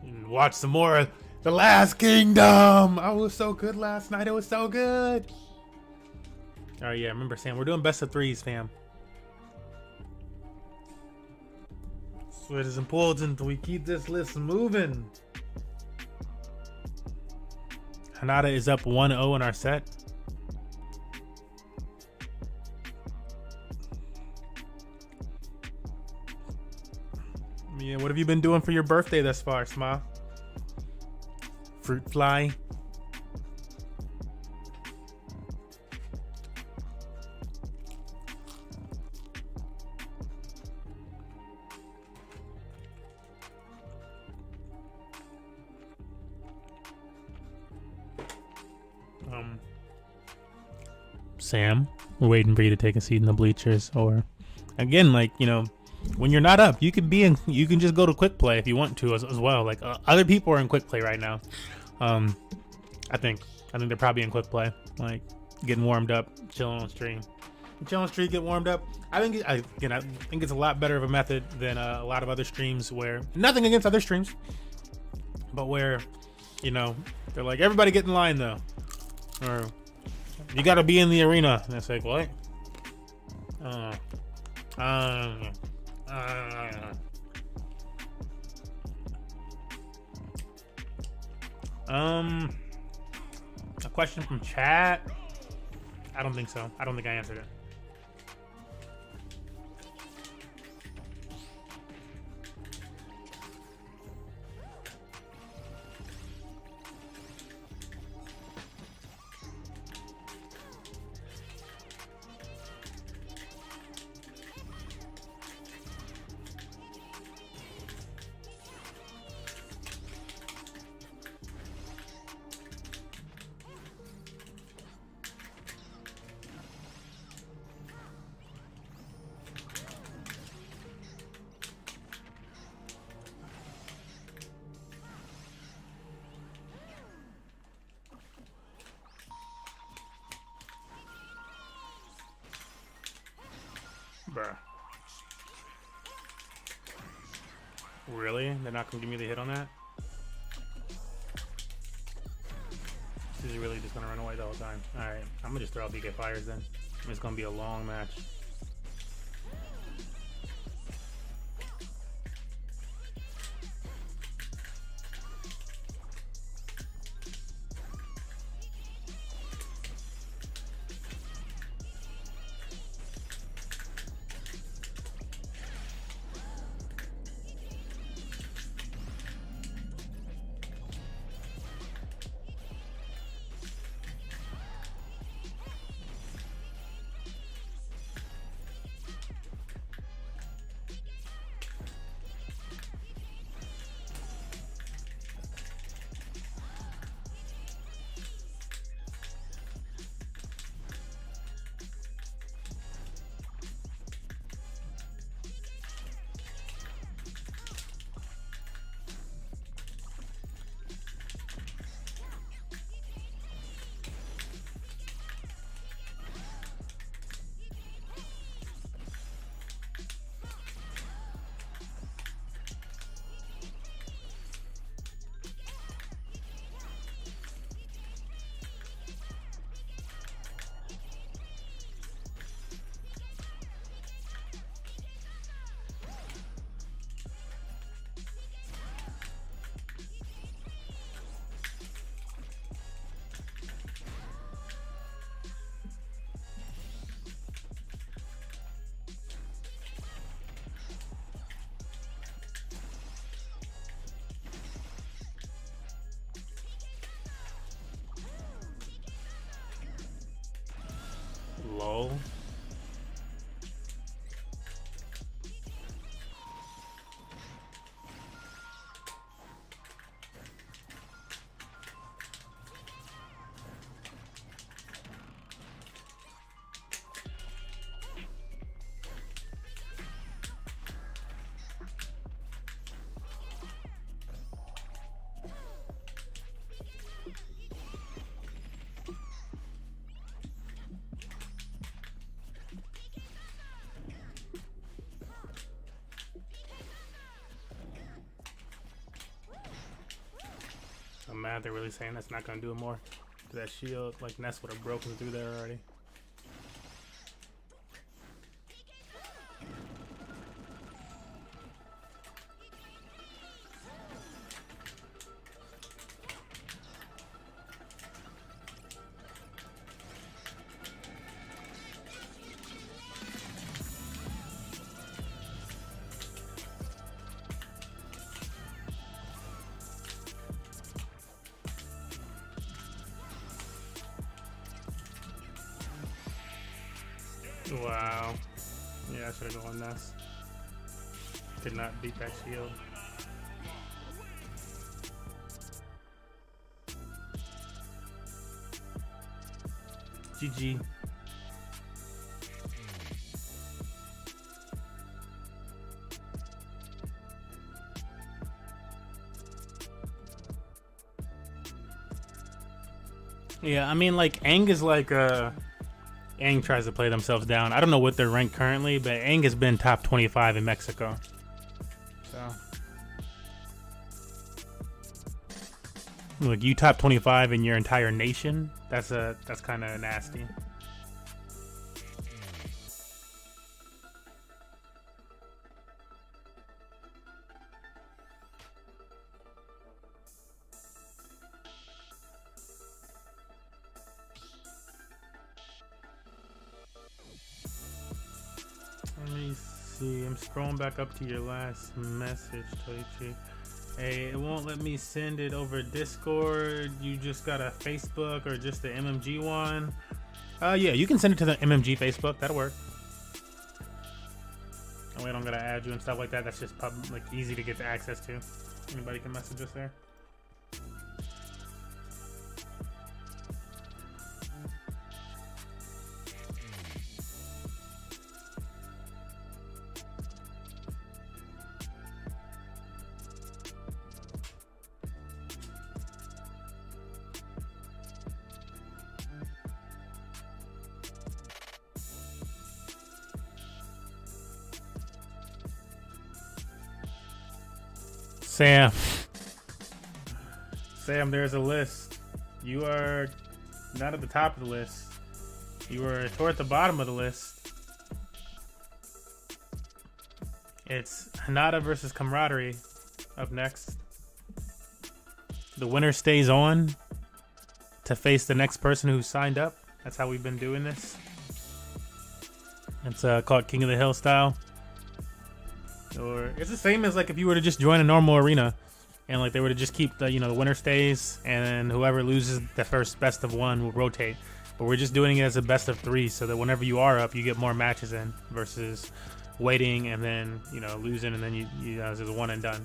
And watch some more of The Last Kingdom! Oh, it was so good last night. It was so good. Alright, yeah, remember Sam, we're doing best of threes, fam. So it is important we keep this list moving. Hanada is up 1-0 in our set. Yeah, what have you been doing for your birthday thus far, Sma? Fruit fly. Sam, we're waiting for you to take a seat in the bleachers. Or again, like, you know, when you're not up, you can be in. You can just go to quick play if you want to as well. Like other people are in quick play right now. I think they're probably in quick play, like getting warmed up, chilling on stream. Chill on stream, get warmed up. I think it's a lot better of a method than a lot of other streams where nothing against other streams, but where, you know, they're like, everybody get in line though, or you got to be in the arena. And it's like, what? A question from chat? I don't think so. I don't think I answered it. Bruh. Really? They're not gonna give me the hit on that? Is he really just gonna run away the whole time? Alright, I'm gonna just throw out BK Fires then. It's gonna be a long match. Lol. I'm mad they're really saying that's not gonna do it more. That shield, like Ness would have broken through there already. Wow. Yeah, I should have gone Ness. Did not beat that shield. GG. Yeah, I mean, like, Aang is like, Aang tries to play themselves down. I don't know what they're ranked currently, but Aang has been top 25 in Mexico. So, like, you top 25 in your entire nation? That's kind of nasty. Let me see. I'm scrolling back up to your last message, Toichi. Hey, it won't let me send it over Discord. You just got a Facebook or just the MMG one? Yeah, you can send it to the MMG Facebook. That'll work. Oh, wait, I'm gonna add you and stuff like that. That's just like easy to get access to. Anybody can message us there. Sam, there's a list. You are not at the top of the list. You are toward the bottom of the list. It's Hanada versus Camaraderie up next. The winner stays on to face the next person who signed up. That's how we've been doing this. It's called King of the Hill style. Or it's the same as like if you were to just join a normal arena and like they were to just keep the, you know, the winner stays and whoever loses the first best of one will rotate. But we're just doing it as a best of three so that whenever you are up, you get more matches in versus waiting and then, you know, losing and then you it's a one and done.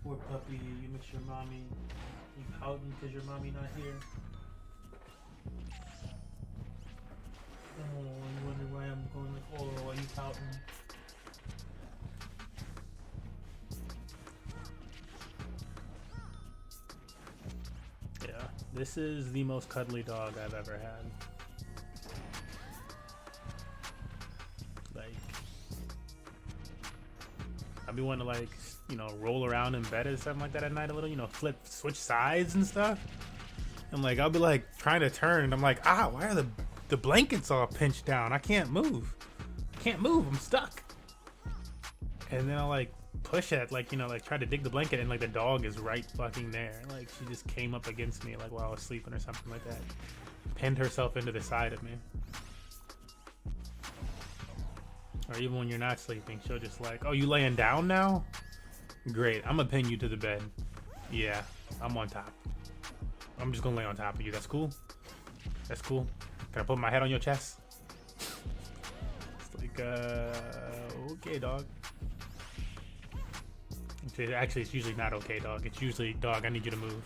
Poor puppy, you miss your mommy. You pouting because your mommy not here. Oh, you wonder why I'm going like, oh, are you pouting? Yeah, this is the most cuddly dog I've ever had. Like, I'll be wanting to like, you know, roll around in bed or something like that at night a little, you know, switch sides and stuff. And like, I'll be like trying to turn and I'm like, why are the blankets all pinched down? I can't move. I'm stuck. And then I'll like push it, like, you know, like try to dig the blanket and like the dog is right fucking there. Like she just came up against me like while I was sleeping or something like that. Pinned herself into the side of me. Or even when you're not sleeping, she'll just like, oh, you laying down now? Great, I'm gonna pin you to the bed. Yeah, I'm on top. I'm just gonna lay on top of you. That's cool? That's cool. Can I put my head on your chest? It's like, okay, dog. Actually, it's usually not okay, dog. It's usually, dog, I need you to move.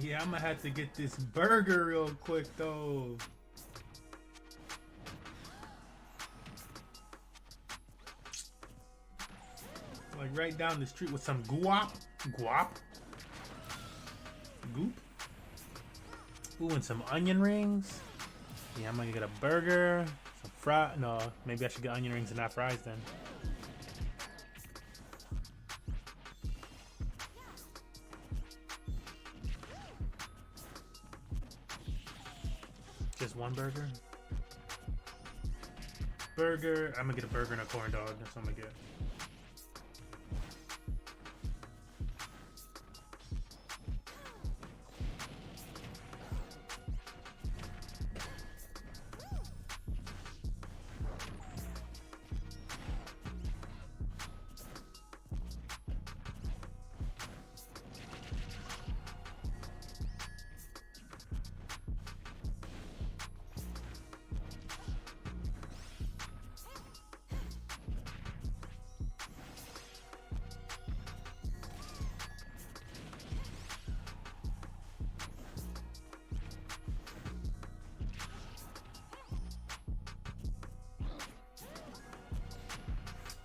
Yeah, I'm gonna have to get this burger real quick, though. Like right down the street with some guap. Goop. Ooh, and some onion rings. Yeah, I'm gonna get a burger. Some fry. No, maybe I should get onion rings and not fries then. Just one burger? Burger. I'm gonna get a burger and a corn dog. That's what I'm gonna get.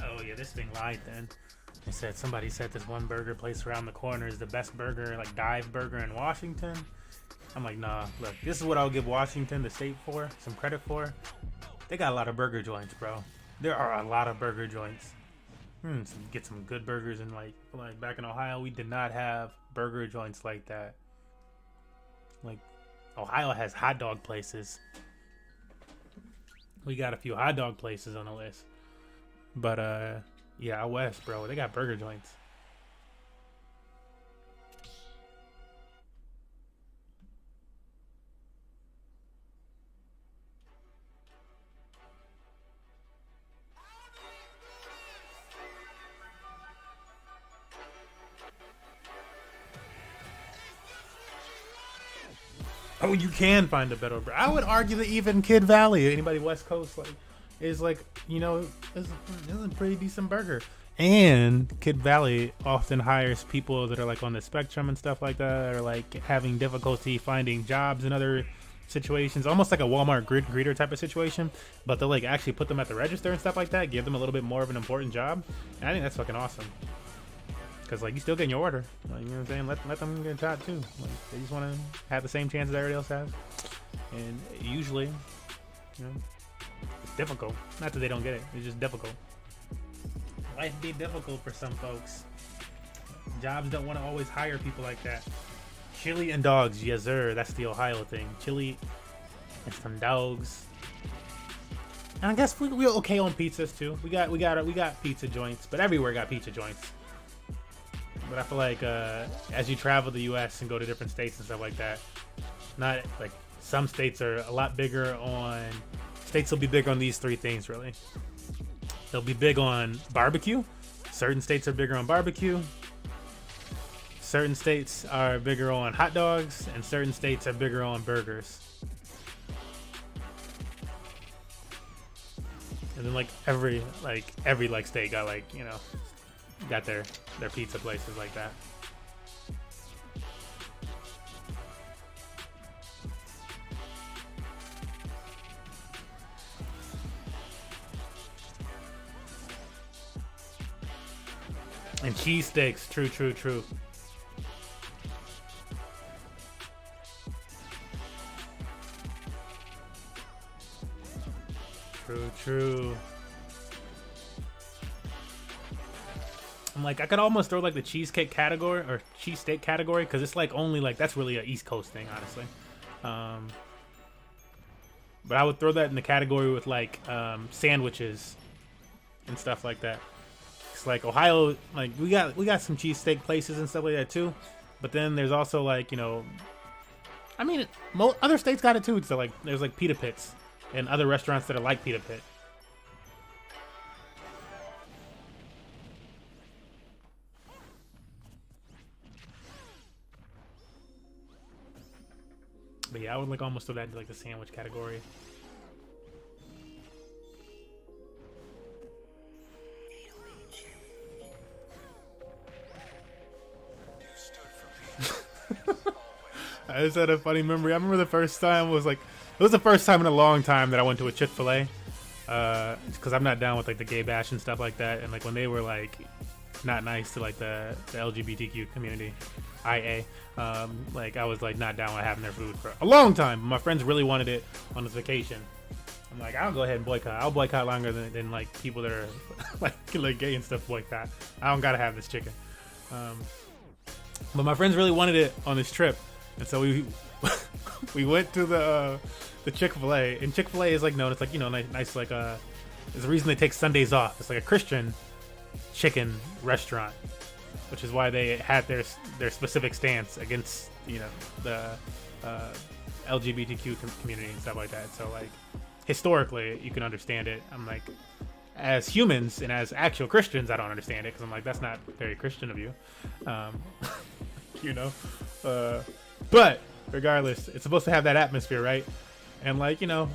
Oh yeah, this thing lied then. They said, somebody said this one burger place around the corner is the best burger, like dive burger in Washington. I'm like, nah, look, this is what I'll give Washington, the state, for some credit for. They got a lot of burger joints, bro. There are a lot of burger joints. Get some good burgers. And like back in Ohio, we did not have burger joints like that. Like, Ohio has hot dog places. We got a few hot dog places on the list. But yeah, out west, bro, they got burger joints. Oh, you can find a better burger. I would argue that even Kid Valley, anybody West Coast, like, is like, you know, is a pretty decent burger. And Kid Valley often hires people that are like on the spectrum and stuff like that, or like having difficulty finding jobs in other situations, almost like a Walmart greeter type of situation, but they'll like actually put them at the register and stuff like that, give them a little bit more of an important job. And I think that's fucking awesome, because like you still getting your order, like, you know what I'm saying? Let them get a shot too. Like, they just want to have the same chances everybody else has. And usually, you know, it's difficult. Not that they don't get it, it's just difficult. Life be difficult for some folks. Jobs don't want to always hire people like that. Chili and dogs, yes sir. That's the Ohio thing. Chili and some dogs. And I guess we're okay on pizzas too. We got pizza joints, but everywhere got pizza joints. But I feel like as you travel the U.S. and go to different states and stuff like that, not like some states are a lot bigger on. States will be big on these three things really. They'll be big on barbecue. Certain states are bigger on barbecue. Certain states are bigger on hot dogs, and certain states are bigger on burgers. And then like every state got like, you know, got their pizza places like that. And cheesesteaks, true. True. I'm like, I could almost throw like the cheesecake category or cheesesteak category because it's like only like that's really an East Coast thing, honestly. But I would throw that in the category with like sandwiches and stuff like that. It's like Ohio, like we got some cheesesteak places and stuff like that too. But then there's also like, you know, I mean, other states got it too. So like there's like pita pits and other restaurants that are like pita pit. But yeah, I would like almost throw that into like the sandwich category. I just had a funny memory. I remember the first time was like, it was the first time in a long time that I went to a Chick-fil-A. Because I'm not down with like the gay bash and stuff like that. And like when they were like not nice to like the LGBTQ community, IA, like I was like not down with having their food for a long time. My friends really wanted it on this vacation. I'm like, I'll go ahead and boycott. I'll boycott longer than like people that are like gay and stuff boycott. I don't gotta have this chicken. But my friends really wanted it on this trip, and so we went to the Chick-fil-A, and Chick-fil-A is like known. It's like, you know, nice like there's a reason they take Sundays off. It's like a Christian chicken restaurant, which is why they had their specific stance against, you know, the LGBTQ community and stuff like that. So like historically, you can understand it. I'm like, as humans and as actual Christians, I don't understand it because I'm like, that's not very Christian of you, you know. But regardless, it's supposed to have that atmosphere, right? And like, you know,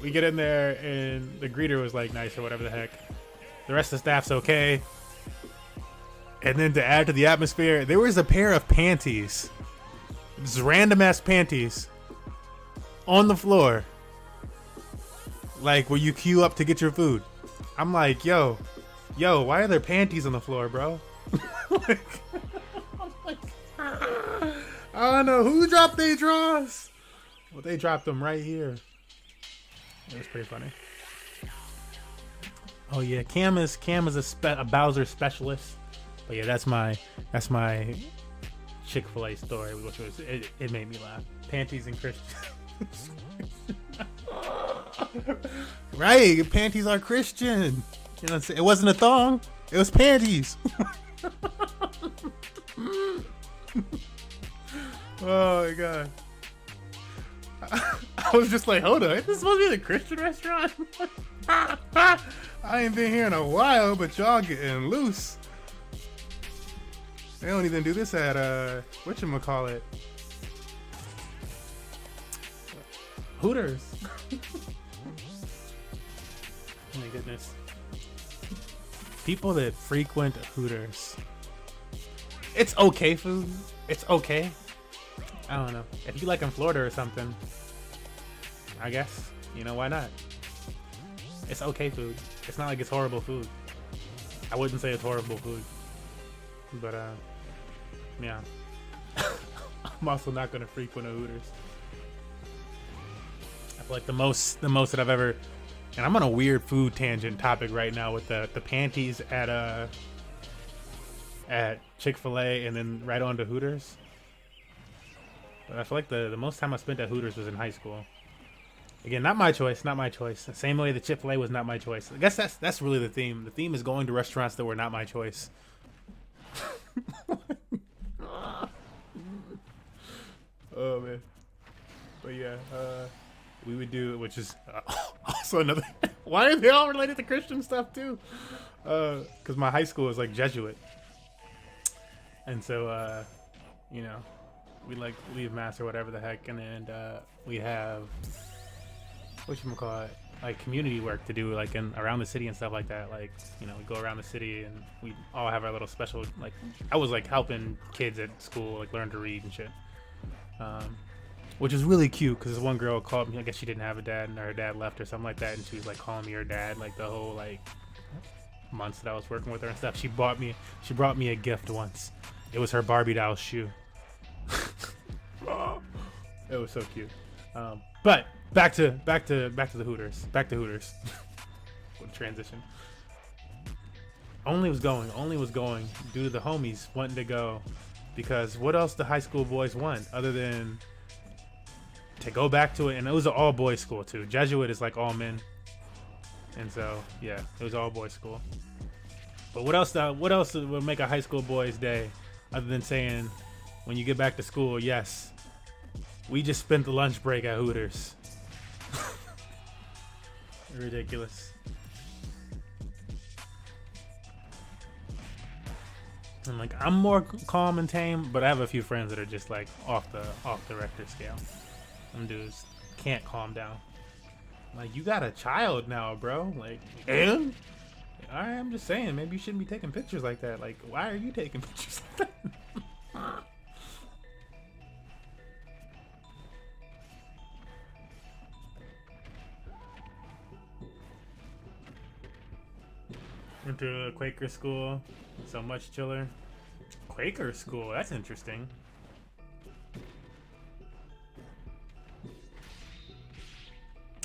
we get in there and the greeter was like nice or whatever the heck. The rest of the staff's okay. And then to add to the atmosphere, there was a pair of panties, just random ass panties, on the floor, like where you queue up to get your food. I'm like, yo, why are there panties on the floor, bro? I don't know who dropped their drawers. Well, they dropped them right here. It was pretty funny. Oh yeah, Cam is a Bowser specialist. But yeah, that's my Chick-fil-A story, which was it made me laugh. Panties and Christians. Right, panties are Christian. You know what I'm saying? It wasn't a thong, it was panties. Oh my god. I was just like, hold on, is this supposed to be the Christian restaurant? I ain't been here in a while, but y'all getting loose. They don't even do this at whatchamacallit, Hooters. Oh my goodness. People that frequent Hooters. It's okay food. It's okay. I don't know. If you like in Florida or something, I guess, you know, why not? It's okay food. It's not like it's horrible food. I wouldn't say it's horrible food. But yeah. I'm also not gonna frequent a Hooters. I feel like the most that I've ever, and I'm on a weird food tangent topic right now with the panties at Chick-fil-A and then right on to Hooters. But I feel like the most time I spent at Hooters was in high school. Again, not my choice. The same way the Chick-fil-A was not my choice. I guess that's really the theme. The theme is going to restaurants that were not my choice. Oh man. But yeah, we would do, which is also another. Why are they all related to Christian stuff too? Because my high school is like Jesuit, and so you know, we like leave mass or whatever the heck, and then we have whatchamacallit, like community work to do, like around the city and stuff like that. Like, you know, we go around the city and we all have our little special, like, I was like helping kids at school like learn to read and shit, which is really cute because this one girl called me. I guess she didn't have a dad and her dad left or something like that, and she was like calling me her dad like the whole like months that I was working with her and stuff. She brought me a gift once. It was her Barbie doll shoe. It was so cute. But back to the Hooters. Back to Hooters. What a transition. Only was going due to the homies wanting to go, because what else do high school boys want other than to go back to it? And it was an all boys school too. Jesuit is like all men, and so yeah, it was all boys school. But what else would make a high school boys day other than saying, when you get back to school, yes, we just spent the lunch break at Hooters. Ridiculous. And like, I'm more calm and tame, but I have a few friends that are just like off the Richter scale. Them dudes can't calm down. Like, you got a child now, bro. Like, and alright, I'm just saying, maybe you shouldn't be taking pictures like that. Like, why are you taking pictures like that? Went to a Quaker school, so much chiller. Quaker school, that's interesting.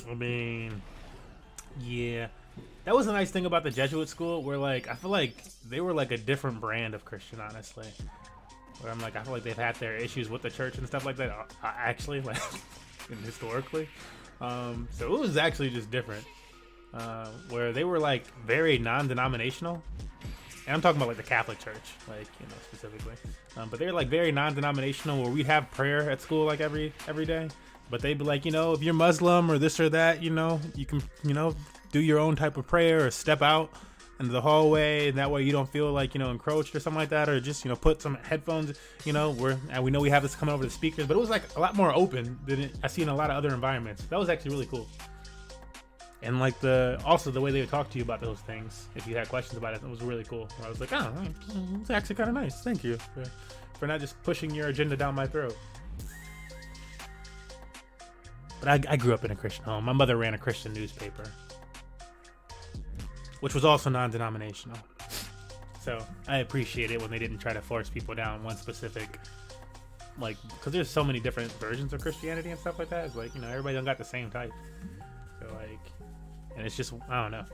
I mean, yeah, that was a nice thing about the Jesuit school, where like I feel like they were like a different brand of Christian, honestly. Where I'm like, I feel like they've had their issues with the church and stuff like that, actually, like historically. So it was actually just different. Where they were like very non-denominational, and I'm talking about like the Catholic Church, like, you know, specifically. But they're like very non-denominational, where we'd have prayer at school like every day. But they'd be like, you know, if you're Muslim or this or that, you know, you can, you know, do your own type of prayer or step out into the hallway, and that way you don't feel like, you know, encroached or something like that, or just, you know, put some headphones, you know, and we know we have this coming over the speakers, but it was like a lot more open than I see in a lot of other environments. That was actually really cool. And like also the way they would talk to you about those things, if you had questions about it was really cool. I was like, oh, it's actually kind of nice. Thank you for not just pushing your agenda down my throat. But I grew up in a Christian home. My mother ran a Christian newspaper, which was also non-denominational. So I appreciate it when they didn't try to force people down one specific, like, because there's so many different versions of Christianity and stuff like that. It's like, you know, everybody don't got the same type. So like, and it's just, I don't know.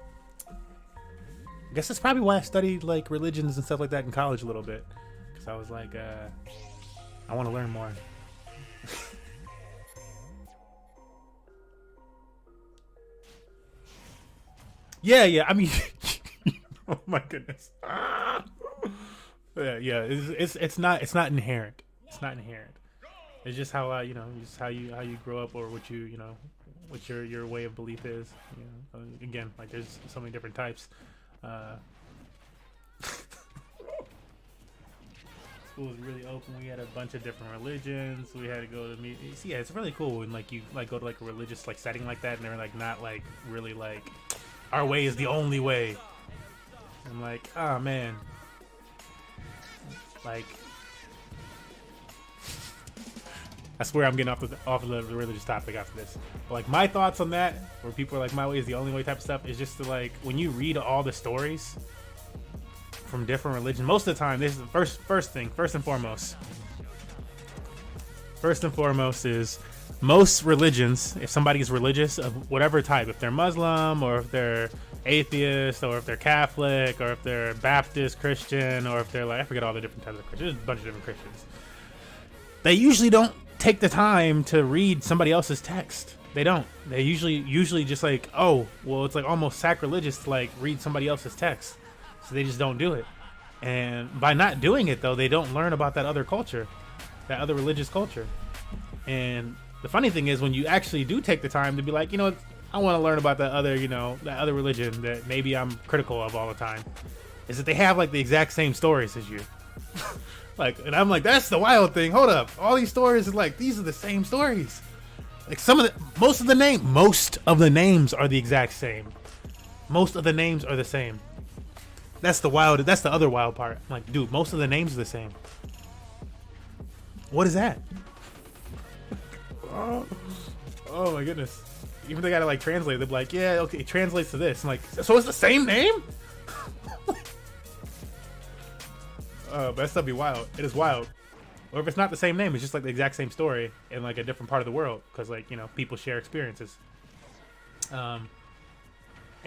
I guess that's probably why I studied like religions and stuff like that in college a little bit, because I was like, I want to learn more. Yeah. I mean, oh my goodness. Yeah. It's not inherent. It's not inherent. It's just how you know, just how you grow up, or what you know, what your way of belief is. You know, again, like there's so many different types. School was really open. We had a bunch of different religions. We had to go to meet. Yeah, it's really cool when like you like go to like a religious like setting like that, and they're like not like really like our way is the only way. I'm like, oh man, like. I swear I'm getting off of the religious topic after this. But like my thoughts on that, where people are like, my way is the only way type of stuff, is just to like, when you read all the stories from different religions, most of the time, this is the first and foremost is most religions, if somebody is religious of whatever type, if they're Muslim or if they're atheist or if they're Catholic or if they're Baptist Christian or if they're like, I forget all the different types of Christians, there's a bunch of different Christians. They usually don't take the time to read somebody else's text. They don't. They usually just like, oh, well, it's like almost sacrilegious to like read somebody else's text. So they just don't do it. And by not doing it though, they don't learn about that other culture, that other religious culture. And the funny thing is when you actually do take the time to be like, you know, I want to learn about that other, you know, that other religion that maybe I'm critical of all the time, is that they have like the exact same stories as you. Like, and I'm like, that's the wild thing. Hold up. All these stories is like, these are the same stories. Like most of the names are the exact same. Most of the names are the same. That's the other wild part. I'm like, dude, most of the names are the same. What is that? Oh my goodness. Even if they gotta like translate, they'll be like, yeah, okay, it translates to this. I'm like, so it's the same name? But that stuff be wild. It is wild. Or if it's not the same name, it's just like the exact same story in like a different part of the world, because like, you know, people share experiences. And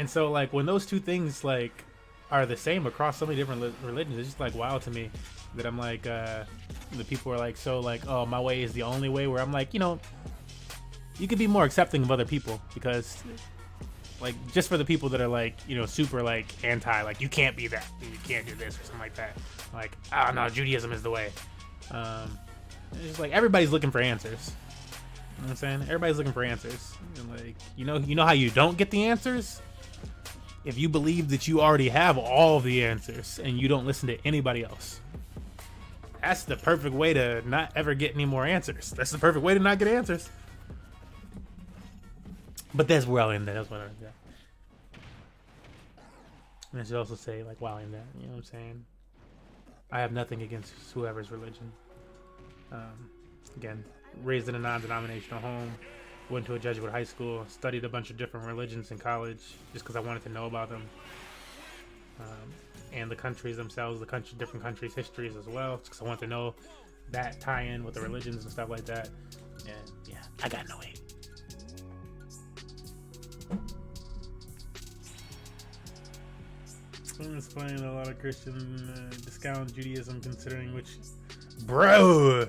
so like when those two things like are the same across so many different religions, it's just like wild to me that I'm like, the people are like, so like, oh, my way is the only way, where I'm like, you know, you could be more accepting of other people, because like, just for the people that are like, you know, super like anti, like, you can't be that, you can't do this or something like that. Like, oh no, Judaism is the way. It's just like everybody's looking for answers. You know what I'm saying? Everybody's looking for answers. And like, you know how you don't get the answers? If you believe that you already have all of the answers and you don't listen to anybody else. That's the perfect way to not ever get any more answers. That's the perfect way to not get answers. But that's where I'll end that. That's what I got. And I should also say, like, while in that, you know what I'm saying? I have nothing against whoever's religion. Again, raised in a non-denominational home, went to a Jesuit high school, studied a bunch of different religions in college just because I wanted to know about them. And the countries themselves, different countries' histories as well, just because I wanted to know that tie-in with the religions and stuff like that. And yeah, I got no hate. It's funny that a lot of Christians discount Judaism, considering which, bruh,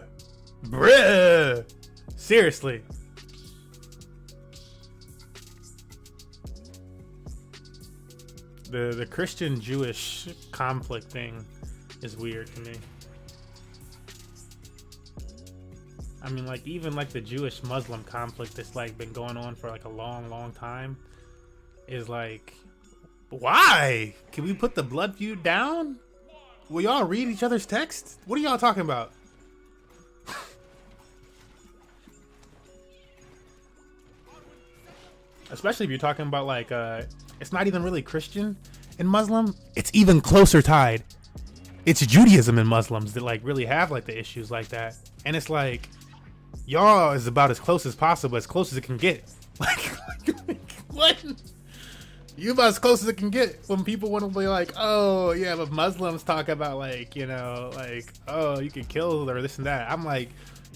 seriously. The Christian-Jewish conflict thing is weird to me. I mean, like, even like the Jewish-Muslim conflict that's like been going on for like a long time is like, why? Can we put the blood feud down? Will y'all read each other's texts? What are y'all talking about? Especially if you're talking about like, it's not even really Christian and Muslim. It's even closer tied. It's Judaism and Muslims that like really have like the issues like that. And it's like, y'all is about as close as possible, as close as it can get. Like, what? You about as close as it can get when people want to be like, oh yeah, but Muslims talk about like, you know, like, oh, you can kill or this and that. I'm like,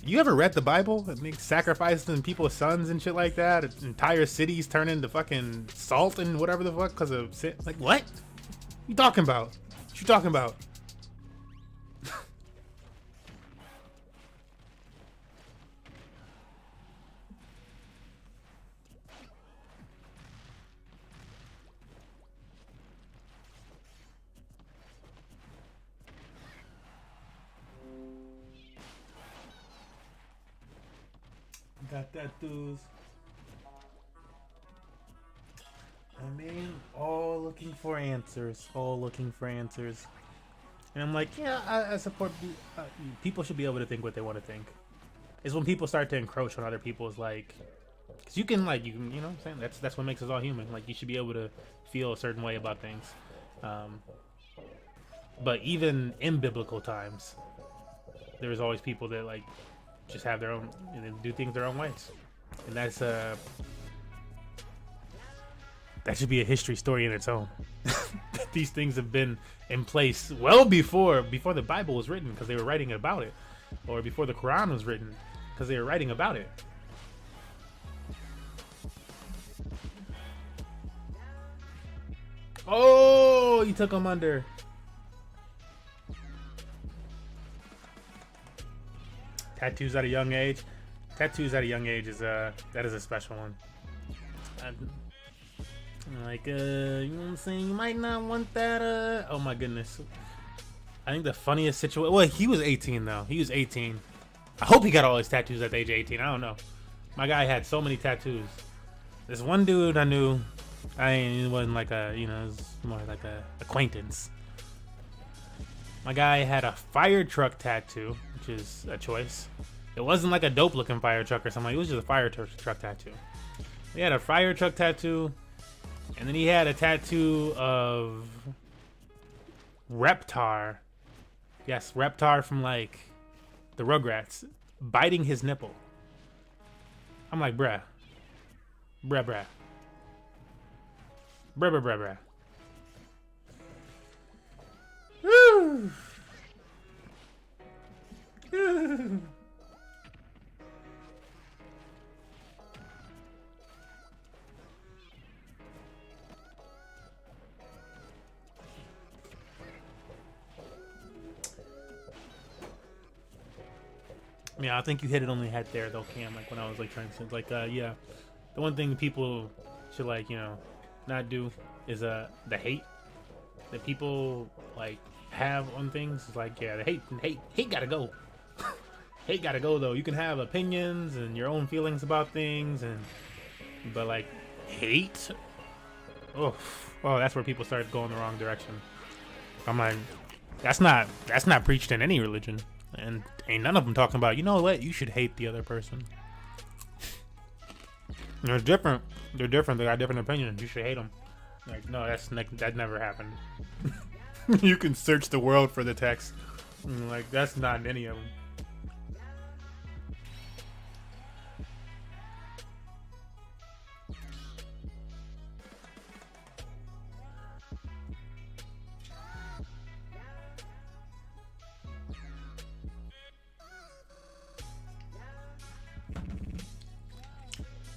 you ever read the Bible? I mean, sacrificing people's sons and shit like that. Entire cities turn into fucking salt and whatever the fuck because of sin. Like, what? You talking about? What you talking about? Got tattoos. I mean, all looking for answers. All looking for answers. And I'm like, yeah, I support. People should be able to think what they want to think. It's when people start to encroach on other people's like, because you can like, you know what I'm saying? That's what makes us all human. Like, you should be able to feel a certain way about things. But even in biblical times, there's always people that like just have their own, and do things their own ways, and that's that should be a history story in its own. These things have been in place well before the Bible was written, because they were writing about it, or before the Quran was written, because they were writing about it. Oh, you took them under. Tattoos at a young age. Tattoos at a young age is that is a special one. Like, you know what I'm saying? You might not want that. Oh my goodness. I think the funniest situation. Well, he was 18 though. He was 18. I hope he got all his tattoos at the age of 18. I don't know. My guy had so many tattoos. This one dude I knew. It wasn't like a, you know, it was more like a acquaintance. My guy had a fire truck tattoo, which is a choice. It wasn't like a dope looking fire truck or something. It was just a fire truck tattoo. He had a fire truck tattoo, and then he had a tattoo of Reptar. Yes, Reptar from like the Rugrats, biting his nipple. I'm like, bruh. Bruh. Woo. Yeah, I think you hit it on the head there, though, Cam. Like when I was like trying to say, like, yeah, the one thing people should like, you know, not do is the hate that people like have on things. It's like, yeah, the hate gotta go. Hate gotta go though. You can have opinions and your own feelings about things, but like hate, oh, that's where people start going the wrong direction. I'm like, that's not preached in any religion, and ain't none of them talking about, you know what, you should hate the other person. They're different. They're different. They got different opinions. You should hate them. Like, no, that never happened. You can search the world for the text. Like, that's not in any of them.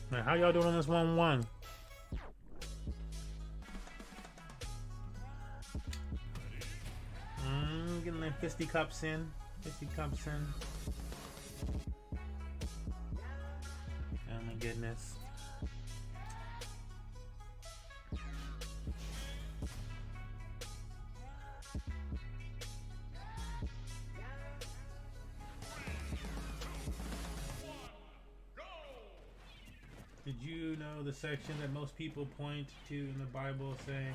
Man, how y'all doing on this 1-1? Getting like 50 cups in. 50 cups in. Oh my goodness. Did you know the section that most people point to in the Bible saying,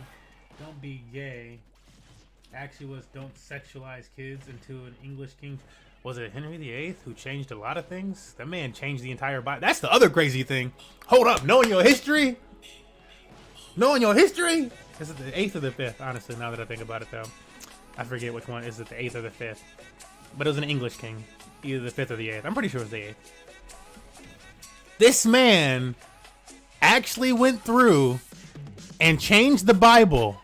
don't be gay, actually was don't sexualize kids into an English king? Was it Henry VIII who changed a lot of things? That man changed the entire Bible. That's the other crazy thing. Hold up, knowing your history? Knowing your history? Is it the 8th or the 5th? Honestly, now that I think about it though. I forget which one. Is it the 8th or the 5th? But it was an English king. Either the 5th or the 8th. I'm pretty sure it was the 8th. This man actually went through and changed the Bible.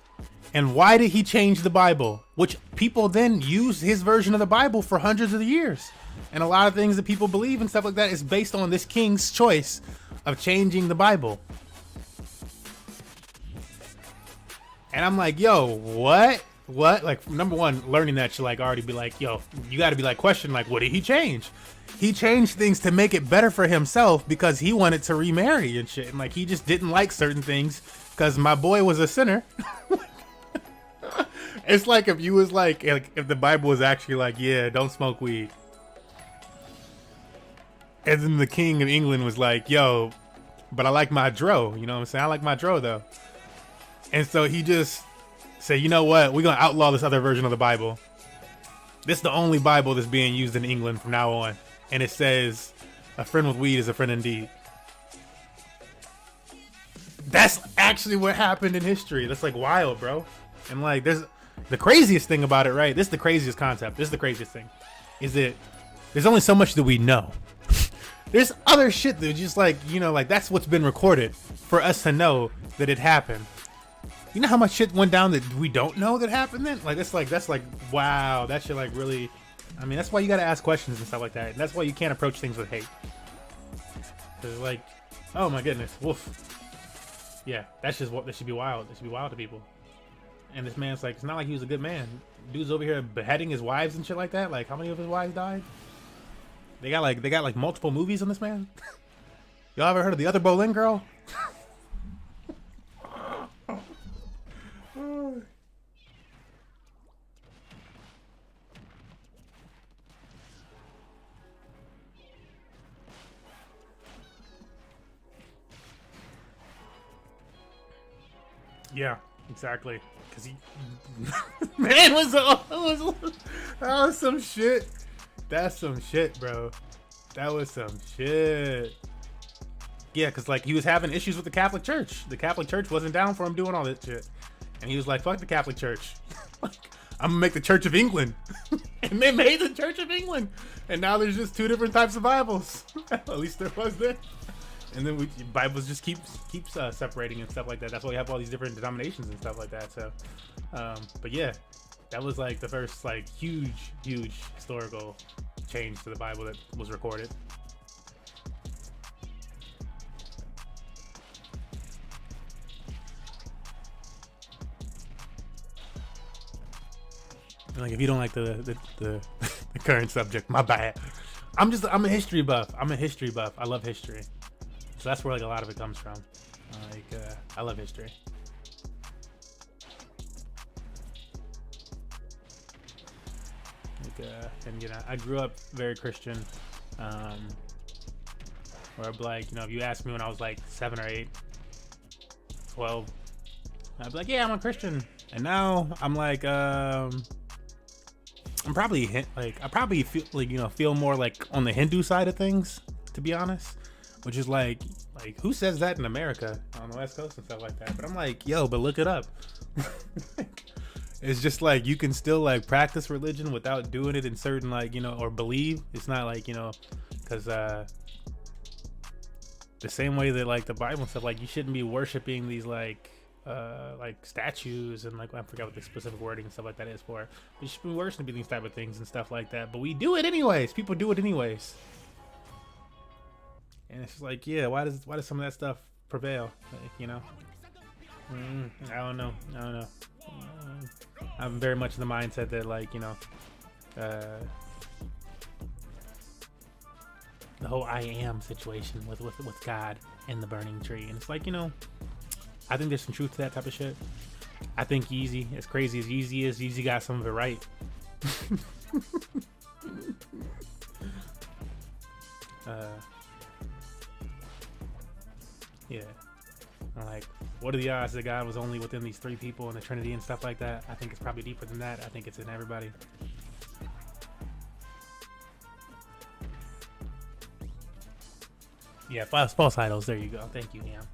And why did he change the Bible? Which people then use his version of the Bible for hundreds of years. And a lot of things that people believe and stuff like that is based on this king's choice of changing the Bible. And I'm like, yo, what? What? Like, number one, learning that should like already be like, yo, you got to be like question, like, what did he change? He changed things to make it better for himself because he wanted to remarry and shit. And like, he just didn't like certain things because my boy was a sinner. It's like if you was like if the Bible was actually like, yeah, don't smoke weed. And then the king of England was like, yo, but I like my dro. You know what I'm saying? I like my dro though. And so he just said, you know what? We're going to outlaw this other version of the Bible. This is the only Bible that's being used in England from now on. And it says, a friend with weed is a friend indeed. That's actually what happened in history. That's like wild, bro. And like, there's the craziest thing about it, right? This is the craziest concept. This is the craziest thing. Is that there's only so much that we know. There's other shit that just like, you know, like that's what's been recorded for us to know that it happened. You know how much shit went down that we don't know that happened then? Like, that's like, wow, that shit like really, I mean, that's why you got to ask questions and stuff like that. And that's why you can't approach things with hate. Cause like, oh my goodness, woof. Yeah, that's just what, that should be wild. That should be wild to people. And this man's like, it's not like he was a good man. Dude's over here beheading his wives and shit like that. Like, how many of his wives died? They got like multiple movies on this man. Y'all ever heard of the other Bolin girl? Yeah, exactly. Cause he, man, that was some shit. That's some shit, bro. That was some shit. Yeah, cause like he was having issues with the Catholic Church. The Catholic Church wasn't down for him doing all that shit, and he was like, "Fuck the Catholic Church. I'm gonna make the Church of England." And they made the Church of England, and now there's just two different types of Bibles. At least there was then. And then Bibles just keeps separating and stuff like that. That's why we have all these different denominations and stuff like that. So, but yeah, that was like the first like huge historical change to the Bible that was recorded. And like, if you don't like the current subject, my bad. I'm a history buff. I'm a history buff. I love history. So that's where like a lot of it comes from. I love history. And you know, I grew up very Christian. Where I'd be like, you know, if you asked me when I was like 7 or 8, 12, I'd be like, yeah, I'm a Christian. And now I'm like, I'm probably I probably feel like, you know, feel more like on the Hindu side of things, to be honest, which is like who says that in America on the West Coast and stuff like that? But I'm like, yo, but look it up. It's just like you can still like practice religion without doing it in certain like, you know, or believe. It's not like, you know, because the same way that like the Bible and stuff, like you shouldn't be worshiping these like statues and like I forgot what the specific wording and stuff like that is for. But you should be worshiping these type of things and stuff like that. But we do it anyways. People do it anyways. And it's just like, yeah, why does some of that stuff prevail? Like, you know, I don't know. I'm very much in the mindset that like, you know, the whole I am situation with God and the burning tree, and it's like, you know, I think there's some truth to that type of shit. I think Yeezy, as crazy as Yeezy is, Yeezy got some of it right. Yeah. Like, what are the odds that God was only within these 3 people in the Trinity and stuff like that? I think it's probably deeper than that. I think it's in everybody. Yeah, false idols. There you go. Thank you, Liam.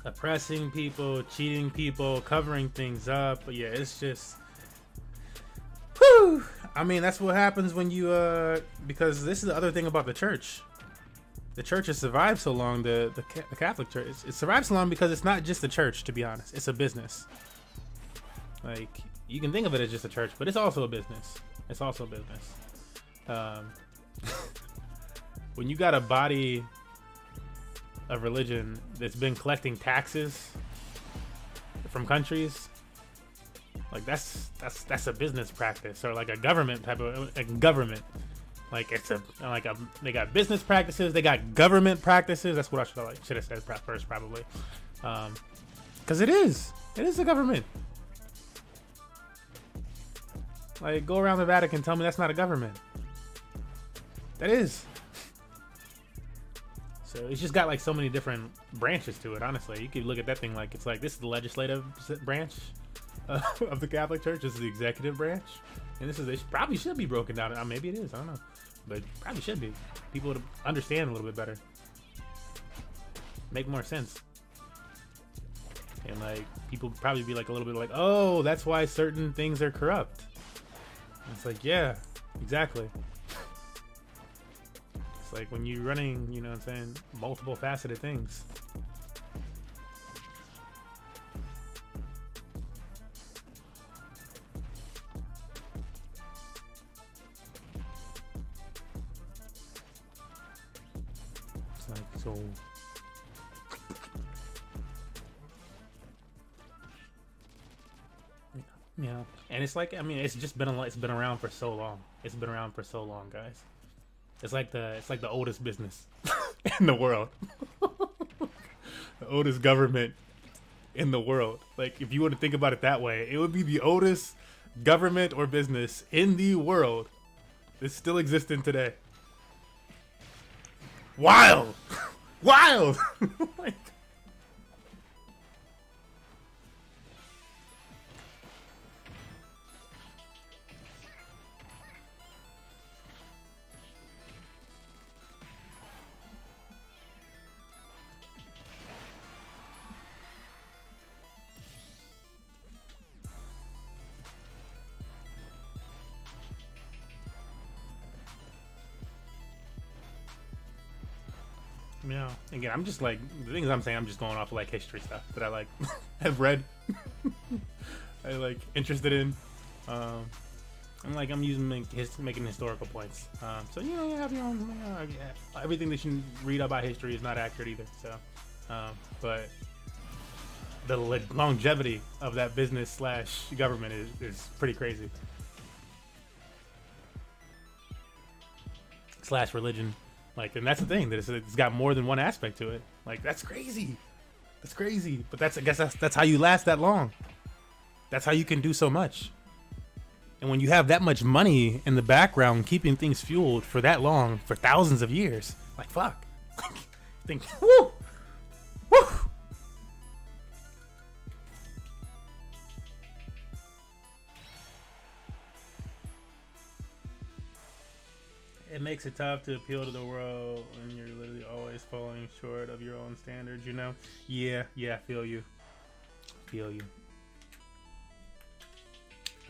Oppressing people, cheating people, covering things up. But yeah, it's just... Whew! I mean, that's what happens when you, because this is the other thing about the church. The church has survived so long, the Catholic Church. It survived so long because it's not just the church, to be honest. It's a business. Like, you can think of it as just a church, but it's also a business. It's also a business. When you got a body of religion that's been collecting taxes from countries, like that's a business practice, or like a government type of a government. Like they got business practices, they got government practices. That's what I should have said first, probably, because it is a government. Like, go around the Vatican, tell me that's not a government. That is. So it's just got like so many different branches to it. Honestly, you could look at that thing like it's like this is the legislative branch of the Catholic Church. This is the executive branch, and it probably should be broken down. Maybe it is. I don't know, but it probably should be. People would understand a little bit better, make more sense, and like people would probably be like a little bit like, oh, that's why certain things are corrupt. And it's like, yeah, exactly. It's like when you're running, you know what I'm saying, multiple faceted things. It's like, so yeah, and it's like, I mean, it's been around for so long. It's been around for so long, guys. It's like the oldest business in the world. The oldest government in the world. Like, if you want to think about it that way, it would be the oldest government or business in the world that's still existing today. Wild! Wild! Like, yeah. Again, I'm just like, the things I'm saying, I'm just going off of like history stuff that I like have read. I like interested in. I'm making historical points. So you know, you have your own. Everything that you read about history is not accurate either. So, but the longevity of that business slash government is pretty crazy. Slash religion, like, and that's the thing, that it's got more than one aspect to it. Like, that's crazy. That's crazy. But I guess that's how you last that long. That's how you can do so much. And when you have that much money in the background keeping things fueled for that long, for thousands of years, like, fuck. Think, woo, woo. It makes it tough to appeal to the world when you're literally always falling short of your own standards, you know? Yeah, feel you. Feel you.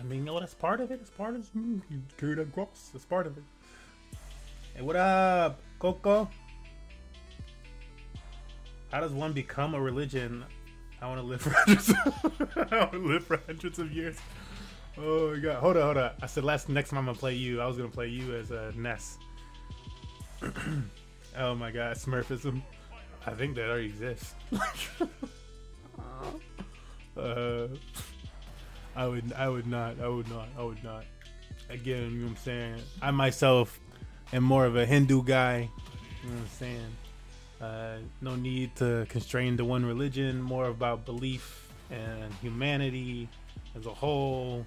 I mean, you know, that's part of it. It's part of it. You carry that cross. That's part of it. Hey, what up, Coco? How does one become a religion? I want to live for hundreds of years. Oh my god. Hold on. I said next time I'm gonna play you. I was gonna play you as Ness. Oh my god, Smurfism. I think that already exists. I would not. Again, you know what I'm saying? I myself am more of a Hindu guy. You know what I'm saying? No need to constrain to one religion, more about belief and humanity as a whole.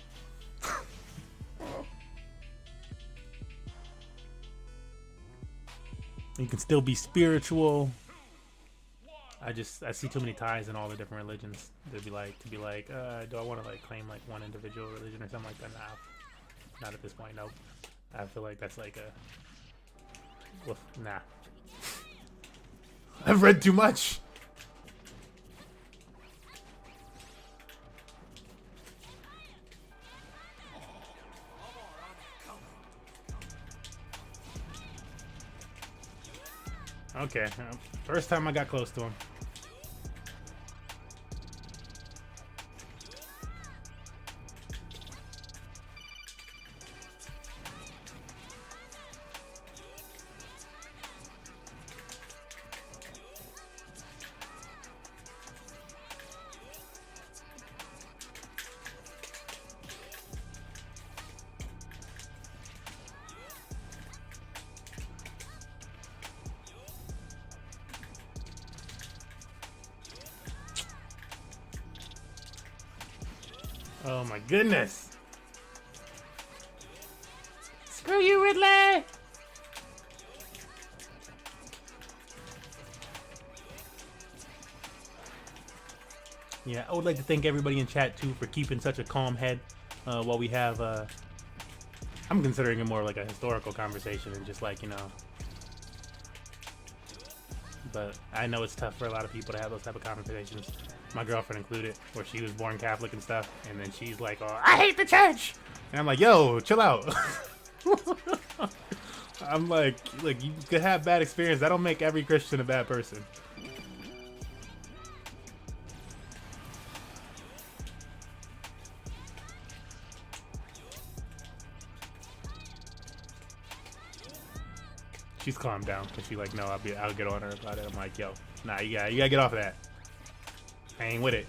You can still be spiritual. I see too many ties in all the different religions to be like, do I want to like claim like one individual religion or something like that? Nah, not at this point. Nope. I feel like that's like nah. I've read too much. Okay, first time I got close to him. Oh my goodness. Screw you, Ridley! Yeah, I would like to thank everybody in chat too for keeping such a calm head while we have I'm considering it more like a historical conversation and just like, you know, but I know it's tough for a lot of people to have those type of conversations, my girlfriend included, where she was born Catholic and stuff, and then she's like, oh, I hate the church, and I'm like, yo, chill out. I'm like, look, you could have bad experience. That don't make every Christian a bad person. She's calmed down because she's like, no, I'll get on her about it. I'm like, yo, nah, you gotta get off of that. I ain't with it.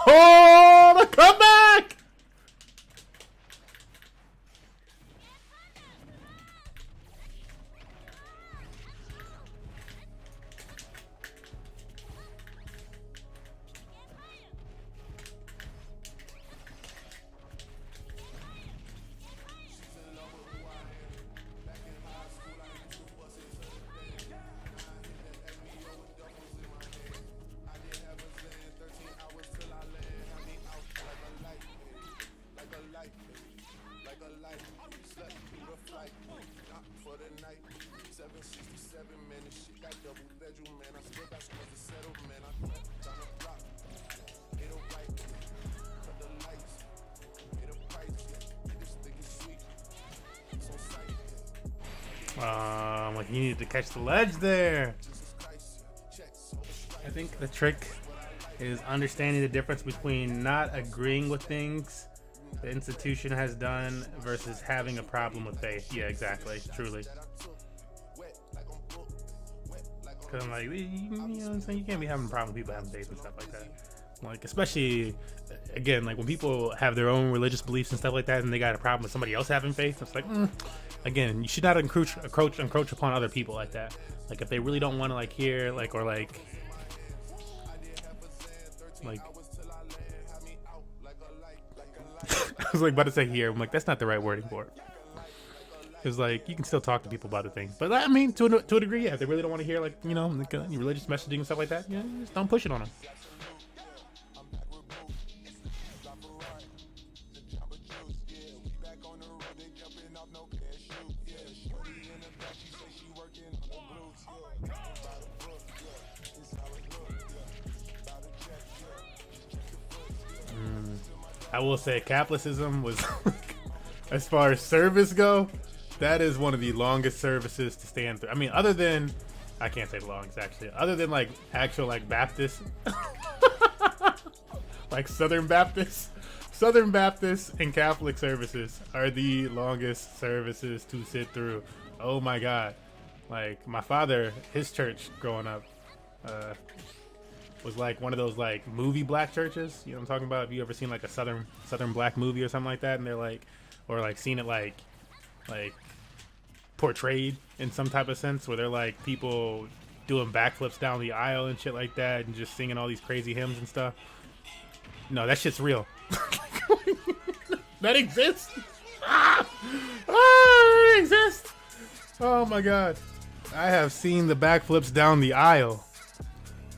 Oh, the comeback! Like he needed to catch the ledge there. I think the trick is understanding the difference between not agreeing with things the institution has done versus having a problem with faith. Yeah, exactly. Truly. Because I'm like, you know what I'm saying? You can't be having a problem with people having faith and stuff like that. Like, especially, again, like when people have their own religious beliefs and stuff like that and they got a problem with somebody else having faith, it's like, again, you should not encroach upon other people like that. Like, if they really don't want to, like, hear, like, or, like, I was like about to say here. I'm like, that's not the right wording for it. Because like you can still talk to people about the thing, but I mean to a degree, yeah. If they really don't want to hear like like, religious messaging and stuff like that, yeah, just don't push it on them. I will say Catholicism was, as far as service go, that is one of the longest services to stand through. I mean, other than, I can't say the longest actually, other than like actual like Baptist, like Southern Baptist and Catholic services are the longest services to sit through. Oh my God. Like my father, his church growing up, was like one of those like movie black churches. You know what I'm talking about? Have you ever seen like a southern black movie or something like that? And they're like, or like seen it like portrayed in some type of sense where they're like people doing backflips down the aisle and shit like that and just singing all these crazy hymns and stuff. No, that shit's real. That exists. It exists. Oh my God. I have seen the backflips down the aisle.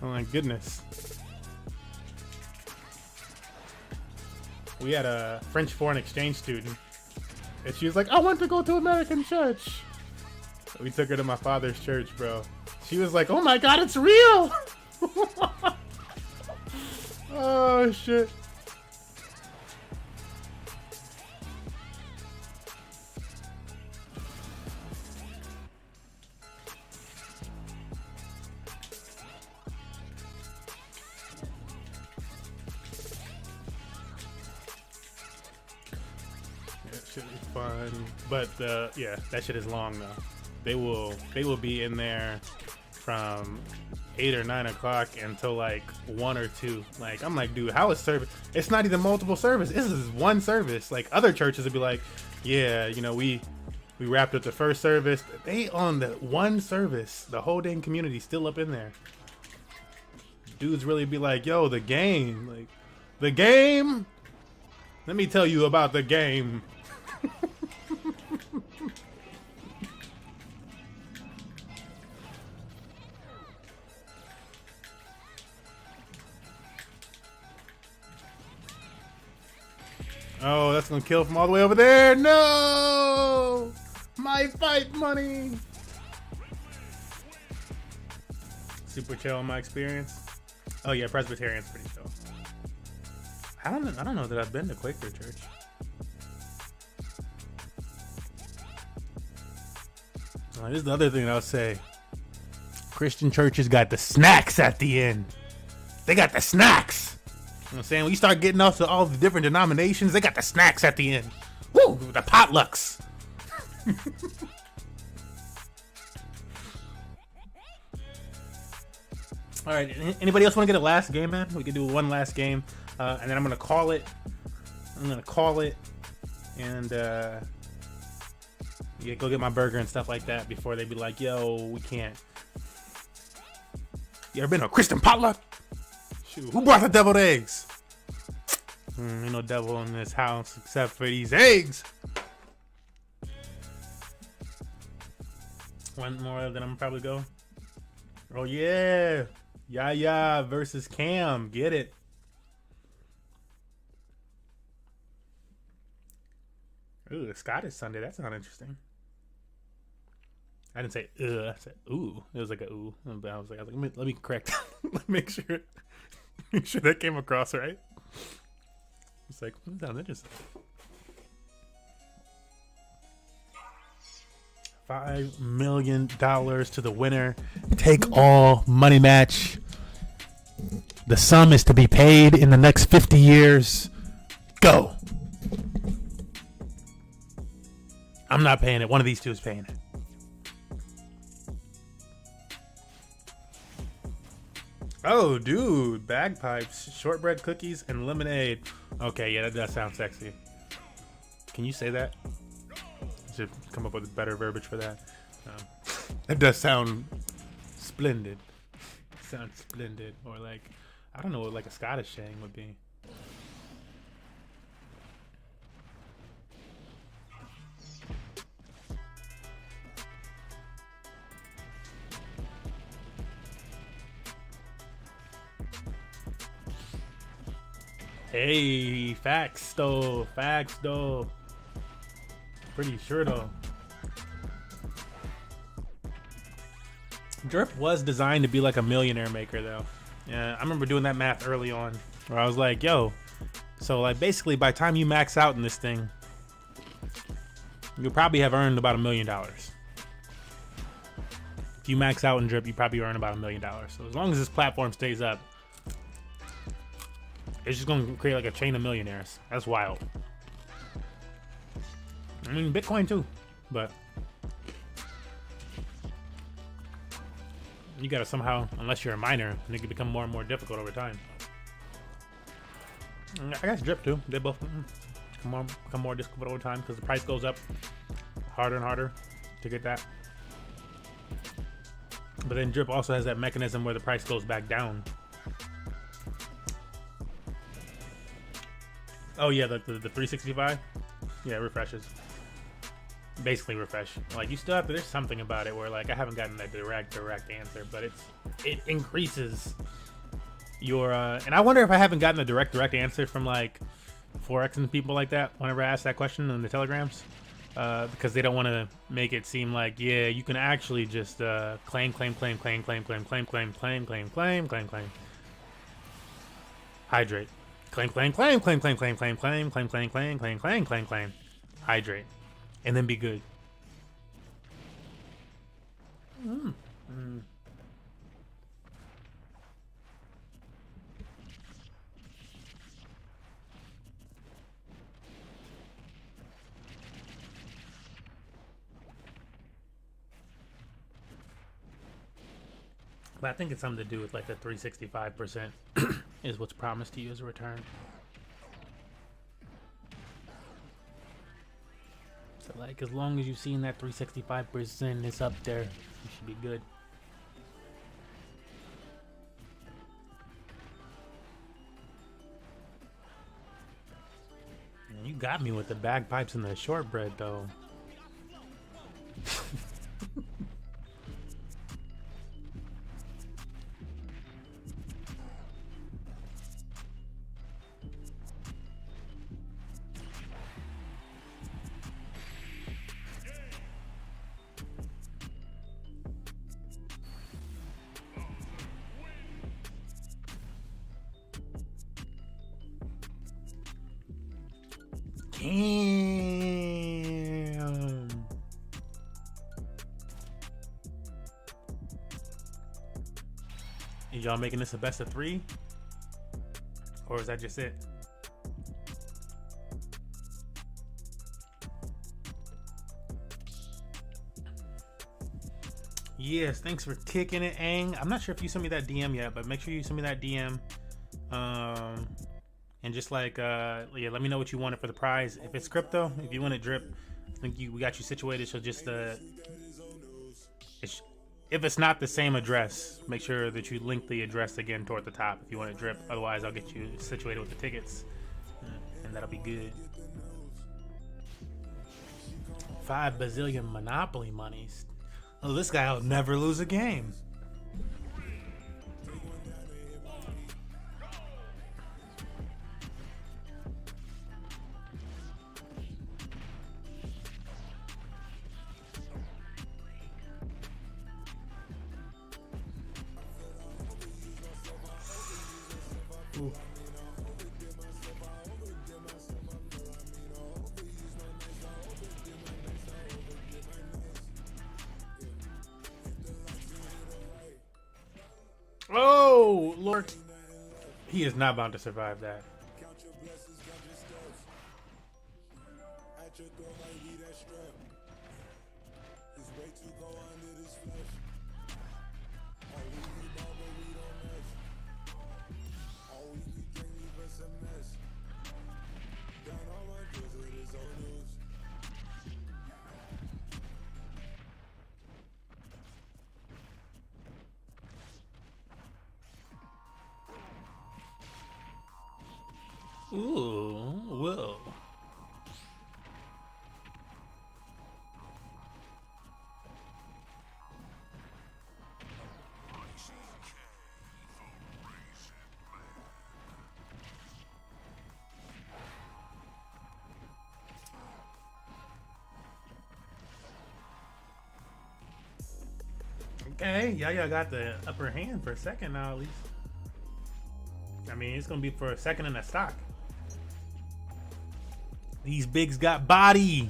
Oh my goodness. We had a French foreign exchange student and she was like, I want to go to American church. We took her to my father's church, bro. She was like, oh my God, it's real. Oh shit. Should be fun, but yeah, that shit is long though. They will be in there from 8 or 9 o'clock until like 1 or 2. Like I'm like, dude, how is service? It's not even multiple service. This is one service. Like other churches would be like, yeah, we wrapped up the first service. They on the one service, the whole dang community still up in there. Dudes really be like, yo, the game, like the game. Let me tell you about the game. Oh, that's gonna kill from all the way over there. No! My fight money. Super chill in my experience. Oh yeah, Presbyterian's pretty chill. I don't know that I've been to Quaker church. This is the other thing I'll say. Christian churches got the snacks at the end. They got the snacks. You know what I'm saying? When you start getting off to all the different denominations, they got the snacks at the end. Woo! The potlucks. All right. Anybody else want to get a last game, man? We can do one last game, and then I'm gonna call it. And yeah, go get my burger and stuff like that before they be like, "Yo, we can't." You ever been to a Christian potluck? Shoot, who brought the deviled eggs? Ain't no devil in this house except for these eggs. One more, then I'm probably go. Oh yeah, Yaya versus Cam. Get it? Ooh, the Scottish Sunday. That's not interesting. I didn't say I said ooh. It was like a ooh. But I was like, let me correct. make sure that came across right. It's like, that sounds interesting. $5 million to the winner. Take all money match. The sum is to be paid in the next 50 years. Go. I'm not paying it. One of these two is paying it. Oh, dude. Bagpipes, shortbread cookies, and lemonade. Okay, yeah, that does sound sexy. Can you say that? Should come up with better verbiage for that. That does sound splendid. Sounds splendid. Or like, I don't know what like a Scottish saying would be. Hey, facts though. Facts though. Pretty sure though. Drip was designed to be like a millionaire maker though. Yeah, I remember doing that math early on where I was like, yo, so like basically by the time you max out in this thing, you'll probably have earned about $1 million. If you max out in Drip, you probably earn about $1 million. So as long as this platform stays up, it's just going to create like a chain of millionaires. That's wild. I mean, Bitcoin too, but you gotta somehow, unless you're a miner, and it can become more and more difficult over time. I guess Drip too. They both become more difficult over time because the price goes up harder and harder to get that. But then Drip also has that mechanism where the price goes back down. Oh yeah, the 365. Yeah, it refreshes. Basically refresh. Like you still have to. There's something about it where like I haven't gotten that direct answer, but it increases your. And I wonder if I haven't gotten a direct answer from like Forex and people like that whenever I ask that question in the telegrams, because they don't want to make it seem like yeah you can actually just claim, hydrate, claim, hydrate. And then be good. But I think it's something to do with like the 365% is what's promised to you as a return. So like as long as you've seen that 365% is up there, you should be good. And you got me with the bagpipes and the shortbread though. Damn. Is y'all making this a best of 3? Or is that just it? Yes, thanks for kicking it, Aang. I'm not sure if you sent me that DM yet, but make sure you send me that DM. And just like, yeah, let me know what you wanted for the prize. If it's crypto, if you want it Drip, I think we got you situated. So just, if it's not the same address, make sure that you link the address again toward the top if you want it Drip. Otherwise, I'll get you situated with the tickets, and that'll be good. 5 bazillion Monopoly monies. Oh, this guy will never lose a game. Ooh. Oh, Lord. He is not bound to survive that. Ooh, whoa. Okay, yeah, got the upper hand for a second now, at least. I mean, it's gonna be for a second in the stock. These bigs got body.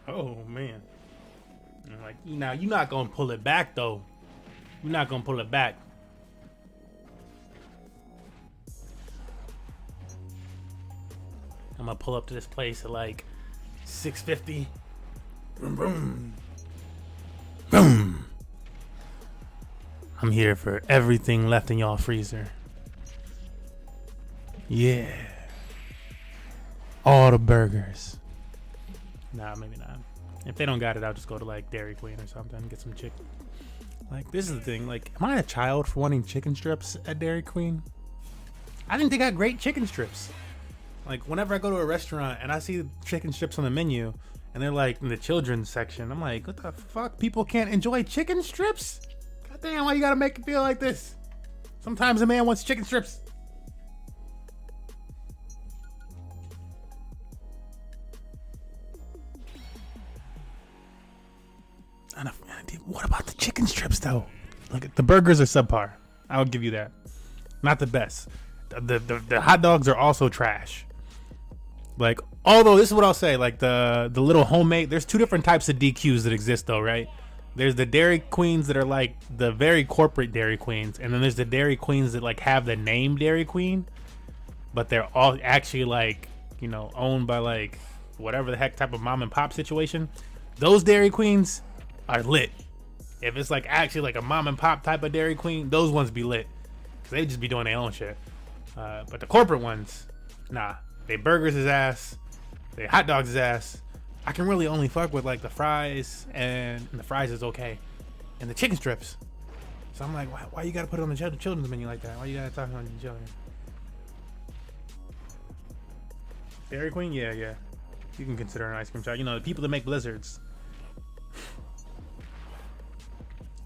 Oh man. I'm like, now you're not gonna pull it back though. You're not gonna pull it back. I'm gonna pull up to this place at like 650. Boom, boom. Boom. I'm here for everything left in y'all freezer. Yeah. All the burgers. Nah, maybe not. If they don't got it, I'll just go to like Dairy Queen or something and get some chicken. Like, this is the thing. Like, am I a child for wanting chicken strips at Dairy Queen? I think they got great chicken strips. Like, whenever I go to a restaurant and I see chicken strips on the menu and they're like in the children's section, I'm like, what the fuck? People can't enjoy chicken strips? God damn, why you gotta make it feel like this? Sometimes a man wants chicken strips. What about the chicken strips though? Like, the burgers are subpar. I would give you that. Not the best. The hot dogs are also trash. Like, although this is what I'll say, like the little homemade, there's two different types of DQs that exist though, right? There's the Dairy Queens that are like the very corporate Dairy Queens, and then there's the Dairy Queens that like have the name Dairy Queen, but they're all actually like, you know, owned by like whatever the heck type of mom and pop situation. Those Dairy Queens are lit. If it's like actually like a mom and pop type of Dairy Queen, those ones be lit. Cause they just be doing their own shit. But the corporate ones, nah. They burgers is ass. They hot dogs is ass. I can really only fuck with like the fries, and the fries is okay. And the chicken strips. So I'm like, why you gotta put it on the children's menu like that? Why you gotta talk about the children? Dairy Queen? Yeah. You can consider an ice cream shop. You know, the people that make blizzards.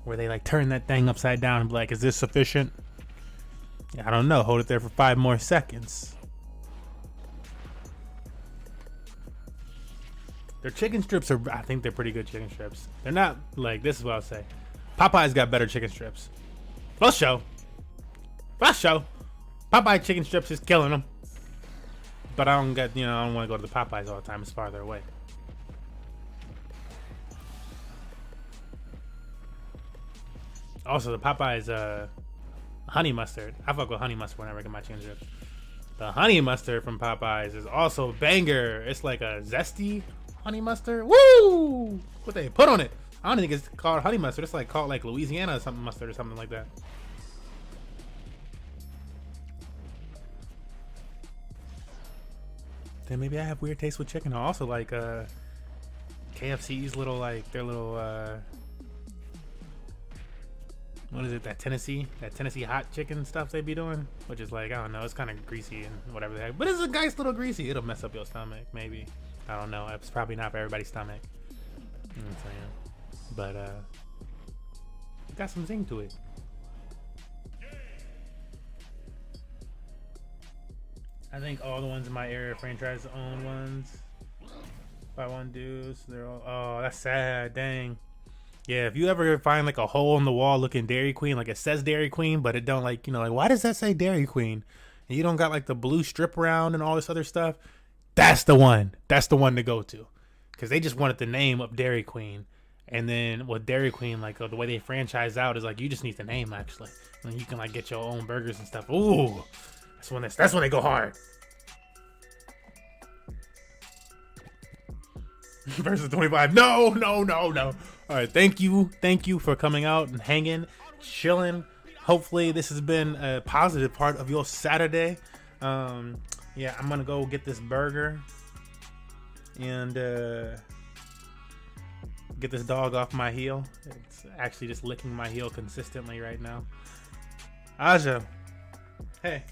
Where they like turn that thing upside down and be like, is this sufficient? Yeah, I don't know. Hold it there for 5 more seconds. Their chicken strips are, I think they're pretty good chicken strips. They're not like, this is what I'll say. Popeye's got better chicken strips. For sure. Popeye chicken strips is killing them. But I don't get, I don't want to go to the Popeyes all the time. It's farther away. Also, the Popeyes honey mustard. I fuck with honey mustard whenever I get my chicken strips. The honey mustard from Popeyes is also a banger. It's like a zesty honey mustard. Woo! What they put on it? I don't think it's called honey mustard. It's like called like Louisiana or something mustard or something like that. then maybe I have weird taste with chicken. I also like KFC's little, like, their little what is it, that Tennessee hot chicken stuff they be doing, which is like, I don't know, it's kind of greasy and whatever the heck, but it's a nice little greasy. It'll mess up your stomach, maybe. I don't know. It's probably not for everybody's stomach. You know what I'm saying? But it got some zing to it. I think all the ones in my area are franchise owned ones. Buy one dudes, they're all, oh, that's sad, dang. Yeah, if you ever find like a hole in the wall looking Dairy Queen, like it says Dairy Queen, but it don't, like, you know, like, why does that say Dairy Queen? And you don't got like the blue strip around and all this other stuff. That's the one. That's the one to go to. Because they just wanted the name of Dairy Queen. And then with Dairy Queen, like the way they franchise out is like, you just need the name actually. And you can like get your own burgers and stuff. Ooh, that's when they go hard. Versus 25. No. All right, thank you for coming out and hanging, chilling. Hopefully this has been a positive part of your Saturday. Yeah, I'm gonna go get this burger and get this dog off my heel. It's actually just licking my heel consistently right now. Aja, hey.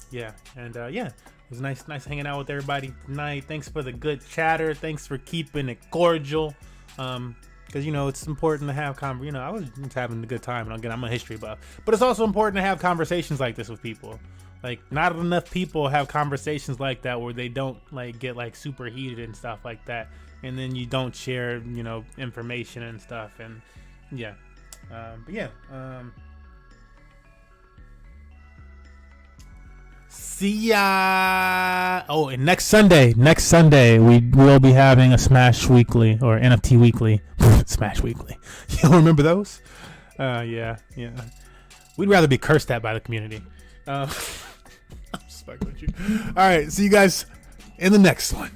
Yeah, and yeah, it was nice having out with everybody tonight. Thanks for the good chatter. Thanks for keeping it cordial. Because, you know, it's important to have you know, I was just having a good time, and again, I'm a history buff, but it's also important to have conversations like this with people. Like, not enough people have conversations like that where they don't like get like super heated and stuff like that, and then you don't share, you know, information and stuff. And yeah, but yeah, see ya. Oh, and next Sunday we will be having a Smash Weekly or NFT Weekly. Smash Weekly. You don't remember those? Yeah. We'd rather be cursed at by the community. I'm just fucking with you. All right, see you guys in the next one.